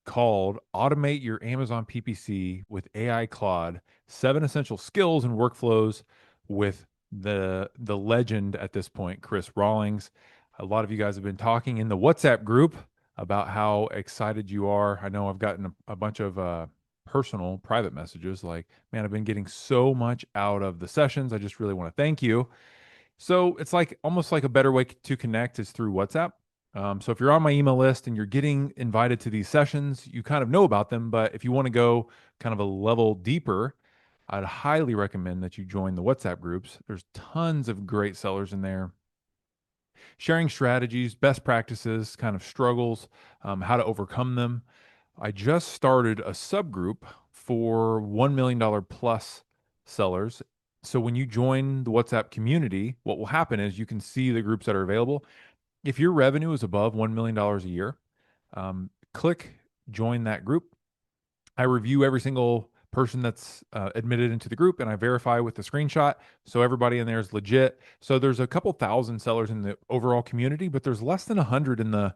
called Automate Your Amazon PPC with AI Claude, 7 essential skills and workflows with the legend at this point, Chris Rawlings. A lot of you guys have been talking in the WhatsApp group about how excited you are. I know I've gotten a bunch of personal private messages like, man, I've been getting so much out of the sessions. I just really want to thank you. So it's like almost like a better way to connect is through WhatsApp. So if you're on my email list and you're getting invited to these sessions, you kind of know about them. But if you want to go kind of a level deeper, I'd highly recommend that you join the WhatsApp groups. There's tons of great sellers in there, sharing strategies, best practices, kind of struggles, how to overcome them. I just started a subgroup for $1 million plus sellers. So when you join the WhatsApp community, what will happen is you can see the groups that are available. If your revenue is above $1 million a year, click join that group. I review every single person that's admitted into the group and I verify with the screenshot. So everybody in there is legit. So there's a couple thousand sellers in the overall community, but there's less than 100 in the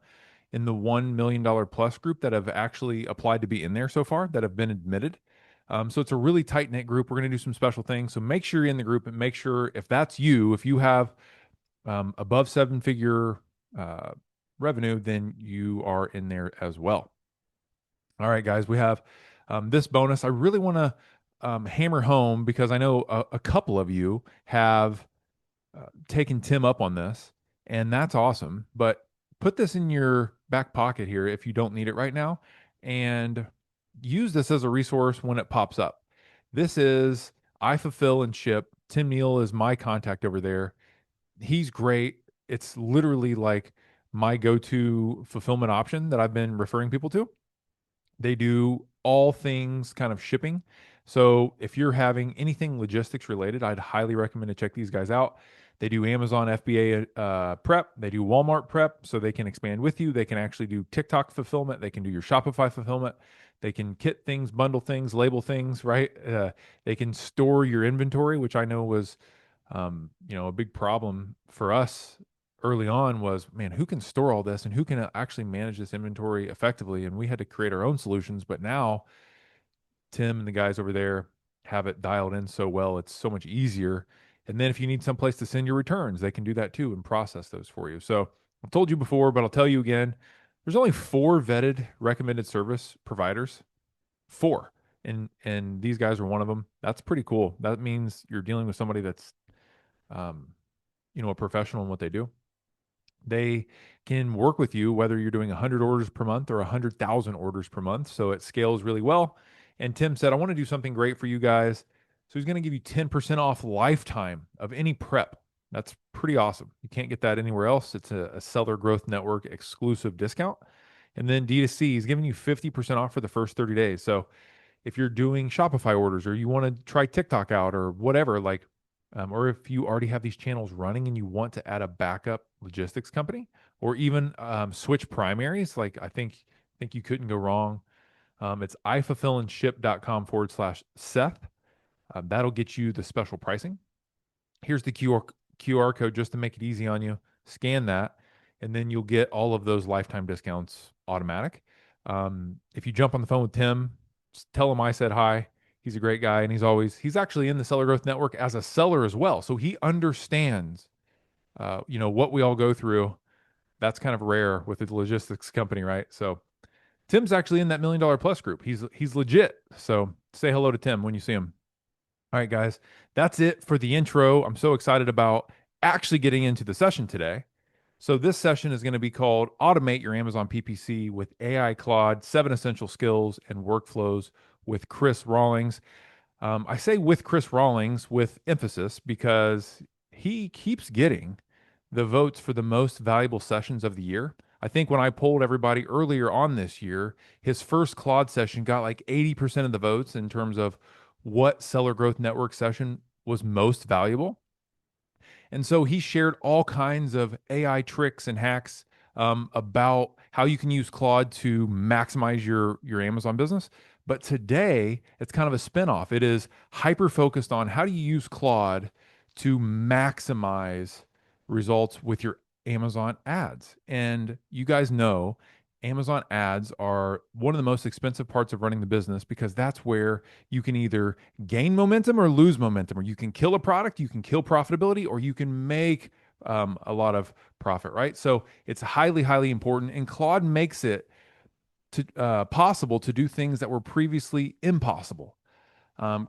$1 million plus group that have actually applied to be in there so far that have been admitted. So it's a really tight knit group. We're going to do some special things. So make sure you're in the group and make sure if that's you, if you have above 7 figure uh, revenue, then you are in there as well. All right, guys, we have this bonus. I really want to hammer home because I know a couple of you have taken Tim up on this, and that's awesome. But put this in your back pocket here if you don't need it right now, and use this as a resource when it pops up. This is I Fulfill and Ship. Tim Neal is my contact over there. He's great. It's literally like my go-to fulfillment option that I've been referring people to. They do all things kind of shipping. So if you're having anything logistics related, I'd highly recommend to check these guys out. They do Amazon FBA prep. They do Walmart prep, so they can expand with you. They can actually do TikTok fulfillment. They can do your Shopify fulfillment. They can kit things, bundle things, label things, right? They can store your inventory, which I know was, a big problem for us early on was, man, who can store all this and who can actually manage this inventory effectively? And we had to create our own solutions. But now Tim and the guys over there have it dialed in so well, it's so much easier. And then if you need someplace to send your returns, they can do that too and process those for you. So I've told you before, but I'll tell you again, there's only 4 vetted recommended service providers. 4. And these guys are one of them. That's pretty cool. That means you're dealing with somebody that's um, a professional in what they do. They can work with you whether you're doing 100 orders per month or 100,000 orders per month. So it scales really well. And Tim said, I want to do something great for you guys. So he's going to give you 10% off lifetime of any prep. That's pretty awesome. You can't get that anywhere else. It's a Seller Growth Network exclusive discount. And then D2C, he's giving you 50% off for the first 30 days. So if you're doing Shopify orders or you want to try TikTok out or whatever, like, or if you already have these channels running and you want to add a backup logistics company or even switch primaries, like I think you couldn't go wrong. It's ifulfillandship.com/Seth. That'll get you the special pricing. Here's the QR code just to make it easy on you. Scan that, and then you'll get all of those lifetime discounts automatic. If you jump on the phone with Tim, tell him I said hi. He's a great guy, and he's actually in the Seller Growth Network as a seller as well, so he understands, what we all go through. That's kind of rare with a logistics company, right? So Tim's actually in that $1 million plus group. He's legit. So say hello to Tim when you see him. All right, guys, that's it for the intro. I'm so excited about actually getting into the session today. So this session is going to be called Automate Your Amazon PPC with AI Claude, 7 essential skills and workflows with Chris Rawlings. I say with Chris Rawlings with emphasis because he keeps getting the votes for the most valuable sessions of the year. I think when I polled everybody earlier on this year, his first Claude session got like 80% of the votes in terms of what Seller Growth Network session was most valuable. And so he shared all kinds of AI tricks and hacks about how you can use Claude to maximize your Amazon business. But today, it's kind of a spinoff. It is hyper focused on how do you use Claude to maximize results with your Amazon ads. And you guys know Amazon ads are one of the most expensive parts of running the business because that's where you can either gain momentum or lose momentum, or you can kill a product, you can kill profitability, or you can make a lot of profit, right? So it's highly, highly important. And Claude makes it possible to do things that were previously impossible.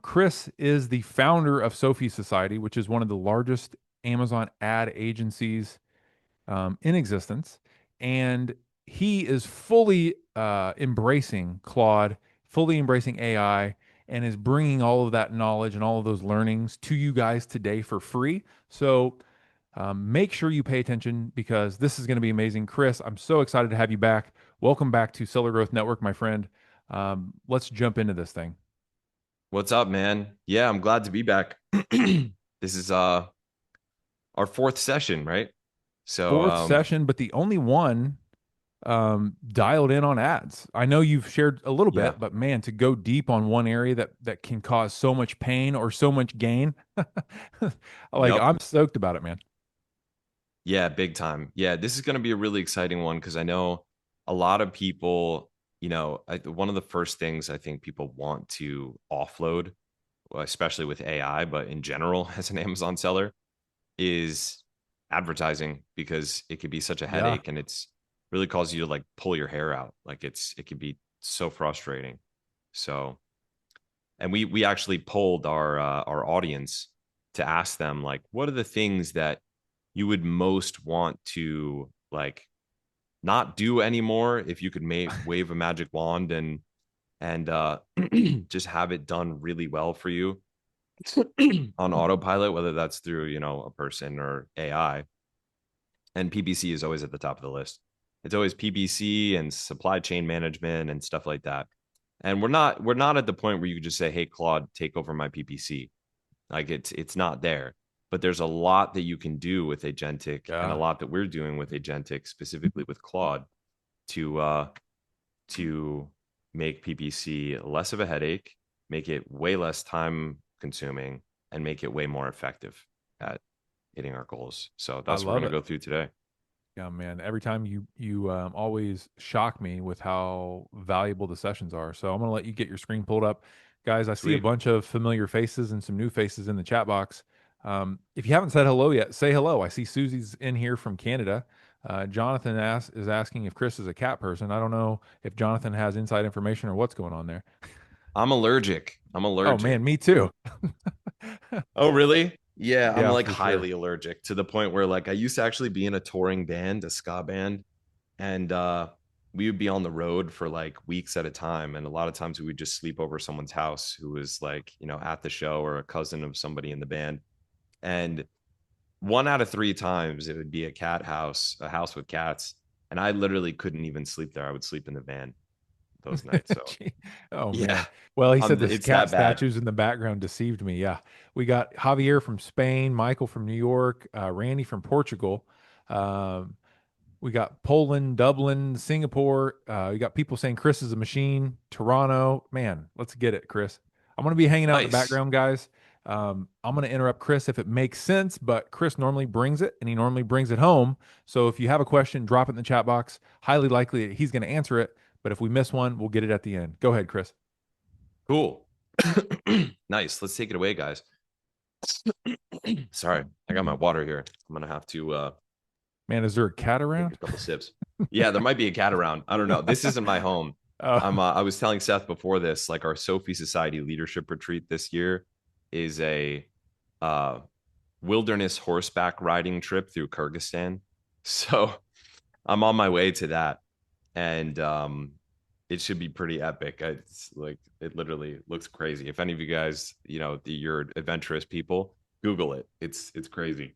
Chris is the founder of Sophie Society, which is one of the largest Amazon ad agencies in existence, and he is fully embracing Claude, fully embracing AI, and is bringing all of that knowledge and all of those learnings to you guys today for free. So make sure you pay attention because this is going to be amazing. Chris, I'm so excited to have you back. Welcome back to Seller Growth Network, my friend. Let's jump into this thing. What's up, man? Yeah, I'm glad to be back. This is our fourth session, right? So Fourth session, but the only one dialed in on ads. I know you've shared a little yeah. bit, but man, to go deep on one area that can cause so much pain or so much gain, like Yep. I'm stoked about it, man. Yeah, big time. Yeah, this is going to be a really exciting one because I know a lot of people, one of the first things I think people want to offload, well, especially with AI, but in general as an Amazon seller, is advertising because it could be such a Yeah, headache and it's really causes you to like pull your hair out. Like it can be so frustrating. So and we actually polled our audience to ask them like what are the things that you would most want to like not do anymore if you could wave a magic wand and just have it done really well for you on autopilot, whether that's through a person or AI. And PPC is always at the top of the list. It's always PPC and supply chain management and stuff like that. And we're not at the point where you could just say, "Hey Claude, take over my PPC." Like it's not there. But there's a lot that you can do with agentic and a yeah, lot that we're doing with agentic, specifically with Claude, to to make PPC less of a headache, make it way less time consuming, and make it way more effective at hitting our goals. So I that's what we're love gonna it. go through today. Yeah, man. Every time you always shock me with how valuable the sessions are. So I'm gonna let you get your screen pulled up, guys. I see a Sweet. bunch of familiar faces and some new faces in the chat box. If you haven't said hello yet, say hello. I see Susie's in here from Canada. Jonathan is asking if Chris is a cat person. I don't know if Jonathan has inside information or what's going on there. I'm allergic. I'm Oh allergic. man, me too. Oh, really? Yeah, I'm Yeah, like for sure. highly allergic to the point where like I used to actually be in a touring band, a ska band, and we would be on the road for like weeks at a time. And a lot of times we would just sleep over someone's house who was like, at the show or a cousin of somebody in the band. And one out of three times it would be a cat house, a house with cats. And I literally couldn't even sleep there. I would sleep in the van those nights. So Gee. Oh yeah, man. Well, he said the it's cat that bad. statues in the background deceived me. Yeah. We got Javier from Spain, Michael from New York, Randy from Portugal. Um, we got Poland, Dublin, Singapore. We got people saying Chris is a machine, Toronto. Man, let's get it, Chris. I'm going to be hanging out in the Nice. background, guys. I'm going to interrupt Chris if it makes sense, but Chris normally brings it and he normally brings it home. So if you have a question, drop it in the chat box. Highly likely that he's going to answer it. But if we miss one, we'll get it at the end. Go ahead, Chris. Cool. Nice. Let's take it away, guys. Sorry, I got my water here. I'm gonna have to Man, is there a cat take a around? couple sips. Yeah, there might be a cat around. I don't know. This isn't my home. Oh, I was telling Seth before this, like our Sophie Society leadership retreat this year is a uh, wilderness horseback riding trip through Kyrgyzstan. So I'm on my way to that, and it should be pretty epic. It's like it literally looks crazy. If any of you guys, you're adventurous people, Google it. It's crazy.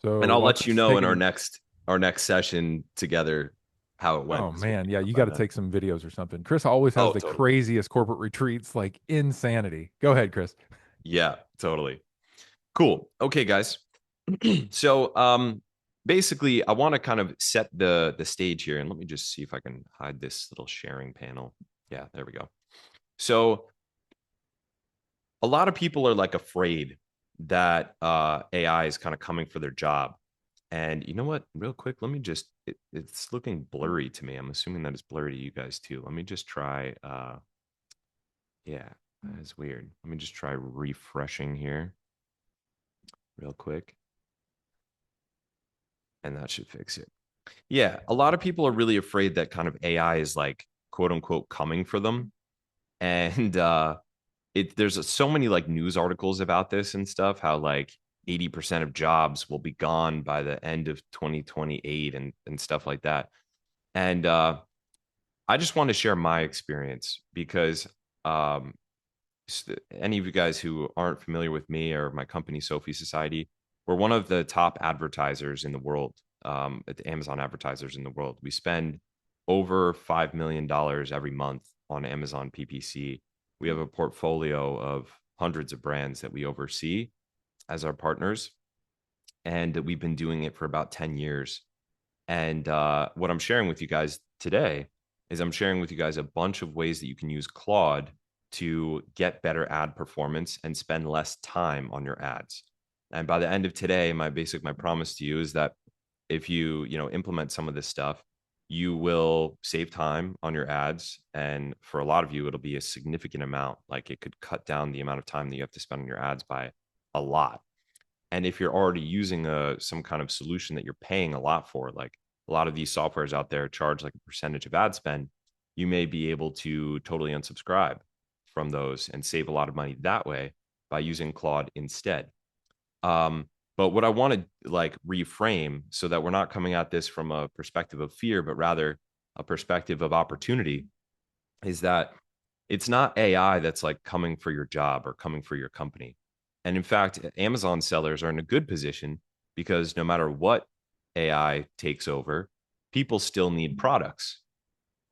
so And I'll while let you Chris is know in our taking, next session together how it went oh because we'll man, be yeah, done you by got to then. take some videos or something. Chris always has Oh, the totally. craziest corporate retreats, like insanity. Go ahead, Chris. Yeah, totally. Cool. Okay, guys. So basically I want to kind of set the stage here and let me just see if I can hide this little sharing panel. Yeah, there we go. So a lot of people are like afraid that AI is kind of coming for their job. And you know what? Real quick, let me just, it's looking blurry to me. I'm assuming that it's blurry to you guys too. Let me just try, yeah, that's weird. Let me just try refreshing here real quick, and that should fix it. Yeah, a lot of people are really afraid that kind of AI is like quote unquote coming for them. And there's so many like news articles about this and stuff, how like 80% of jobs will be gone by the end of 2028 and stuff like that. And I just want to share my experience because um, any of you guys who aren't familiar with me or my company, Sophie Society, we're one of the top advertisers in the world, at the Amazon advertisers in the world. We spend over $5 million every month on Amazon PPC. We have a portfolio of hundreds of brands that we oversee as our partners, and we've been doing it for about 10 years. And what I'm sharing with you guys today is I'm sharing with you guys a bunch of ways that you can use Claude to get better ad performance and spend less time on your ads. And by the end of today, my promise to you is that if you implement some of this stuff, you will save time on your ads. And for a lot of you, it'll be a significant amount. Like it could cut down the amount of time that you have to spend on your ads by a lot. And if you're already using some kind of solution that you're paying a lot for, like a lot of these softwares out there charge like a percentage of ad spend, you may be able to totally unsubscribe from those and save a lot of money that way by using Claude instead. But what I want to like reframe so that we're not coming at this from a perspective of fear, but rather a perspective of opportunity is that it's not AI that's like coming for your job or coming for your company. And in fact, Amazon sellers are in a good position because no matter what AI takes over, people still need products.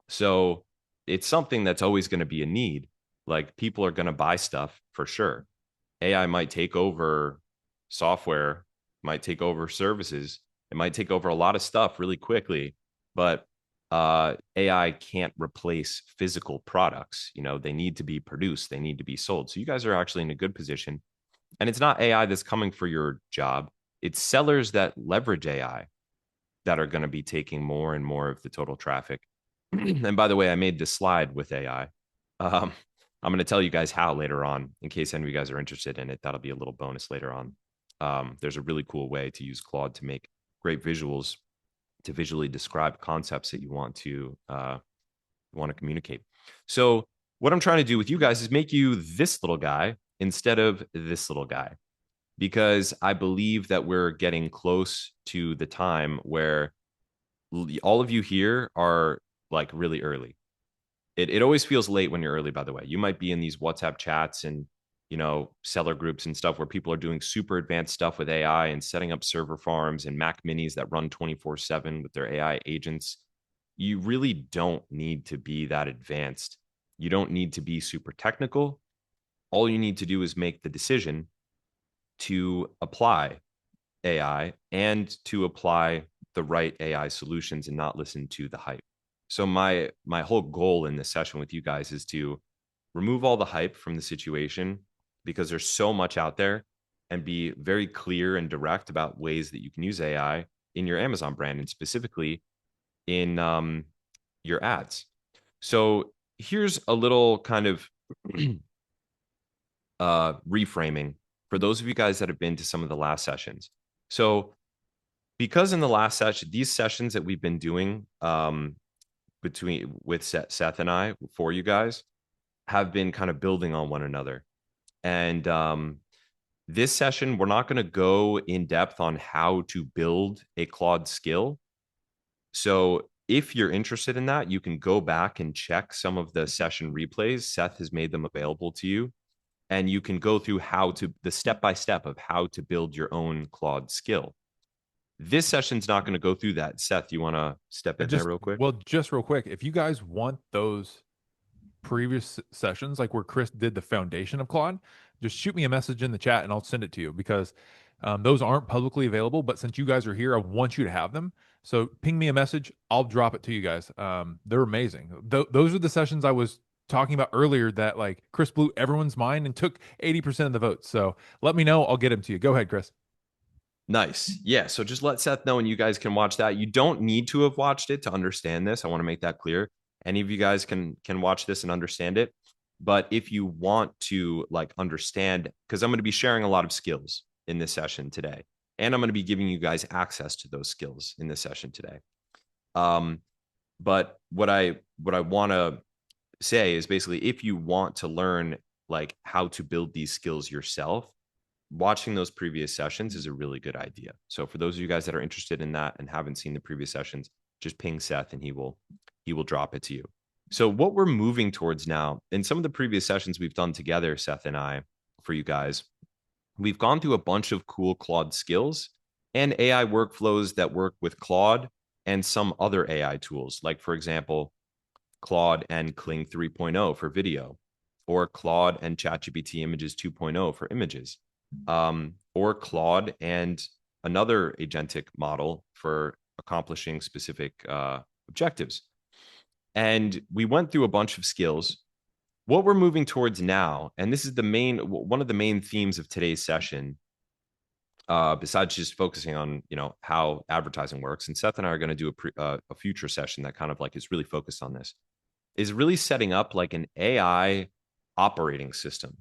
So it's something that's always going to be a need. Like people are going to buy stuff for sure. AI might take over software, might take over services, it might take over a lot of stuff really quickly, but AI can't replace physical products. They need to be produced, they need to be sold. So you guys are actually in a good position. And it's not AI that's coming for your job, it's sellers that leverage AI that are going to be taking more and more of the total traffic. And by the way, I made this slide with AI. I'm going to tell you guys how later on, in case any of you guys are interested in it. That'll be a little bonus later on. There's a really cool way to use Claude to make great visuals to visually describe concepts that you want to communicate. So what I'm trying to do with you guys is make you this little guy instead of this little guy, because I believe that we're getting close to the time where all of you here are like really early. It always feels late when you're early, by the way. You might be in these WhatsApp chats and seller groups and stuff where people are doing super advanced stuff with AI and setting up server farms and Mac minis that run 24/7 with their AI agents. You really don't need to be that advanced. You don't need to be super technical. All you need to do is make the decision to apply AI and to apply the right AI solutions and not listen to the hype. So my whole goal in this session with you guys is to remove all the hype from the situation because there's so much out there, and be very clear and direct about ways that you can use AI in your Amazon brand and specifically in your ads. So here's a little kind of reframing for those of you guys that have been to some of the last sessions. So because in the last session, these sessions that we've been doing between with Seth and I for you guys have been kind of building on one another. And this session, we're not going to go in depth on how to build a Claude skill. So if you're interested in that, you can go back and check some of the session replays. Seth has made them available to you. And you can go through the step by step of how to build your own Claude skill. This session's not going to go through that. Seth, you want to step in there Just real quick? well, just real quick, if you guys want those previous sessions, like where Chris did the foundation of Claude, just shoot me a message in the chat and I'll send it to you, because those aren't publicly available. But since you guys are here, I want you to have them. So ping me a message. I'll drop it to you guys. They're amazing. Those are the sessions I was talking about earlier that like Chris blew everyone's mind and took 80% of the votes. So let me know. I'll get them to you. Go ahead, Chris. Nice. Yeah. So just let Seth know and you guys can watch that. You don't need to have watched it to understand this. I want to make that clear. Any of you guys can watch this and understand it. But if you want to like understand, because I'm going to be sharing a lot of skills in this session today, and I'm going to be giving you guys access to those skills in this session today. But what I want to say is basically if you want to learn like how to build these skills yourself, watching those previous sessions is a really good idea. So for those of you guys that are interested in that and haven't seen the previous sessions, just ping Seth and he will drop it to you. So what we're moving towards now, in some of the previous sessions we've done together, Seth and I, for you guys, we've gone through a bunch of cool Claude skills and AI workflows that work with Claude and some other AI tools, like for example, Claude and Kling 3.0 for video, or Claude and ChatGPT Images 2.0 for images, or Claude and another agentic model for accomplishing specific objectives. And we went through a bunch of skills. What we're moving towards now, and this is one of the main themes of today's session, besides just focusing on how advertising works, and Seth and I are going to do a future session that kind of like is really focused on this, is really setting up like an AI operating system.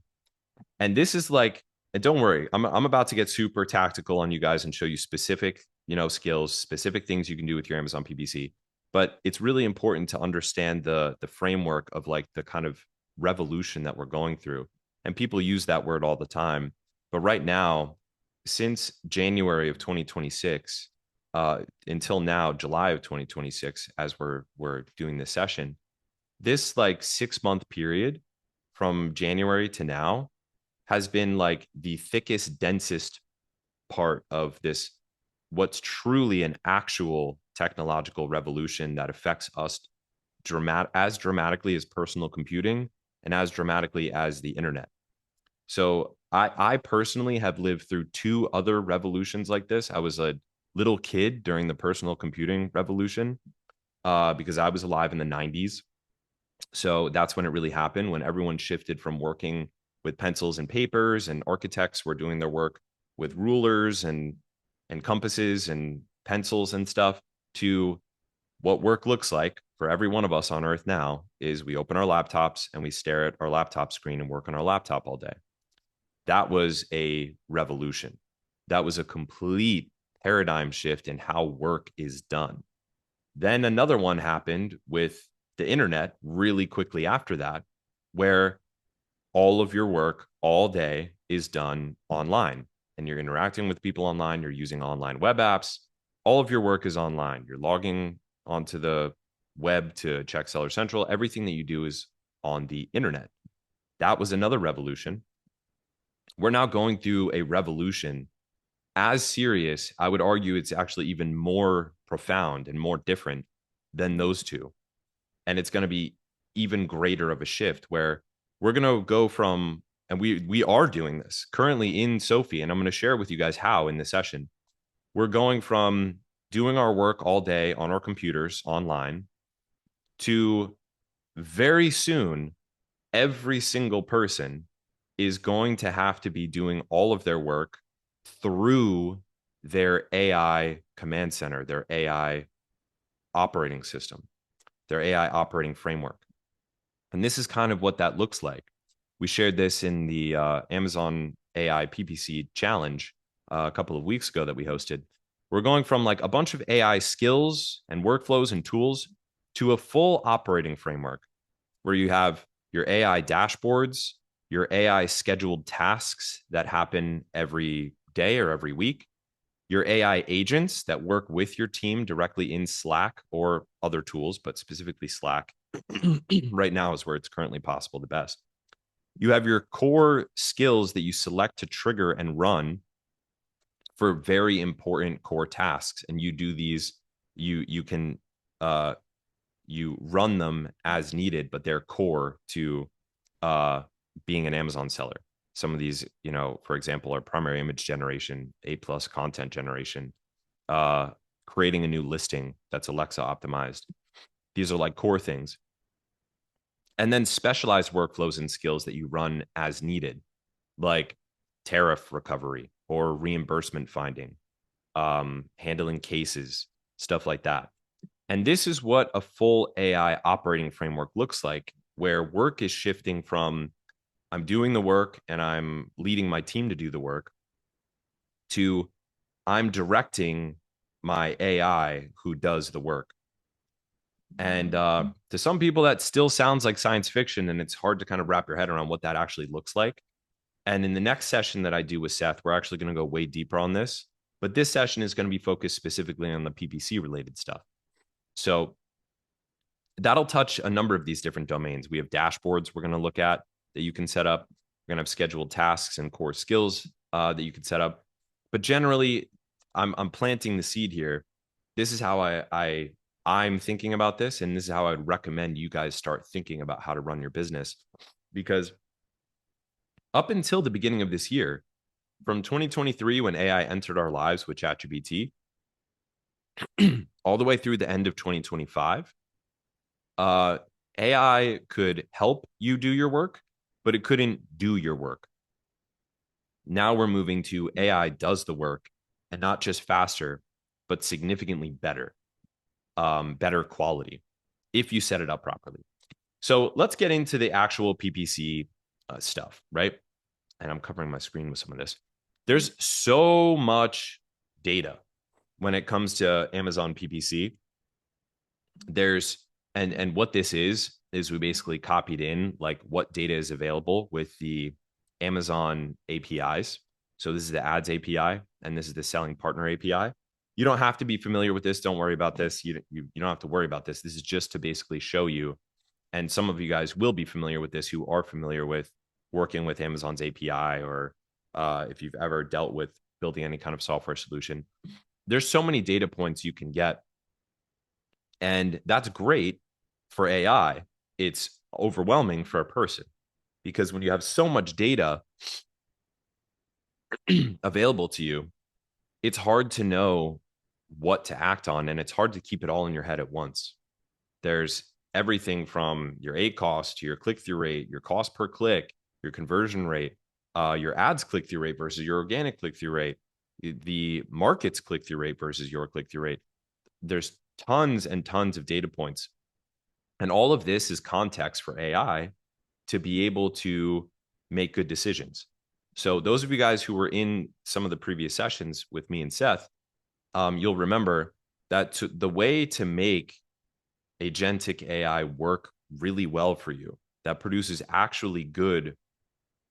And this is like, and don't worry, I'm about to get super tactical on you guys and show you specific, skills, specific things you can do with your Amazon PPC. But it's really important to understand the framework of like the kind of revolution that we're going through. And people use that word all the time. But right now, since January of 2026, until now, July of 2026, as we're doing this session, this like 6 month period from January to now has been like the thickest, densest part of this, what's truly an actual technological revolution that affects us as dramatically as personal computing and as dramatically as the internet. So I personally have lived through two other revolutions like this. I was a little kid during the personal computing revolution because I was alive in the 90s. So that's when it really happened, when everyone shifted from working with pencils and papers, and architects were doing their work with rulers and compasses and pencils and stuff, to what work looks like for every one of us on earth now is we open our laptops and we stare at our laptop screen and work on our laptop all day. That was a revolution. That was a complete paradigm shift in how work is done. Then another one happened with the internet really quickly after that, where all of your work all day is done online and you're interacting with people online. You're using online web apps. All of your work is online. You're logging onto the web to check Seller Central. Everything that you do is on the internet. That was another revolution. We're now going through a revolution as serious. I would argue it's actually even more profound and more different than those two. And it's going to be even greater of a shift where we're going to go from, and we are doing this currently in Sophie, and I'm going to share with you guys how in this session. We're going from doing our work all day on our computers online to very soon every single person is going to have to be doing all of their work through their AI command center, their AI operating system, their AI operating framework. And this is kind of what that looks like. We shared this in the Amazon AI PPC challenge a couple of weeks ago that we hosted. We're going from like a bunch of AI skills and workflows and tools to a full operating framework where you have your AI dashboards, your AI scheduled tasks that happen every day or every week, your AI agents that work with your team directly in Slack or other tools, but specifically Slack right now is where it's currently possible the best. You have your core skills that you select to trigger and run for very important core tasks, and you do these. You can you run them as needed, but they're core to being an Amazon seller. Some of these, for example, are primary image generation, A+ content generation, creating a new listing that's Alexa optimized. These are like core things. And then specialized workflows and skills that you run as needed, like tariff recovery or reimbursement finding, handling cases, stuff like that. And this is what a full AI operating framework looks like, where work is shifting from I'm doing the work and I'm leading my team to do the work to I'm directing my AI who does the work. And to some people, that still sounds like science fiction, and it's hard to kind of wrap your head around what that actually looks like. And in the next session that I do with Seth, we're actually going to go way deeper on this. But this session is going to be focused specifically on the PPC related stuff. So that'll touch a number of these different domains. We have dashboards we're going to look at that you can set up. We're going to have scheduled tasks and core skills that you can set up. But generally, I'm planting the seed here. This is how I'm thinking about this, and this is how I'd recommend you guys start thinking about how to run your business. Because up until the beginning of this year, from 2023, when AI entered our lives with ChatGPT, all the way through the end of 2025, AI could help you do your work, but it couldn't do your work. Now we're moving to AI does the work, and not just faster, but significantly better, better quality if you set it up properly. So let's get into the actual PPC stuff, right? And I'm covering my screen with some of this. There's so much data when it comes to Amazon PPC. There's and what this is we basically copied in like what data is available with the Amazon APIs. So this is the ads API and this is the selling partner API. You don't have to be familiar with this. Don't worry about this. You don't have to worry about this. This is just to basically show you. And some of you guys will be familiar with this who are familiar with working with Amazon's API or if you've ever dealt with building any kind of software solution. There's so many data points you can get. And that's great for AI. It's overwhelming for a person because when you have so much data available to you, it's hard to know what to act on and it's hard to keep it all in your head at once. There's everything from your ACoS to your click-through rate, your cost per click, your conversion rate, your ads click-through rate versus your organic click-through rate, the market's click-through rate versus your click-through rate. There's tons and tons of data points. And all of this is context for AI to be able to make good decisions. So those of you guys who were in some of the previous sessions with me and Seth, you'll remember that the way to make agentic AI work really well for you, that produces actually good,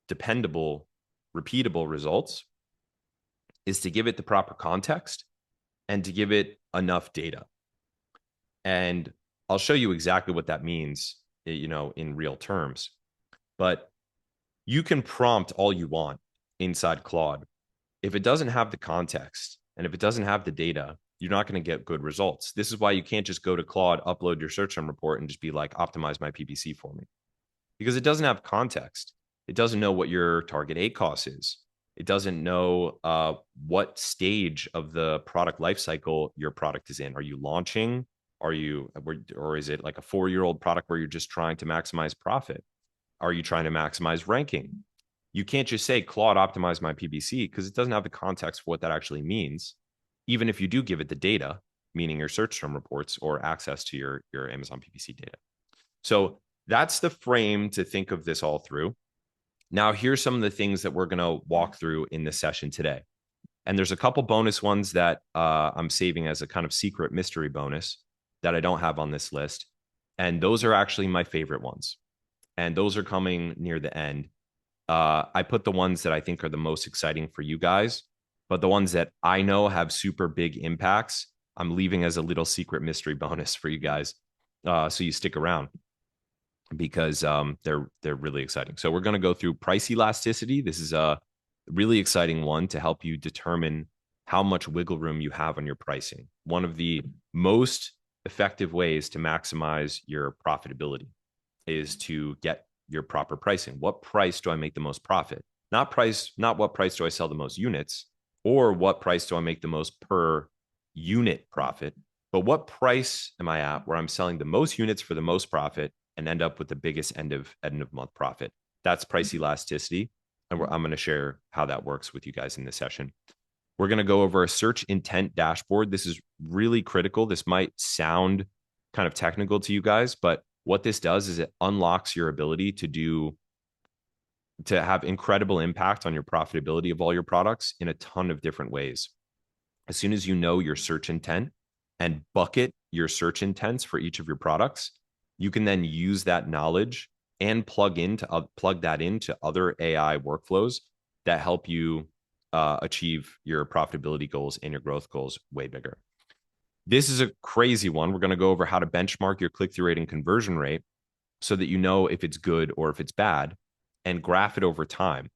dependable, repeatable results, is to give it the proper context and to give it enough data. And I'll show you exactly what that means, in real terms. But you can prompt all you want inside Claude. If it doesn't have the context and if it doesn't have the data, you're not going to get good results. This is why you can't just go to Claude, upload your search term report, and just be like, optimize my PPC for me. Because it doesn't have context. It doesn't know what your target ACoS is. It doesn't know what stage of the product lifecycle your product is in. Are you launching? Or is it like a 4-year-old product where you're just trying to maximize profit? Are you trying to maximize ranking? You can't just say Claude optimize my PPC because it doesn't have the context for what that actually means. Even if you do give it the data, meaning your search term reports or access to your Amazon PPC data. So that's the frame to think of this all through. Now, here's some of the things that we're going to walk through in this session today. And there's a couple bonus ones that I'm saving as a kind of secret mystery bonus that I don't have on this list. And those are actually my favorite ones. And those are coming near the end. I put the ones that I think are the most exciting for you guys, but the ones that I know have super big impacts, I'm leaving as a little secret mystery bonus for you guys. So you stick around because they're really exciting. So we're going to go through price elasticity. This is a really exciting one to help you determine how much wiggle room you have on your pricing. One of the most effective ways to maximize your profitability is to get your proper pricing. What price do I make the most profit? Not what price do I sell the most units, or what price do I make the most per unit profit, but what price am I at where I'm selling the most units for the most profit and end up with the biggest end of month profit? That's price elasticity. And I'm going to share how that works with you guys in this session. We're going to go over a search intent dashboard. This is really critical. This might sound kind of technical to you guys, but what this does is it unlocks your ability to have incredible impact on your profitability of all your products in a ton of different ways. As soon as you know your search intent and bucket your search intents for each of your products, you can then use that knowledge and plug that into other AI workflows that help you achieve your profitability goals and your growth goals way bigger. This is a crazy one. We're going to go over how to benchmark your click-through rate and conversion rate so that you know if it's good or if it's bad and graph it over time.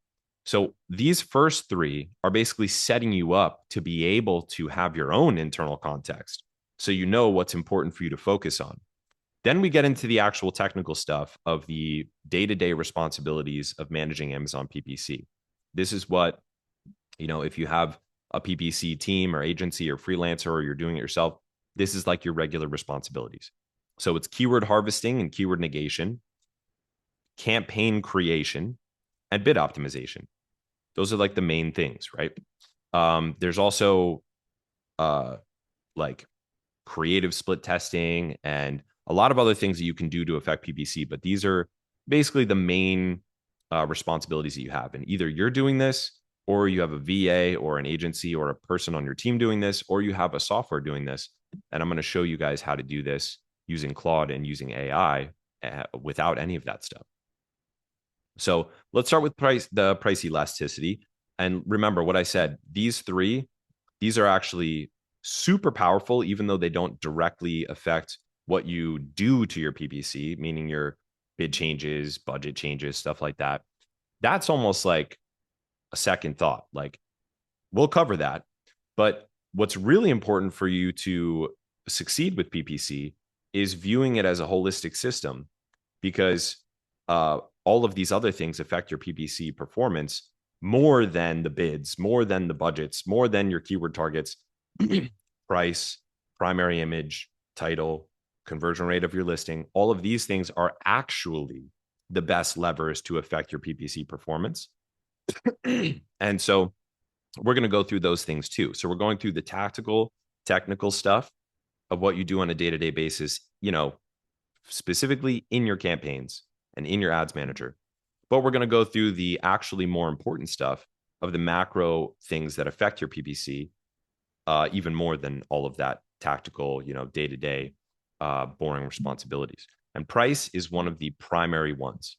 So these first three are basically setting you up to be able to have your own internal context so you know what's important for you to focus on. Then we get into the actual technical stuff of the day-to-day responsibilities of managing Amazon PPC. This is what, if you have a PPC team or agency or freelancer or you're doing it yourself, this is like your regular responsibilities. So it's keyword harvesting and keyword negation, campaign creation, and bid optimization. Those are like the main things, right? There's also like creative split testing and a lot of other things that you can do to affect PPC, but these are basically the main responsibilities that you have. And either you're doing this, or you have a VA or an agency or a person on your team doing this, or you have a software doing this. And I'm going to show you guys how to do this using Claude and using AI without any of that stuff. So let's start with the price elasticity. And remember what I said, these are actually super powerful, even though they don't directly affect what you do to your PPC, meaning your bid changes, budget changes, stuff like that. That's almost like a second thought. Like we'll cover that. But what's really important for you to succeed with PPC is viewing it as a holistic system, because all of these other things affect your PPC performance more than the bids, more than the budgets, more than your keyword targets, price, primary image, title, conversion rate of your listing. All of these things are actually the best levers to affect your PPC performance. And so we're going to go through those things too. So we're going through the tactical, technical stuff of what you do on a day-to-day basis, specifically in your campaigns and in your ads manager. But we're going to go through the actually more important stuff of the macro things that affect your PPC, even more than all of that tactical, day-to-day boring responsibilities. And price is one of the primary ones.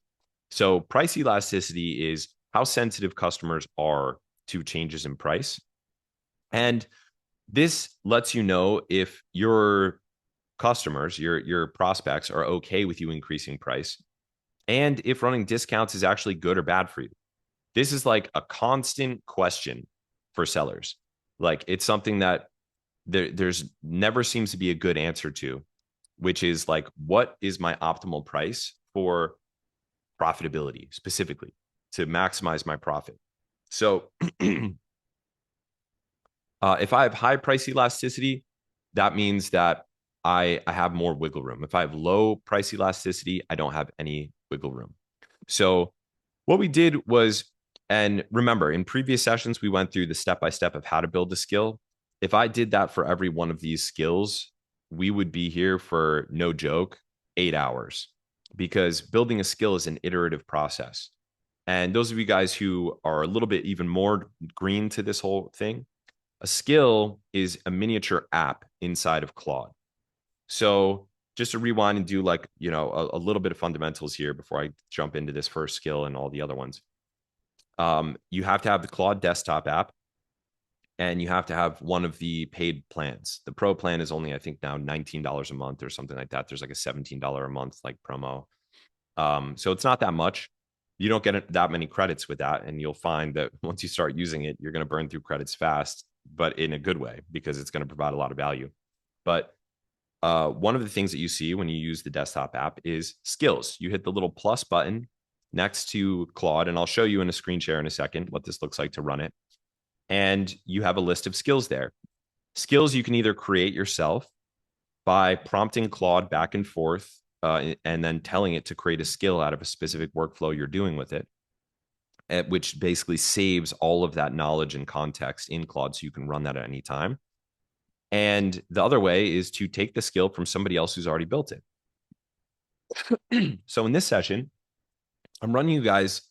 So price elasticity is how sensitive customers are to changes in price. And this lets you know if your customers, your prospects are okay with you increasing price, and if running discounts is actually good or bad for you. This is like a constant question for sellers. Like it's something that there's never seems to be a good answer to, which is like, what is my optimal price for profitability specifically to maximize my profit? So if I have high price elasticity, that means that I have more wiggle room. If I have low price elasticity, I don't have any wiggle room. So what we did was, and remember, in previous sessions, we went through the step-by-step of how to build a skill. If I did that for every one of these skills, we would be here for, no joke, 8 hours, because building a skill is an iterative process. And those of you guys who are a little bit even more green to this whole thing, a skill is a miniature app inside of Claude. So just to rewind and do like, a little bit of fundamentals here before I jump into this first skill and all the other ones. You have to have the Claude desktop app, and you have to have one of the paid plans. The pro plan is only, I think now $19 a month or something like that. There's like a $17 a month like promo. So it's not that much. You don't get that many credits with that. And you'll find that once you start using it, you're going to burn through credits fast, but in a good way, because it's going to provide a lot of value. But one of the things that you see when you use the desktop app is skills. You hit the little plus button next to Claude, and I'll show you in a screen share in a second what this looks like to run it. And you have a list of skills there. Skills you can either create yourself by prompting Claude back and forth and then telling it to create a skill out of a specific workflow you're doing with it. which basically saves all of that knowledge and context in Claude so you can run that at any time. And the other way is to take the skill from somebody else who's already built it. So in this session, I'm running you guys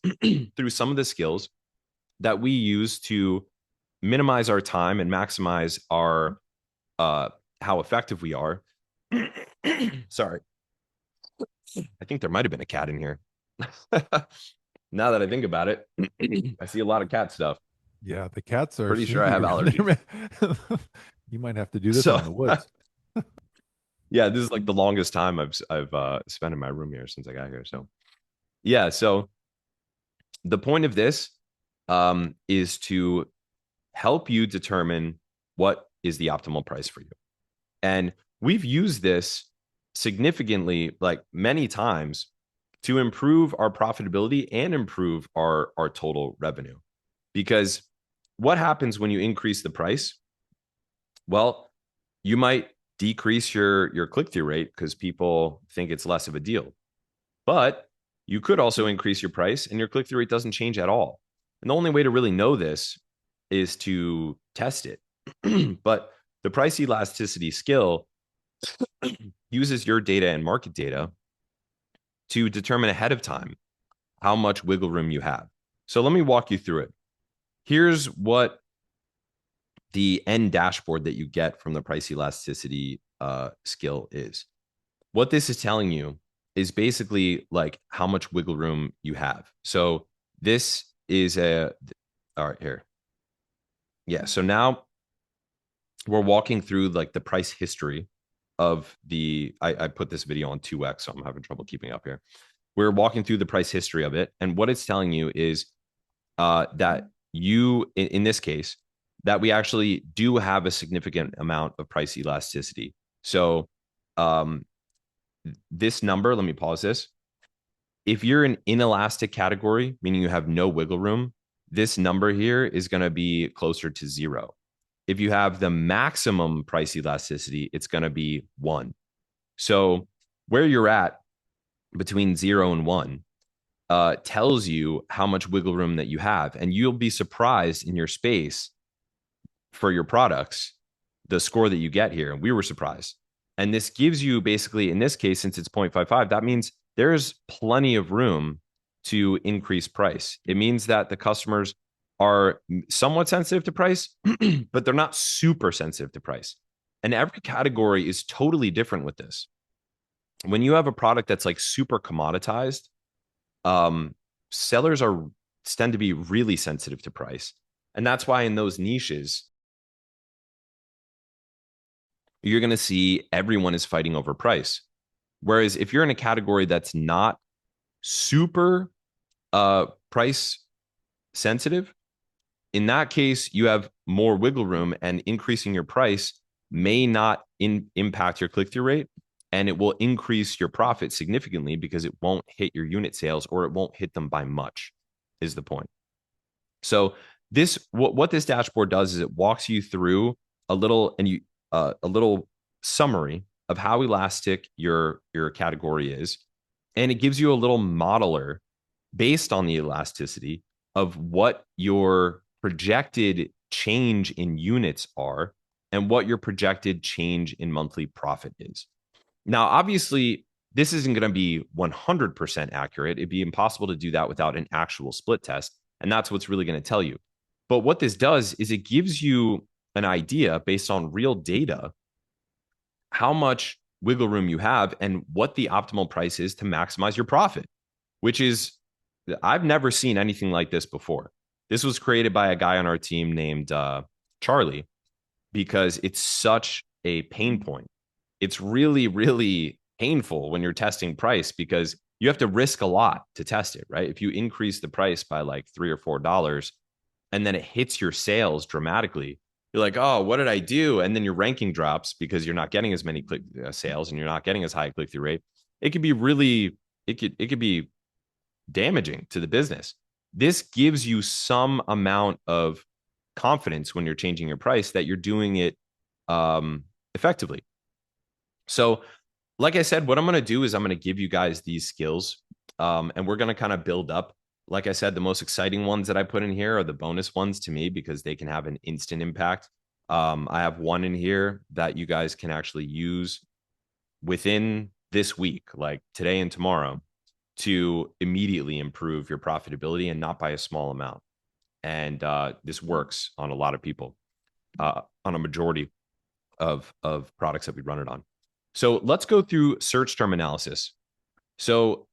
through some of the skills that we use to minimize our time and maximize our how effective we are. Sorry, I think there might have been a cat in here. Now that I think about it, I see a lot of cat stuff. Yeah, the cats are Pretty sure I sneaky have around allergies. there. You might have to do this So out in the woods. yeah, this is like the longest time I've spent in my room here since I got here. So yeah, so the point of this is to help you determine what is the optimal price for you. And we've used this significantly, like many times, to improve our profitability and improve our total revenue. Because what happens when you increase the price? Well, you might decrease your click-through rate because people think it's less of a deal. But you could also increase your price and your click-through rate doesn't change at all. And the only way to really know this is to test it. But the price elasticity skill uses your data and market data to determine ahead of time how much wiggle room you have. So let me walk you through it. Here's what the end dashboard that you get from the price elasticity skill is. What this is telling you is basically like how much wiggle room you have. So this is all right, here. Yeah. So now we're walking through like the price history of I put this video on 2x, so I'm having trouble keeping up here. We're walking through the price history of it. And what it's telling you is that you, in this case, that we actually do have a significant amount of price elasticity. So um, this number, let me pause this. If you're an inelastic category, meaning you have no wiggle room, this number here is going to be closer to 0. If you have the maximum price elasticity, it's going to be 1. So where you're at between 0 and 1 tells you how much wiggle room that you have. And you'll be surprised in your space for your products, the score that you get here. And we were surprised. And this gives you basically, in this case, since it's 0.55, that means there's plenty of room to increase price. It means that the customers are somewhat sensitive to price, but they're not super sensitive to price. And every category is totally different with this. When you have a product that's like super commoditized, sellers tend to be really sensitive to price. And that's why in those niches, you're going to see everyone is fighting over price. Whereas if you're in a category that's not super price sensitive, in that case, you have more wiggle room, and increasing your price may not impact your click-through rate, and it will increase your profit significantly because it won't hit your unit sales, or it won't hit them by much, is the point. So what this dashboard does is it walks you through a little summary of how elastic your category is, and it gives you a little modeler based on the elasticity of what your projected change in units are and what your projected change in monthly profit is. Now, obviously, this isn't going to be 100% accurate. It'd be impossible to do that without an actual split test. And that's what's really going to tell you. But what this does is it gives you an idea based on real data how much wiggle room you have and what the optimal price is to maximize your profit, which is, I've never seen anything like this before. This was created by a guy on our team named Charlie, because it's such a pain point. It's really, really painful when you're testing price because you have to risk a lot to test it, right? If you increase the price by like $3 or $4 and then it hits your sales dramatically, you're like, oh, what did I do? And then your ranking drops because you're not getting as many sales and you're not getting as high a click-through rate. It could be really, it could be damaging to the business. This gives you some amount of confidence when you're changing your price that you're doing it effectively. So, like I said, what I'm going to do is I'm going to give you guys these skills, and we're going to kind of build up Like I said, the most exciting ones that I put in here are the bonus ones to me because they can have an instant impact. I have one in here that you guys can actually use within this week, like today and tomorrow, to immediately improve your profitability and not by a small amount. And this works on a lot of people, on a majority of products that we run it on. So let's go through search term analysis. So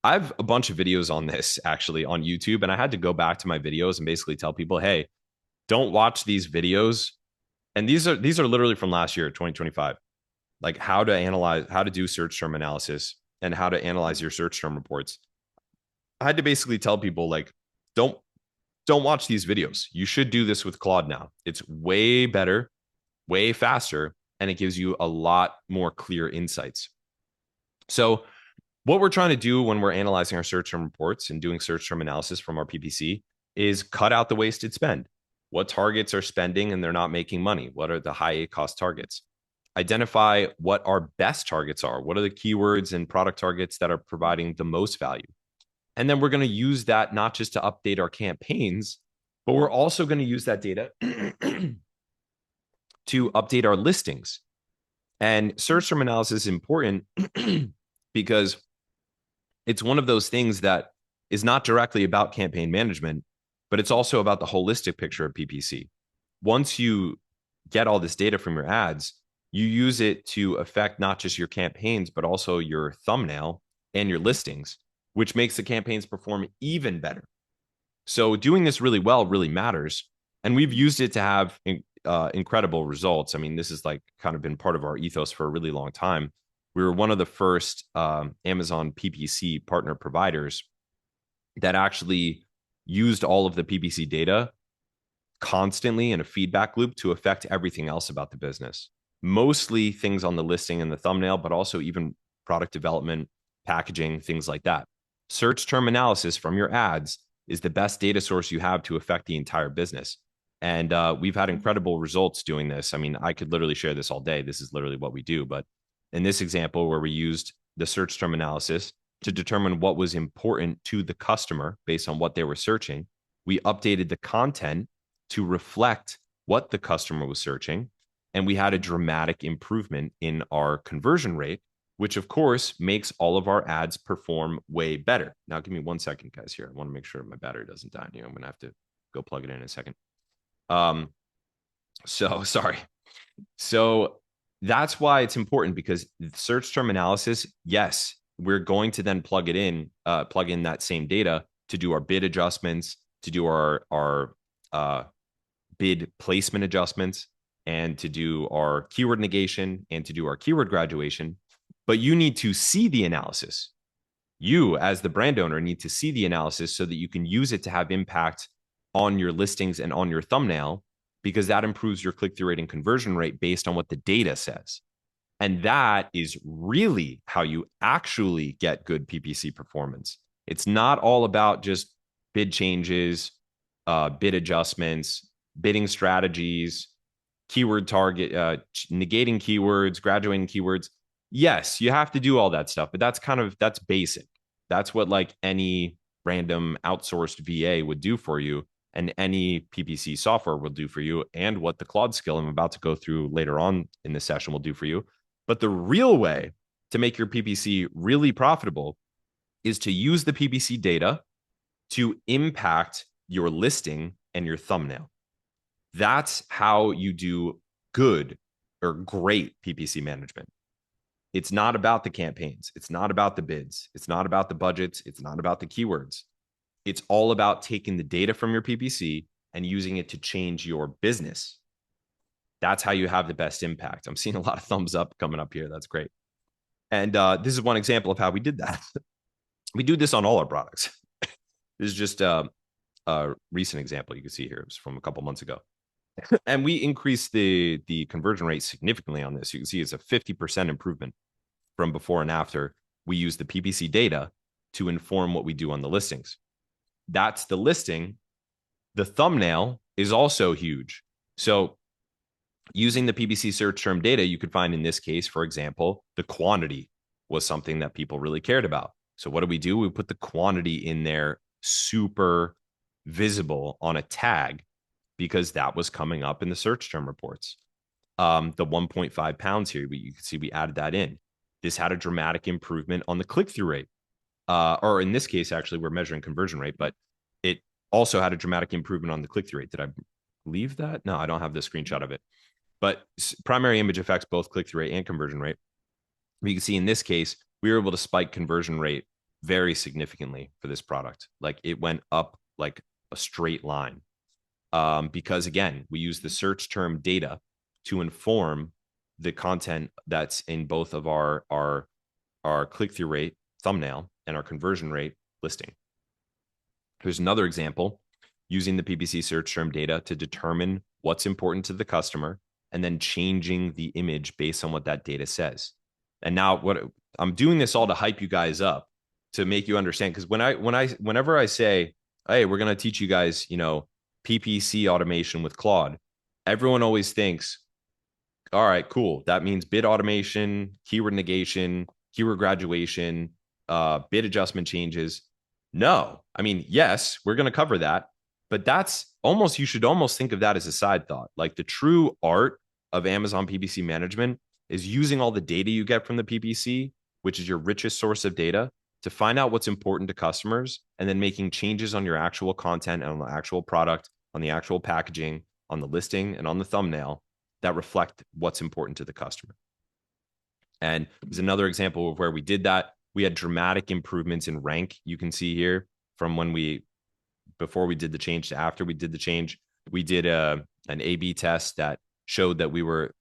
I have a bunch of videos on this actually on YouTube, and I had to go back to my videos and basically tell people, hey, don't watch these videos. And these are literally from last year, 2025, like how to analyze, how to do search term analysis and how to analyze your search term reports. I had to basically tell people like, don't don't watch these videos. You should do this with Claude now. It's way better, way faster, and it gives you a lot more clear insights. So what we're trying to do when we're analyzing our search term reports and doing search term analysis from our PPC is cut out the wasted spend. What targets are spending and they're not making money? What are the high cost targets? Identify what our best targets are. What are the keywords and product targets that are providing the most value? And then we're going to use that not just to update our campaigns, but we're also going to use that data to update our listings. And search term analysis is important because it's one of those things that is not directly about campaign management, but it's also about the holistic picture of PPC. Once you get all this data from your ads, you use it to affect not just your campaigns, but also your thumbnail and your listings, which makes the campaigns perform even better. So doing this really well really matters. And we've used it to have incredible results. I mean, this has like kind of been part of our ethos for a really long time. We were one of the first Amazon PPC partner providers that actually used all of the PPC data constantly in a feedback loop to affect everything else about the business. Mostly things on the listing and the thumbnail, but also even product development, packaging, things like that. Search term analysis from your ads is the best data source you have to affect the entire business. And we've had incredible results doing this. I mean, I could literally share this all day. This is literally what we do. But in this example, where we used the search term analysis to determine what was important to the customer based on what they were searching, we updated the content to reflect what the customer was searching. And we had a dramatic improvement in our conversion rate, which of course makes all of our ads perform way better. Now, give me 1 second, guys, here. I want to make sure my battery doesn't die here. I'm going to have to go plug it in a second. So sorry. So that's why it's important, because search term analysis, yes, we're going to then plug in that same data to do our bid adjustments, to do our bid placement adjustments, and to do our keyword negation and to do our keyword graduation. But you need to see the analysis. You, as the brand owner, need to see the analysis so that you can use it to have impact on your listings and on your thumbnail, because that improves your click-through rate and conversion rate based on what the data says. And that is really how you actually get good PPC performance. It's not all about just bid changes, bid adjustments, bidding strategies, keyword target, negating keywords, graduating keywords. Yes, you have to do all that stuff, but that's basic. That's what like any random outsourced VA would do for you, and any PPC software will do for you, and what the Claude skill I'm about to go through later on in this session will do for you. But the real way to make your PPC really profitable is to use the PPC data to impact your listing and your thumbnail. That's how you do good or great PPC management. It's not about the campaigns. It's not about the bids. It's not about the budgets. It's not about the keywords. It's all about taking the data from your PPC and using it to change your business. That's how you have the best impact. I'm seeing a lot of thumbs up coming up here. That's great. And this is one example of how we did that. We do this on all our products. This is just a recent example you can see here. It was from a couple months ago. And we increased the conversion rate significantly on this. You can see it's a 50% improvement from before and after. We use the PPC data to inform what we do on the listings. That's the listing. The thumbnail is also huge. So using the PPC search term data, you could find in this case, for example, the quantity was something that people really cared about. So what do? We put the quantity in there super visible on a tag because that was coming up in the search term reports. The 1.5 pounds here, you can see we added that in. This had a dramatic improvement on the click-through rate. Or in this case, actually, we're measuring conversion rate, but it also had a dramatic improvement on the click-through rate. Did I leave that? No, I don't have the screenshot of it. But primary image affects both click-through rate and conversion rate. You can see in this case, we were able to spike conversion rate very significantly for this product. Like it went up like a straight line. Because again, we use the search term data to inform the content that's in both of our click-through rate thumbnail and our conversion rate listing. Here's another example using the PPC search term data to determine what's important to the customer and then changing the image based on what that data says. And now what I'm doing this all to hype you guys up to make you understand. Because whenever I say, hey, we're going to teach you guys, PPC automation with Claude, everyone always thinks, all right, cool. That means bid automation, keyword negation, keyword graduation, bid adjustment changes. No, I mean, yes, we're going to cover that, but you should almost think of that as a side thought. Like the true art of Amazon PPC management is using all the data you get from the PPC, which is your richest source of data, to find out what's important to customers and then making changes on your actual content and on the actual product, on the actual packaging, on the listing, and on the thumbnail that reflect what's important to the customer. And there's another example of where we did that. We had dramatic improvements in rank. You can see here from before we did the change to after we did the change. We did an A/B test that showed that we were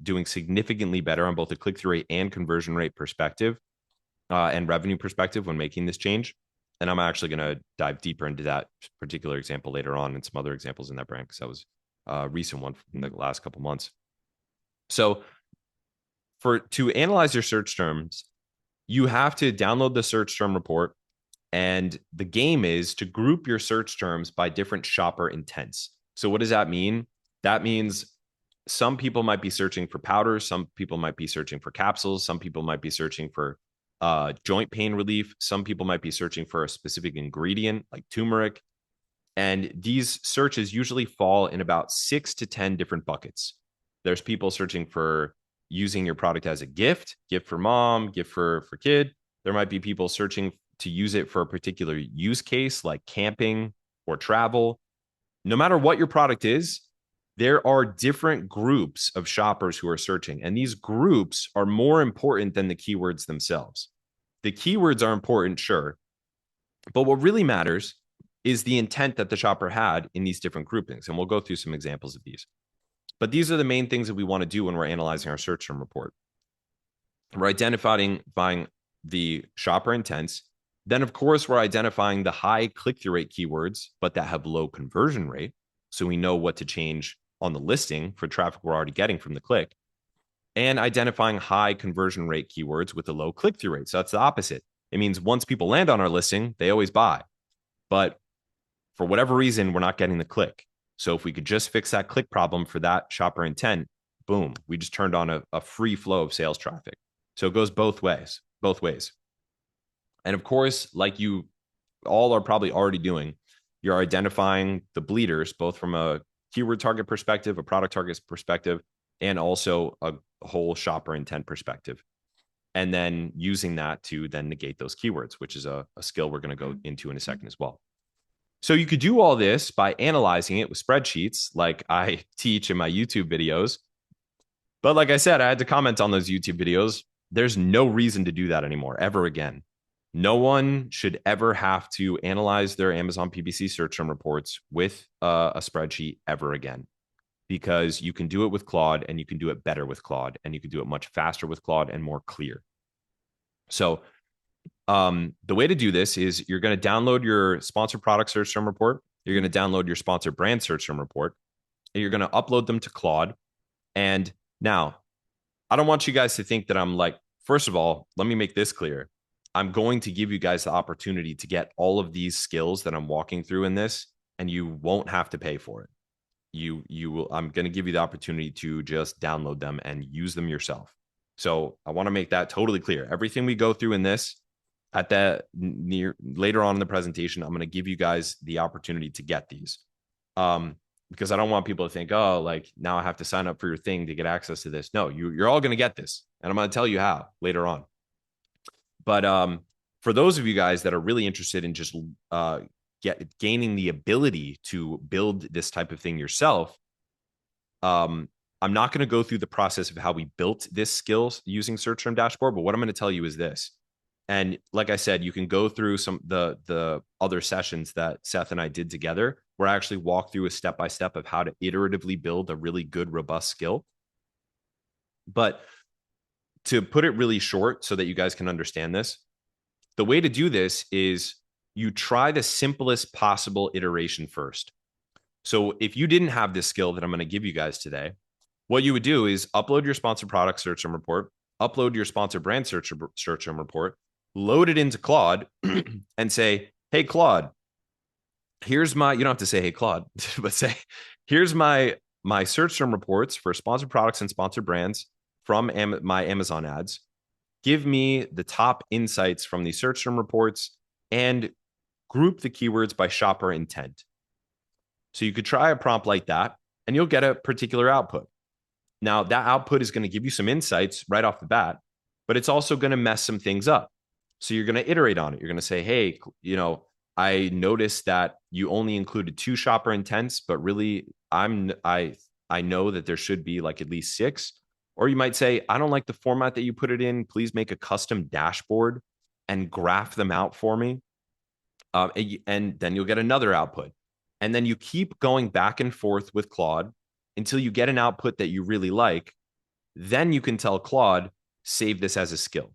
doing significantly better on both the click-through rate and conversion rate perspective and revenue perspective when making this change. And I'm actually going to dive deeper into that particular example later on and some other examples in that brand because that was a recent one from the last couple months. So to analyze your search terms, you have to download the search term report. And the game is to group your search terms by different shopper intents. So what does that mean? That means some people might be searching for powders. Some people might be searching for capsules. Some people might be searching for joint pain relief. Some people might be searching for a specific ingredient like turmeric. And these searches usually fall in about 6 to 10 different buckets. There's people searching for using your product as a gift for mom, gift for kid. There might be people searching to use it for a particular use case like camping or travel. No matter what your product is, there are different groups of shoppers who are searching, and these groups are more important than the keywords themselves. The keywords are important, sure, but what really matters is the intent that the shopper had in these different groupings, and we'll go through some examples of these. But these are the main things that we want to do when we're analyzing our search term report. We're identifying the shopper intents. Then, of course, we're identifying the high click-through rate keywords, but that have low conversion rate. So we know what to change on the listing for traffic we're already getting from the click. And identifying high conversion rate keywords with a low click-through rate. So that's the opposite. It means once people land on our listing, they always buy. But for whatever reason, we're not getting the click. So if we could just fix that click problem for that shopper intent, boom, we just turned on a free flow of sales traffic. So it goes both ways. And of course, like you all are probably already doing, you're identifying the bleeders, both from a keyword target perspective, a product target perspective, and also a whole shopper intent perspective. And then using that to then negate those keywords, which is a skill we're going to go into in a second as well. So you could do all this by analyzing it with spreadsheets like I teach in my YouTube videos. But like I said, I had to comment on those YouTube videos. There's no reason to do that anymore, ever again. No one should ever have to analyze their Amazon PPC search term reports with a spreadsheet ever again, because you can do it with Claude and you can do it better with Claude and you can do it much faster with Claude and more clear. So the way to do this is you're going to download your sponsored product search term report. You're going to download your sponsored brand search term report. And you're going to upload them to Claude. And now, I don't want you guys to think that I'm like, first of all, let me make this clear. I'm going to give you guys the opportunity to get all of these skills that I'm walking through in this, and you won't have to pay for it. You will. I'm going to give you the opportunity to just download them and use them yourself. So I want to make that totally clear. Everything we go through in this at the near later on in the presentation, I'm going to give you guys the opportunity to get these. Because I don't want people to think, oh, like now I have to sign up for your thing to get access to this. No, you're all going to get this. And I'm going to tell you how later on. But for those of you guys that are really interested in just gaining the ability to build this type of thing yourself, I'm not going to go through the process of how we built this skill using search term dashboard, but what I'm going to tell you is this. And like I said, you can go through some the other sessions that Seth and I did together, where I actually walk through a step by step of how to iteratively build a really good, robust skill. But to put it really short so that you guys can understand this, the way to do this is you try the simplest possible iteration first. So if you didn't have this skill that I'm going to give you guys today, what you would do is upload your sponsored product search term report, upload your sponsored brand search term report, load it into Claude and say, hey, Claude, here's my, you don't have to say, hey, Claude, but say, here's my search term reports for sponsored products and sponsored brands from my Amazon ads. Give me the top insights from the search term reports and group the keywords by shopper intent. So you could try a prompt like that and you'll get a particular output. Now, that output is going to give you some insights right off the bat, but it's also going to mess some things up. So you're going to iterate on it. You're going to say, hey, I noticed that you only included 2 shopper intents, but really I know that there should be like at least 6. Or you might say, I don't like the format that you put it in. Please make a custom dashboard and graph them out for me. And then you'll get another output. And then you keep going back and forth with Claude until you get an output that you really like. Then you can tell Claude, save this as a skill.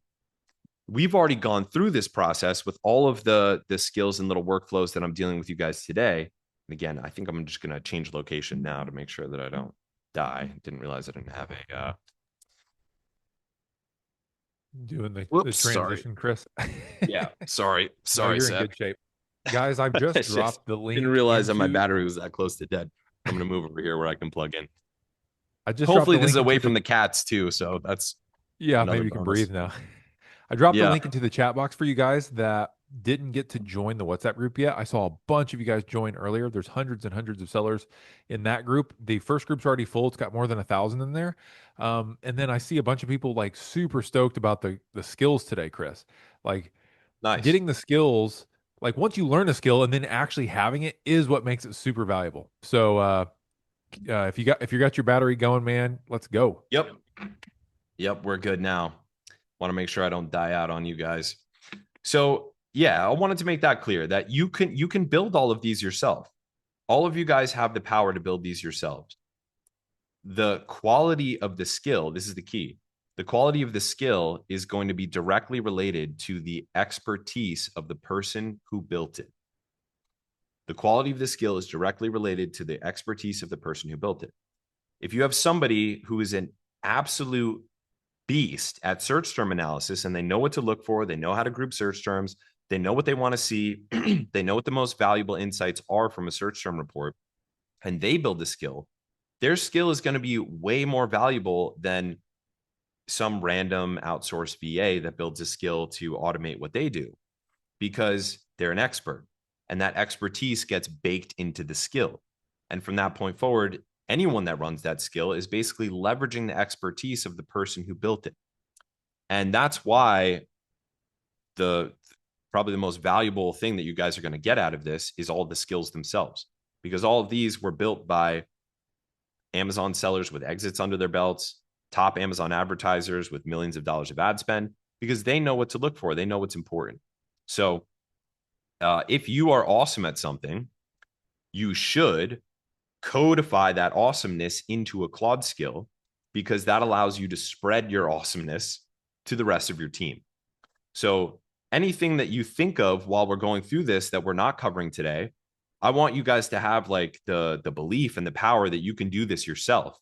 We've already gone through this process with all of the skills and little workflows that I'm dealing with you guys today. And again, I think I'm just going to change location now to make sure that I don't die. Didn't realize I didn't have a Doing the whoops, sorry. transition, Chris. Yeah, sorry, No, you're in Seth. good shape. Guys, I've just It's just dropped the didn't link realize that my into battery was that close to dead. I'm gonna move over here where I can plug in. I just dropped Hopefully the this is link into away from the the cats too, so that's yeah, another maybe you can breathe bonus. now. I dropped the Yeah, link into the chat box for you guys that didn't get to join the WhatsApp group yet. I saw a bunch of you guys join earlier. There's hundreds and hundreds of sellers in that group. The first group's already full. It's got more than 1,000 in there. And then I see a bunch of people like super stoked about the skills today, Chris. Like nice. getting the skills, like once you learn a skill and then actually having it is what makes it super valuable. So if you got your battery going, man, let's go. Yep, yep, we're good now. Want to make sure I don't die out on you guys. So yeah, I wanted to make that clear that you can build all of these yourself. All of you guys have the power to build these yourselves. The quality of the skill, this is the key. The quality of the skill is going to be directly related to the expertise of the person who built it. The quality of the skill is directly related to the expertise of the person who built it. If you have somebody who is an absolute beast at search term analysis and they know what to look for, they know how to group search terms, they know what they want to see, they know what the most valuable insights are from a search term report, and they build a skill, their skill is going to be way more valuable than some random outsourced VA that builds a skill to automate what they do because they're an expert and that expertise gets baked into the skill. And from that point forward, anyone that runs that skill is basically leveraging the expertise of the person who built it. And that's why the probably the most valuable thing that you guys are going to get out of this is all the skills themselves, because all of these were built by Amazon sellers with exits under their belts, top Amazon advertisers with millions of dollars of ad spend, because they know what to look for. They know what's important. So if you are awesome at something, you should codify that awesomeness into a Claude skill because that allows you to spread your awesomeness to the rest of your team. So anything that you think of while we're going through this that we're not covering today, I want you guys to have like the belief and the power that you can do this yourself.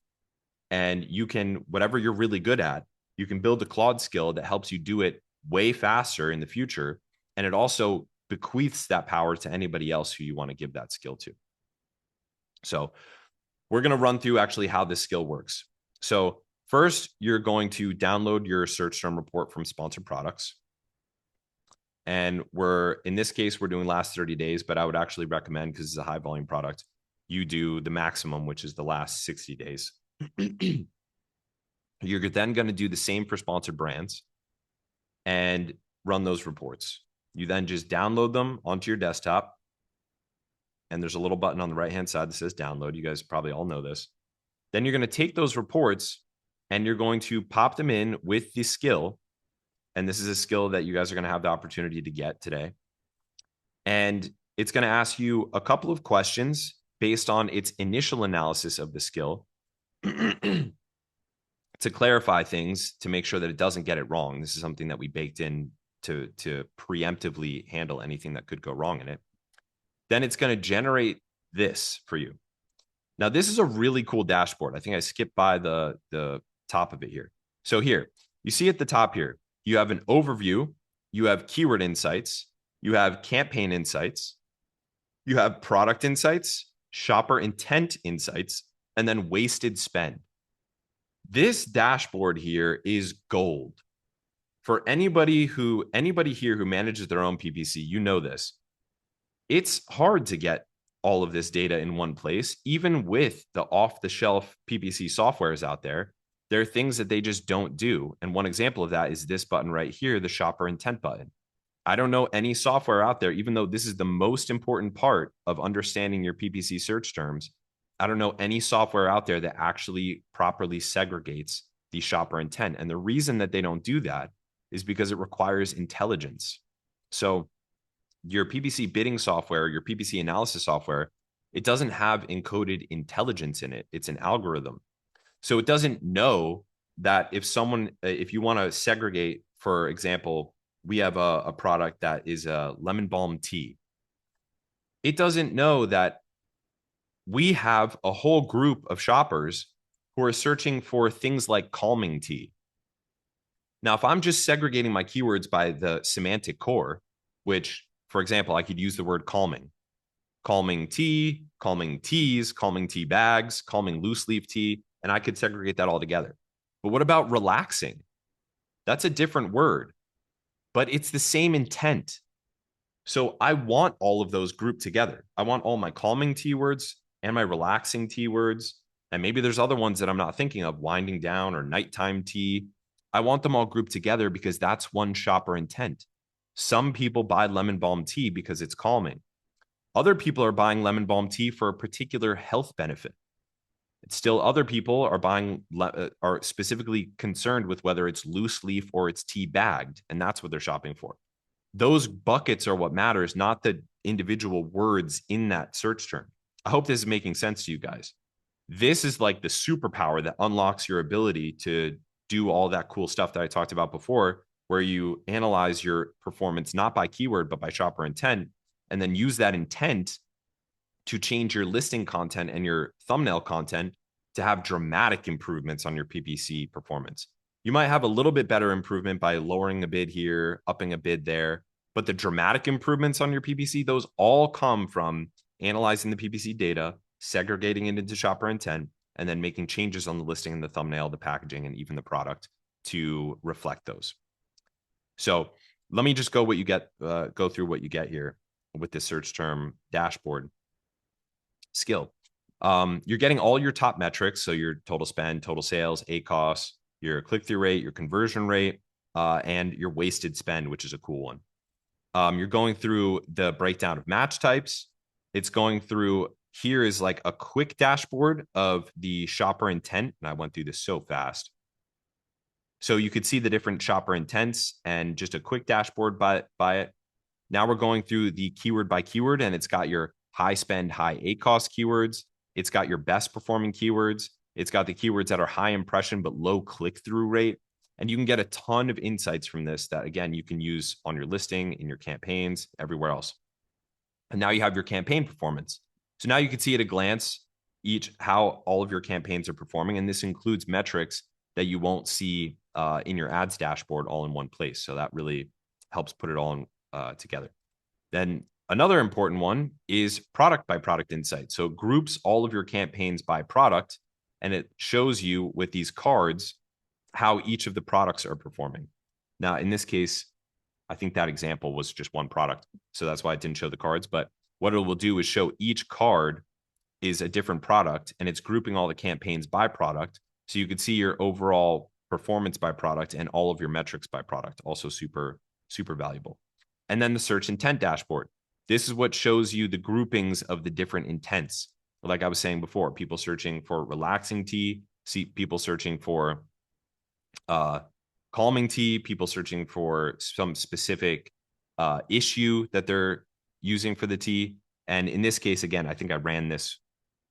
And you can, whatever you're really good at, you can build a Claude skill that helps you do it way faster in the future. And it also bequeaths that power to anybody else who you want to give that skill to. So we're going to run through actually how this skill works. So first, you're going to download your search term report from sponsored products. And in this case, we're doing last 30 days, but I would actually recommend, because it's a high volume product, you do the maximum, which is the last 60 days. You're then going to do the same for sponsored brands and run those reports. You then just download them onto your desktop. And there's a little button on the right-hand side that says download. You guys probably all know this. Then you're going to take those reports and you're going to pop them in with the skill. And this is a skill that you guys are going to have the opportunity to get today. And it's going to ask you a couple of questions based on its initial analysis of the skill to clarify things, to make sure that it doesn't get it wrong. This is something that we baked in to preemptively handle anything that could go wrong in it. Then it's going to generate this for you. Now, this is a really cool dashboard. I think I skipped by the top of it here. So here, you see at the top here, you have an overview, you have keyword insights, you have campaign insights, you have product insights, shopper intent insights, and then wasted spend. This dashboard here is gold. For anybody here who manages their own PPC, you know this. It's hard to get all of this data in one place. Even with the off-the-shelf PPC softwares out there, there are things that they just don't do. And one example of that is this button right here, the shopper intent button. I don't know any software out there, even though this is the most important part of understanding your PPC search terms. I don't know any software out there that actually properly segregates the shopper intent. And the reason that they don't do that is because it requires intelligence. So your PPC bidding software, your PPC analysis software, it doesn't have encoded intelligence in it. It's an algorithm. So it doesn't know that if you want to segregate, for example, we have a product that is a lemon balm tea. It doesn't know that we have a whole group of shoppers who are searching for things like calming tea. Now, if I'm just segregating my keywords by the semantic core, which, for example, I could use the word calming tea, calming teas, calming tea bags, calming loose leaf tea, and I could segregate that all together. But what about relaxing? That's a different word, but it's the same intent. So I want all of those grouped together. I want all my calming tea words and my relaxing tea words. And maybe there's other ones that I'm not thinking of, winding down or nighttime tea. I want them all grouped together because that's one shopper intent. Some people buy lemon balm tea because it's calming. Other people are buying lemon balm tea for a particular health benefit. It's still other people are specifically concerned with whether it's loose leaf or it's tea bagged, and that's what they're shopping for. Those buckets are what matters, not the individual words in that search term. I hope this is making sense to you guys. This is like the superpower that unlocks your ability to do all that cool stuff that I talked about before, where you analyze your performance not by keyword, but by shopper intent, and then use that intent to change your listing content and your thumbnail content to have dramatic improvements on your PPC performance. You might have a little bit better improvement by lowering a bid here, upping a bid there, but the dramatic improvements on your PPC, those all come from analyzing the PPC data, segregating it into shopper intent, and then making changes on the listing and the thumbnail, the packaging, and even the product to reflect those. So let me just go through what you get here with this search term dashboard skill. You're getting all your top metrics. So your total spend, total sales, ACoS, your click-through rate, your conversion rate, and your wasted spend, which is a cool one. You're going through the breakdown of match types. It's going through, here is like a quick dashboard of the shopper intent. And I went through this so fast. So you could see the different shopper intents and just a quick dashboard by it. Now we're going through the keyword by keyword, and it's got your high spend, high ACoS keywords. It's got your best performing keywords. It's got the keywords that are high impression but low click-through rate. And you can get a ton of insights from this that, again, you can use on your listing, in your campaigns, everywhere else. And now you have your campaign performance. So now you can see at a glance how all of your campaigns are performing. And this includes metrics that you won't see in your ads dashboard all in one place. So that really helps put it all together. Then another important one is product by product insight. So it groups all of your campaigns by product, and it shows you with these cards how each of the products are performing. Now, in this case, I think that example was just one product. So that's why it didn't show the cards. But what it will do is show each card is a different product, and it's grouping all the campaigns by product. So you could see your overall performance by product and all of your metrics by product. Also super, super valuable. And then the search intent dashboard. This is what shows you the groupings of the different intents. Like I was saying before, people searching for relaxing tea, see people searching for uh, calming tea, people searching for some specific issue that they're using for the tea. And in this case, again, I think I ran this.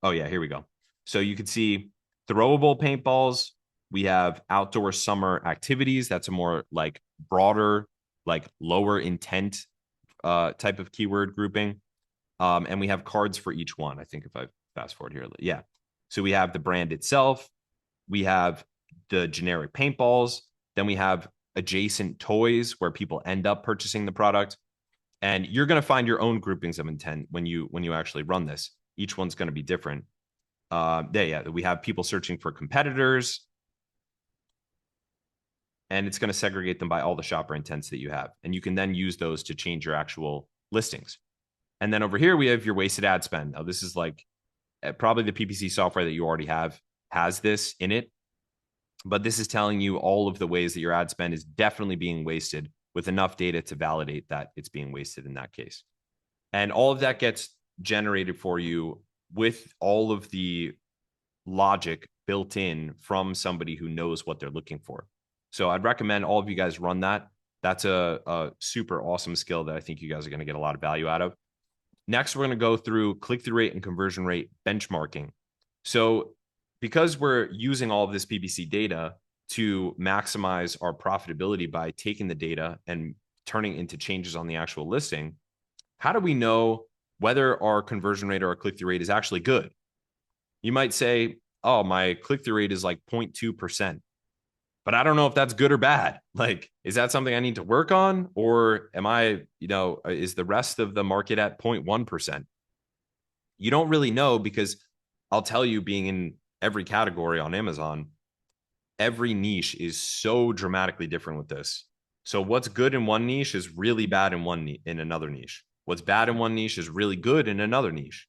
Oh, yeah, here we go. So you can see throwable paintballs. We have outdoor summer activities. That's a more like broader, like lower intent type of keyword grouping. And we have cards for each one. I think if I fast forward here, yeah. So we have the brand itself. We have the generic paintballs. Then we have adjacent toys where people end up purchasing the product. And you're going to find your own groupings of intent when you actually run this. Each one's going to be different. Yeah, we have people searching for competitors, and it's going to segregate them by all the shopper intents that you have. And you can then use those to change your actual listings. And then over here, we have your wasted ad spend. Now, this is like probably the PPC software that you already have has this in it. But this is telling you all of the ways that your ad spend is definitely being wasted with enough data to validate that it's being wasted in that case. And all of that gets generated for you with all of the logic built in from somebody who knows what they're looking for. So I'd recommend all of you guys run that. That's a super awesome skill that I think you guys are going to get a lot of value out of. Next, we're going to go through click-through rate and conversion rate benchmarking. So because we're using all of this PPC data to maximize our profitability by taking the data and turning into changes on the actual listing, how do we know whether our conversion rate or our click-through rate is actually good? You might say, oh, my click-through rate is like 0.2%, but I don't know if that's good or bad. Like, is that something I need to work on? Or am I, is the rest of the market at 0.1%? You don't really know, because I'll tell you, being in every category on Amazon, every niche is so dramatically different with this. So what's good in one niche is really bad in another niche. What's bad in one niche is really good in another niche.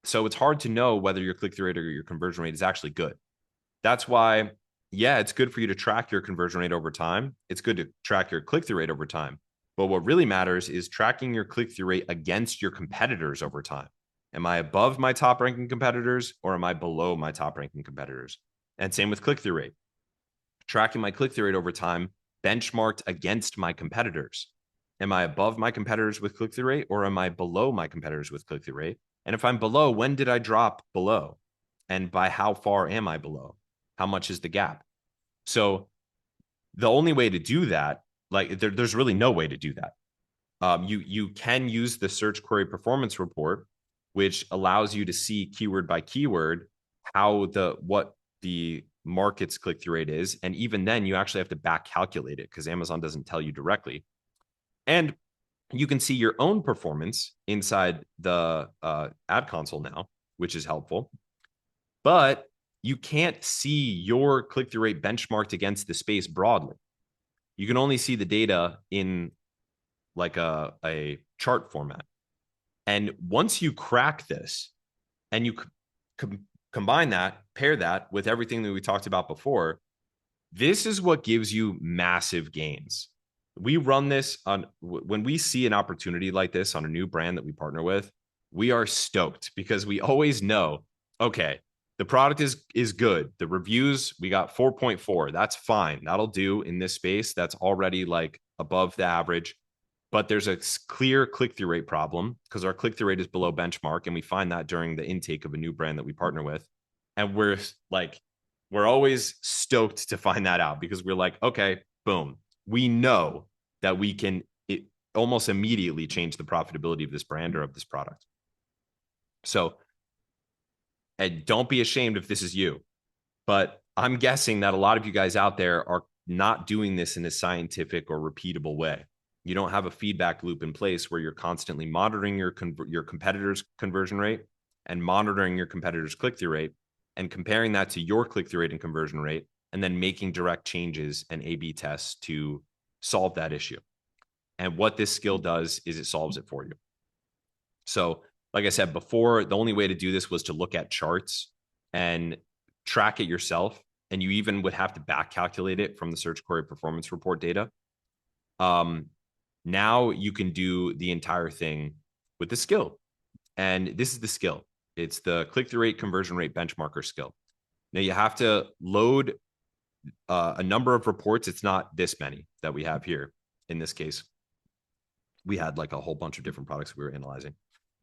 So it's hard to know whether your click-through rate or your conversion rate is actually good. That's why, yeah, it's good for you to track your conversion rate over time. It's good to track your click-through rate over time. But what really matters is tracking your click-through rate against your competitors over time. Am I above my top ranking competitors, or am I below my top ranking competitors? And same with click-through rate. Tracking my click-through rate over time benchmarked against my competitors. Am I above my competitors with click-through rate, or am I below my competitors with click-through rate? And if I'm below, when did I drop below? And by how far am I below? How much is the gap? So the only way to do that, like there's really no way to do that. You can use the search query performance report, which allows you to see keyword by keyword what the market's click-through rate is. And even then, you actually have to back calculate it, because Amazon doesn't tell you directly. And you can see your own performance inside the ad console now, which is helpful. But you can't see your click-through rate benchmarked against the space broadly. You can only see the data in like a chart format. And once you crack this and you combine that, pair that with everything that we talked about before, this is what gives you massive gains. We run this on when we see an opportunity like this on a new brand that we partner with, we are stoked, because we always know, okay, the product is good. The reviews, we got 4.4. That's fine. That'll do in this space. That's already like above the average. But there's a clear click-through rate problem, because our click-through rate is below benchmark. And we find that during the intake of a new brand that we partner with. And we're always stoked to find that out, because we're like, okay, boom. We know that we can almost immediately change the profitability of this brand or of this product. So, and don't be ashamed if this is you, but I'm guessing that a lot of you guys out there are not doing this in a scientific or repeatable way. You don't have a feedback loop in place where you're constantly monitoring your competitor's conversion rate and monitoring your competitor's click-through rate and comparing that to your click-through rate and conversion rate, and then making direct changes and A/B tests to solve that issue. And what this skill does is it solves it for you. So, like I said before, the only way to do this was to look at charts and track it yourself. And you even would have to back calculate it from the search query performance report data. Now you can do the entire thing with the skill. And this is the skill. It's the click-through rate conversion rate benchmarker skill. Now you have to load a number of reports. It's not this many that we have here. In this case, we had like a whole bunch of different products we were analyzing.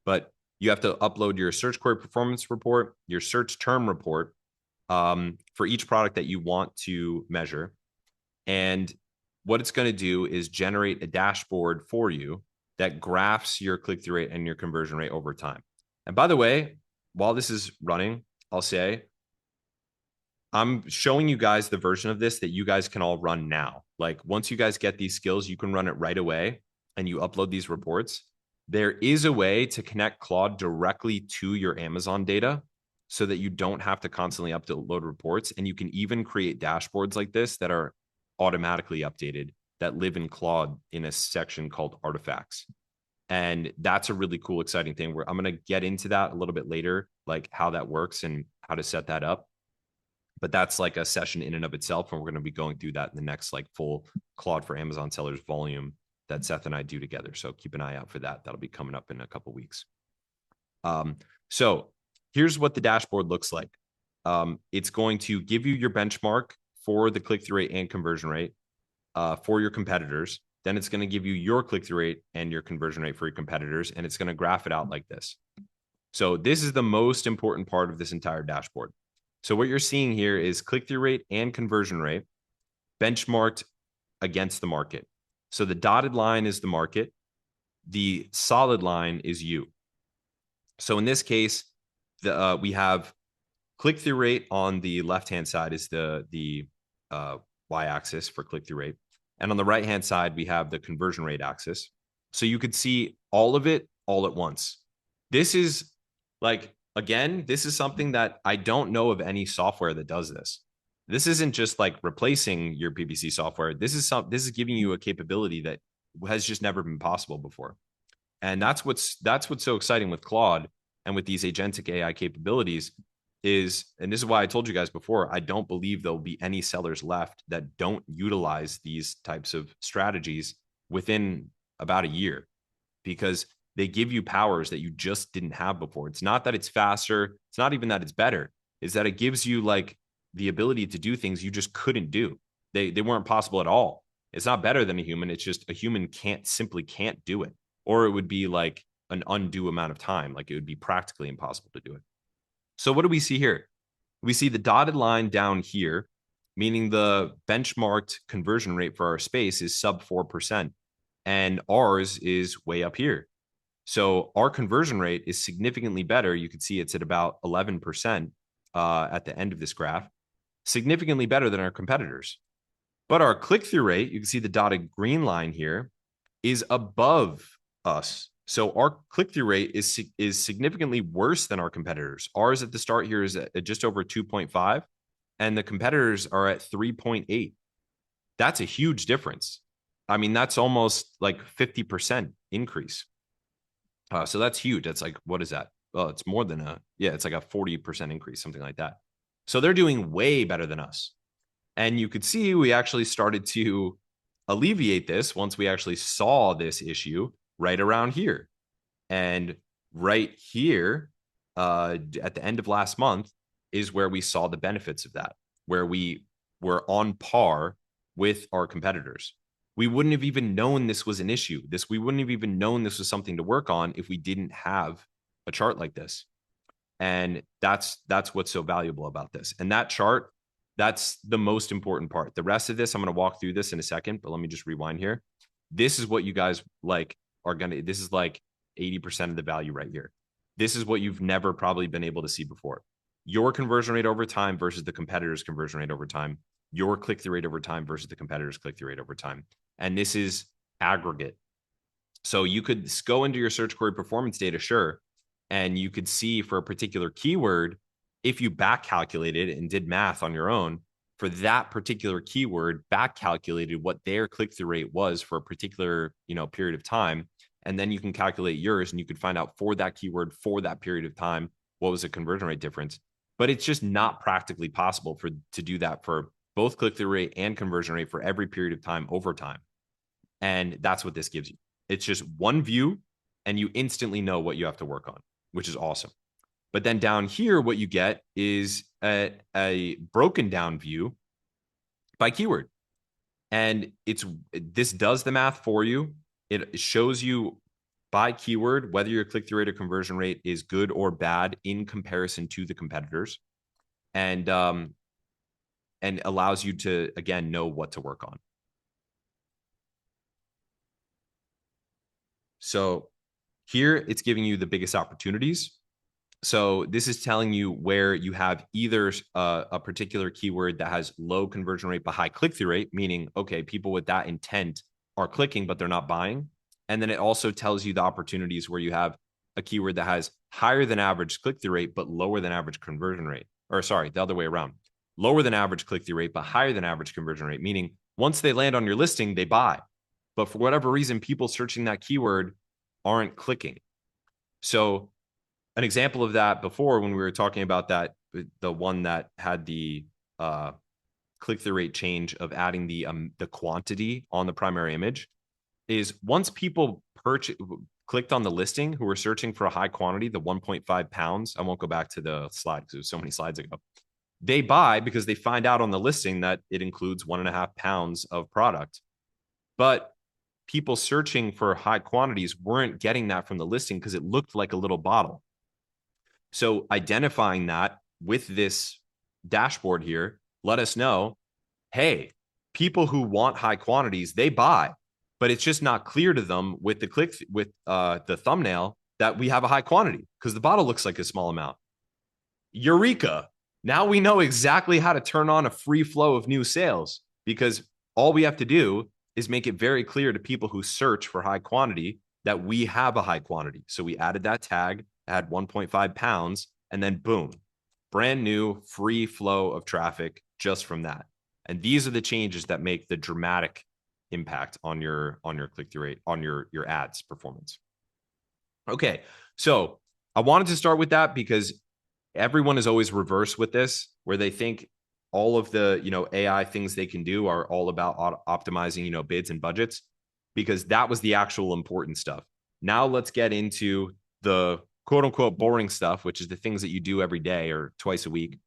But you have to upload your search query performance report, your search term report for each product that you want to measure. And what it's going to do is generate a dashboard for you that graphs your click-through rate and your conversion rate over time. And by the way, while this is running, I'll say, I'm showing you guys the version of this that you guys can all run now. Like once you guys get these skills, you can run it right away and you upload these reports. There is a way to connect Claude directly to your Amazon data so that you don't have to constantly upload reports. And you can even create dashboards like this that are automatically updated that live in Claude in a section called artifacts. And that's a really cool, exciting thing where I'm going to get into that a little bit later, like how that works and how to set that up. But that's like a session in and of itself. And we're going to be going through that in the next like full Claude for Amazon sellers volume that Seth and I do together. So keep an eye out for that. That'll be coming up in a couple weeks. So here's what the dashboard looks like. It's going to give you your benchmark for the click-through rate and conversion rate for your competitors. Then it's going to give you your click-through rate and your conversion rate for your competitors. And it's going to graph it out like this. So this is the most important part of this entire dashboard. So what you're seeing here is click-through rate and conversion rate benchmarked against the market. So the dotted line is the market. The solid line is you. So in this case, we have click-through rate on the left-hand side is the y-axis for click-through rate. And on the right-hand side, we have the conversion rate axis. So you could see all of it all at once. This is like, again, this is something that I don't know of any software that does this. This isn't just like replacing your PPC software. This is giving you a capability that has just never been possible before. And that's what's so exciting with Claude and with these agentic AI capabilities is, and this is why I told you guys before, I don't believe there'll be any sellers left that don't utilize these types of strategies within about a year, because they give you powers that you just didn't have before. It's not that it's faster. It's not even that it's better. It's that it gives you like the ability to do things you just couldn't do. They weren't possible at all. It's not better than a human. It's just a human simply can't do it. Or it would be like an undue amount of time. Like it would be practically impossible to do it. So what do we see here? We see the dotted line down here, meaning the benchmarked conversion rate for our space is sub 4%. And ours is way up here. So our conversion rate is significantly better. You can see it's at about 11% at the end of this graph, significantly better than our competitors. But our click-through rate, you can see the dotted green line here, is above us. So our click-through rate is significantly worse than our competitors. Ours at the start here is at just over 2.5, and the competitors are at 3.8. That's a huge difference. I mean, that's almost like 50% increase. So that's huge. That's like, what is that? Well, it's more than it's like a 40% increase, something like that. So they're doing way better than us. And you could see we actually started to alleviate this once we actually saw this issue right around here. And right here at the end of last month is where we saw the benefits of that, where we were on par with our competitors. We wouldn't have even known this was an issue. We wouldn't have even known this was something to work on if we didn't have a chart like this. And that's what's so valuable about this. And that chart, that's the most important part. The rest of this, I'm going to walk through this in a second, but let me just rewind here. This is what you guys like this is like 80% of the value right here. This is what you've never probably been able to see before. Your conversion rate over time versus the competitor's conversion rate over time. Your click-through rate over time versus the competitor's click-through rate over time. And this is aggregate. So you could go into your search query performance data, sure, and you could see for a particular keyword, if you back calculated and did math on your own, for that particular keyword, back calculated what their click-through rate was for a particular, period of time. And then you can calculate yours and you can find out for that keyword for that period of time, what was the conversion rate difference. But it's just not practically possible to do that for both click-through rate and conversion rate for every period of time over time. And that's what this gives you. It's just one view and you instantly know what you have to work on, which is awesome. But then down here, what you get is a broken down view by keyword. And this does the math for you. It shows you by keyword whether your click-through rate or conversion rate is good or bad in comparison to the competitors. And allows you to, again, know what to work on. So here it's giving you the biggest opportunities. So this is telling you where you have either a particular keyword that has low conversion rate but high click-through rate, meaning, okay, people with that intent are clicking, but they're not buying. And then it also tells you the opportunities where you have a keyword that has higher than average click-through rate, but lower than average conversion rate. Or sorry, the other way around. Lower than average click-through rate, but higher than average conversion rate, meaning once they land on your listing, they buy. But for whatever reason, people searching that keyword aren't clicking. So an example of that before, when we were talking about that, the one that had the click-through rate change of adding the quantity on the primary image, is once people clicked on the listing who were searching for a high quantity, the 1.5 pounds. I won't go back to the slide because it was so many slides ago. They buy because they find out on the listing that it includes 1.5 pounds of product. But people searching for high quantities weren't getting that from the listing because it looked like a little bottle. So identifying that with this dashboard here, let us know, hey, people who want high quantities, they buy, but it's just not clear to them with the thumbnail that we have a high quantity because the bottle looks like a small amount. Eureka. Now we know exactly how to turn on a free flow of new sales because all we have to do is make it very clear to people who search for high quantity that we have a high quantity. So we added that tag, add 1.5 pounds, and then boom, brand new free flow of traffic just from that. And these are the changes that make the dramatic impact on your click-through rate, on your ads performance. Okay, so I wanted to start with that because everyone is always reverse with this, where they think all of the AI things they can do are all about optimizing bids and budgets, because that was the actual important stuff. Now let's get into the quote unquote boring stuff, which is the things that you do every day or twice a week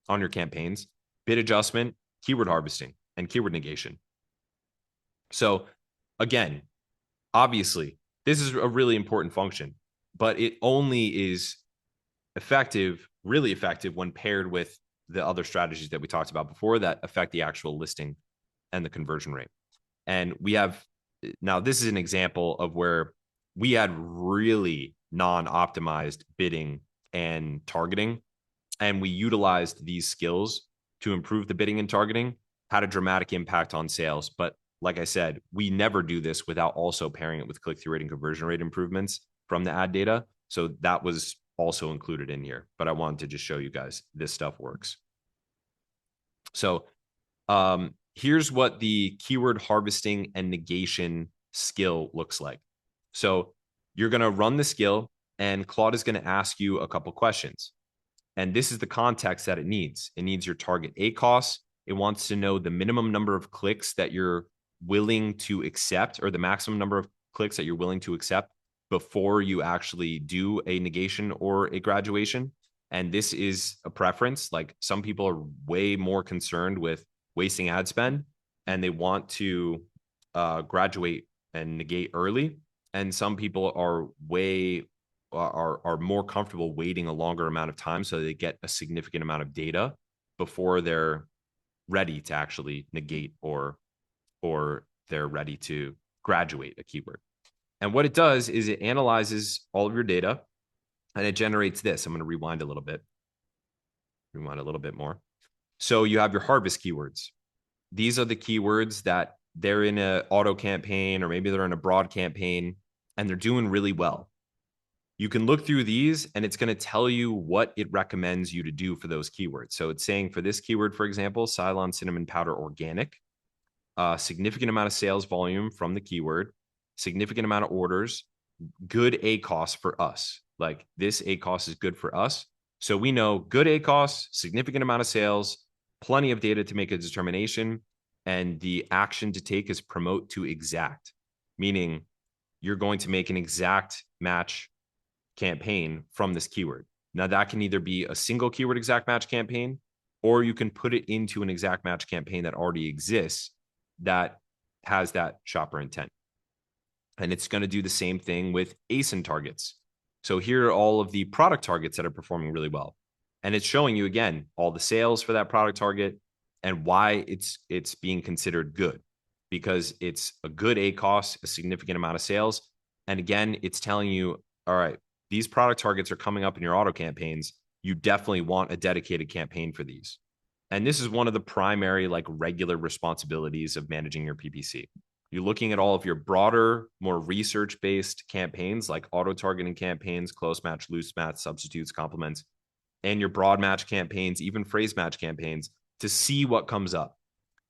on your campaigns: bid adjustment, keyword harvesting, and keyword negation. So again, obviously, this is a really important function, but it only is really effective when paired with the other strategies that we talked about before that affect the actual listing and the conversion rate. And now this is an example of where we had really non-optimized bidding and targeting, and we utilized these skills to improve the bidding and targeting, had a dramatic impact on sales. But like I said, we never do this without also pairing it with click-through rate and conversion rate improvements from the ad data. So that was also included in here, but I wanted to just show you guys this stuff works. So here's what the keyword harvesting and negation skill looks like. So you're going to run the skill and Claude is going to ask you a couple questions. And this is the context that it needs. It needs your target ACoS. It wants to know the minimum number of clicks that you're willing to accept, or the maximum number of clicks that you're willing to accept before you actually do a negation or a graduation. And this is a preference. Like, some people are way more concerned with wasting ad spend and they want to graduate and negate early. And some people are more comfortable waiting a longer amount of time so they get a significant amount of data before they're ready to actually negate or they're ready to graduate a keyword. And what it does is it analyzes all of your data and it generates this. I'm going to rewind a little bit more. So you have your harvest keywords. These are the keywords that they're in an auto campaign, or maybe they're in a broad campaign and they're doing really well. You can look through these and it's going to tell you what it recommends you to do for those keywords. So it's saying for this keyword, for example, Ceylon cinnamon powder organic, significant amount of sales volume from the keyword, significant amount of orders, good ACOS for us. Like this ACOS is good for us. So we know good ACOS, significant amount of sales, plenty of data to make a determination. And the action to take is promote to exact, meaning you're going to make an exact match campaign from this keyword. Now, that can either be a single keyword exact match campaign, or you can put it into an exact match campaign that already exists that has that shopper intent. And it's going to do the same thing with ASIN targets. So here are all of the product targets that are performing really well. And it's showing you, again, all the sales for that product target and why it's being considered good, because it's a good ACOS, a significant amount of sales. And again, it's telling you, all right, these product targets are coming up in your auto campaigns. You definitely want a dedicated campaign for these. And this is one of the primary, like, regular responsibilities of managing your PPC. You're looking at all of your broader, more research-based campaigns like auto-targeting campaigns, close match, loose match, substitutes, complements, and your broad match campaigns, even phrase match campaigns, to see what comes up.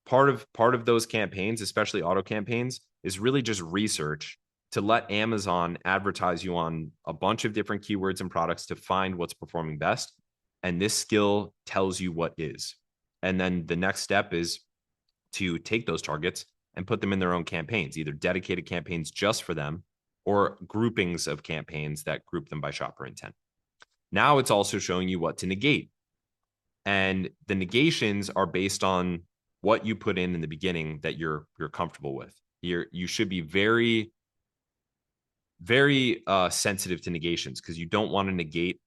Part of those campaigns, especially auto campaigns, is really just research to let Amazon advertise you on a bunch of different keywords and products to find what's performing best. And this skill tells you what is. And then the next step is to take those targets and put them in their own campaigns, either dedicated campaigns just for them or groupings of campaigns that group them by shopper intent. Now it's also showing you what to negate. And the negations are based on what you put in the beginning that you're comfortable with. You should be very, very sensitive to negations, because you don't want to negate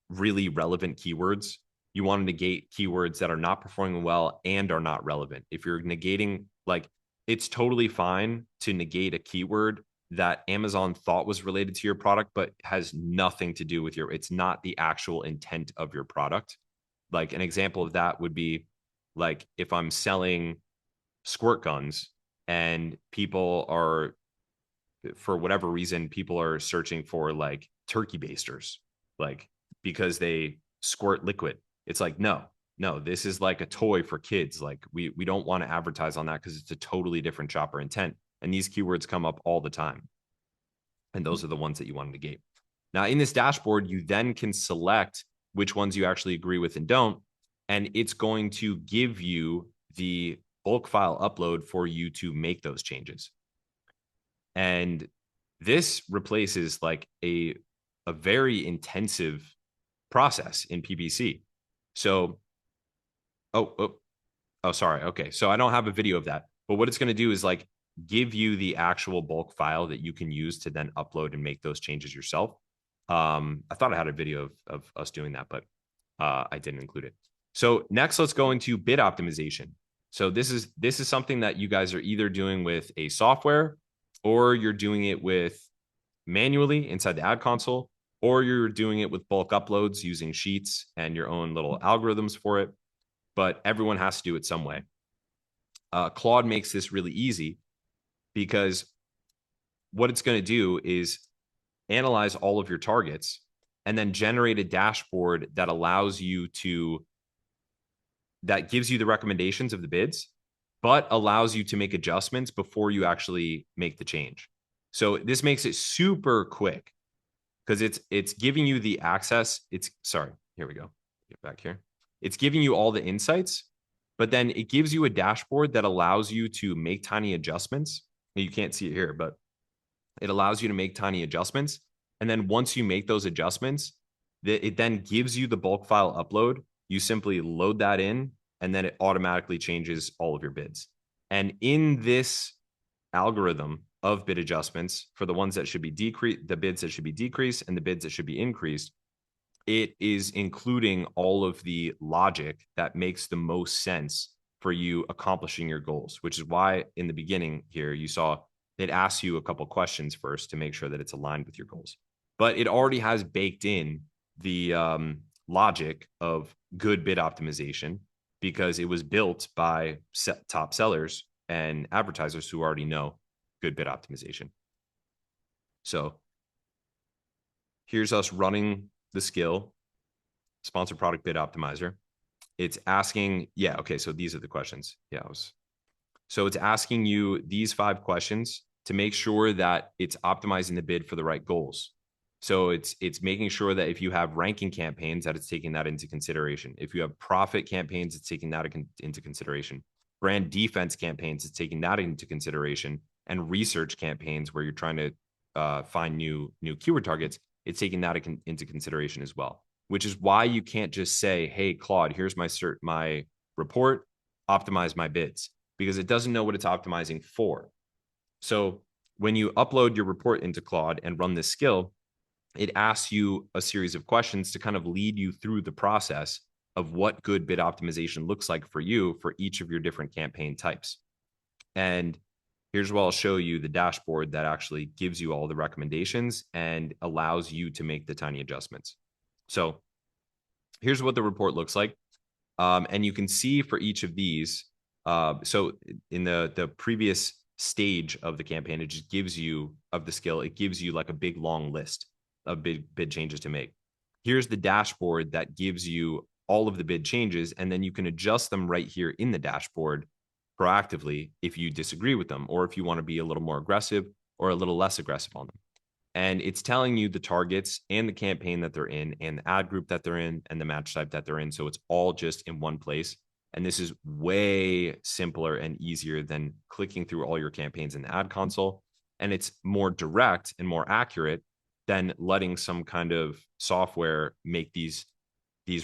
really relevant keywords. You want to negate keywords that are not performing well and are not relevant. If you're negating, like, it's totally fine to negate a keyword that Amazon thought was related to your product, but has nothing to do with it's not the actual intent of your product. Like, an example of that would be, like, if I'm selling squirt guns and people are, for whatever reason, people are searching for like turkey basters, like, because they squirt liquid. It's like, no, this is like a toy for kids. Like, we don't want to advertise on that because it's a totally different shopper intent. And these keywords come up all the time. And those are the ones that you want to negate. Now, in this dashboard, you then can select which ones you actually agree with and don't. And it's going to give you the bulk file upload for you to make those changes. And this replaces like a very intensive process in PPC. So, sorry. Okay. So I don't have a video of that, but what it's going to do is like give you the actual bulk file that you can use to then upload and make those changes yourself. I thought I had a video of us doing that, but I didn't include it. So next, let's go into bid optimization. So this is something that you guys are either doing with a software, or you're doing it with manually inside the ad console, or you're doing it with bulk uploads using sheets and your own little algorithms for it. But everyone has to do it some way. Claude makes this really easy, because what it's going to do is analyze all of your targets and then generate a dashboard that allows you to, that gives you the recommendations of the bids, but allows you to make adjustments before you actually make the change. So this makes it super quick, because it's giving you the access. Here we go. Get back here. It's giving you all the insights, but then it gives you a dashboard that allows you to make tiny adjustments. You can't see it here, but it allows you to make tiny adjustments. And then once you make those adjustments, it then gives you the bulk file upload. You simply load that in, and then it automatically changes all of your bids. And in this algorithm of bid adjustments, for the ones that should be decreased, the bids that should be decreased, and the bids that should be increased, it is including all of the logic that makes the most sense for you accomplishing your goals, which is why in the beginning here you saw it asks you a couple questions first to make sure that it's aligned with your goals. But it already has baked in the logic of good bid optimization, because it was built by top sellers and advertisers who already know good bid optimization. So Here's us running the skill, sponsor product bid optimizer. It's asking, yeah, okay, so these are the questions. Yeah, so it's asking you these 5 questions to make sure that it's optimizing the bid for the right goals. So it's making sure that if you have ranking campaigns, that it's taking that into consideration. If you have profit campaigns, it's taking that into consideration. Brand defense campaigns, it's taking that into consideration. And research campaigns where you're trying to find new keyword targets, it's taking that into consideration as well. Which is why you can't just say, "Hey, Claude, here's my report, optimize my bids," because it doesn't know what it's optimizing for. So when you upload your report into Claude and run this skill, it asks you a series of questions to kind of lead you through the process of what good bid optimization looks like for you for each of your different campaign types. And here's where I'll show you the dashboard that actually gives you all the recommendations and allows you to make the tiny adjustments. So here's what the report looks like. And you can see for each of these, so in the previous stage of the campaign, it just gives you, of the skill, it gives you like a big long list of bid changes to make. Here's the dashboard that gives you all of the bid changes, and then you can adjust them right here in the dashboard proactively if you disagree with them, or if you want to be a little more aggressive or a little less aggressive on them. And it's telling you the targets and the campaign that they're in and the ad group that they're in and the match type that they're in. So it's all just in one place. And this is way simpler and easier than clicking through all your campaigns in the ad console. And it's more direct and more accurate than letting some kind of software make these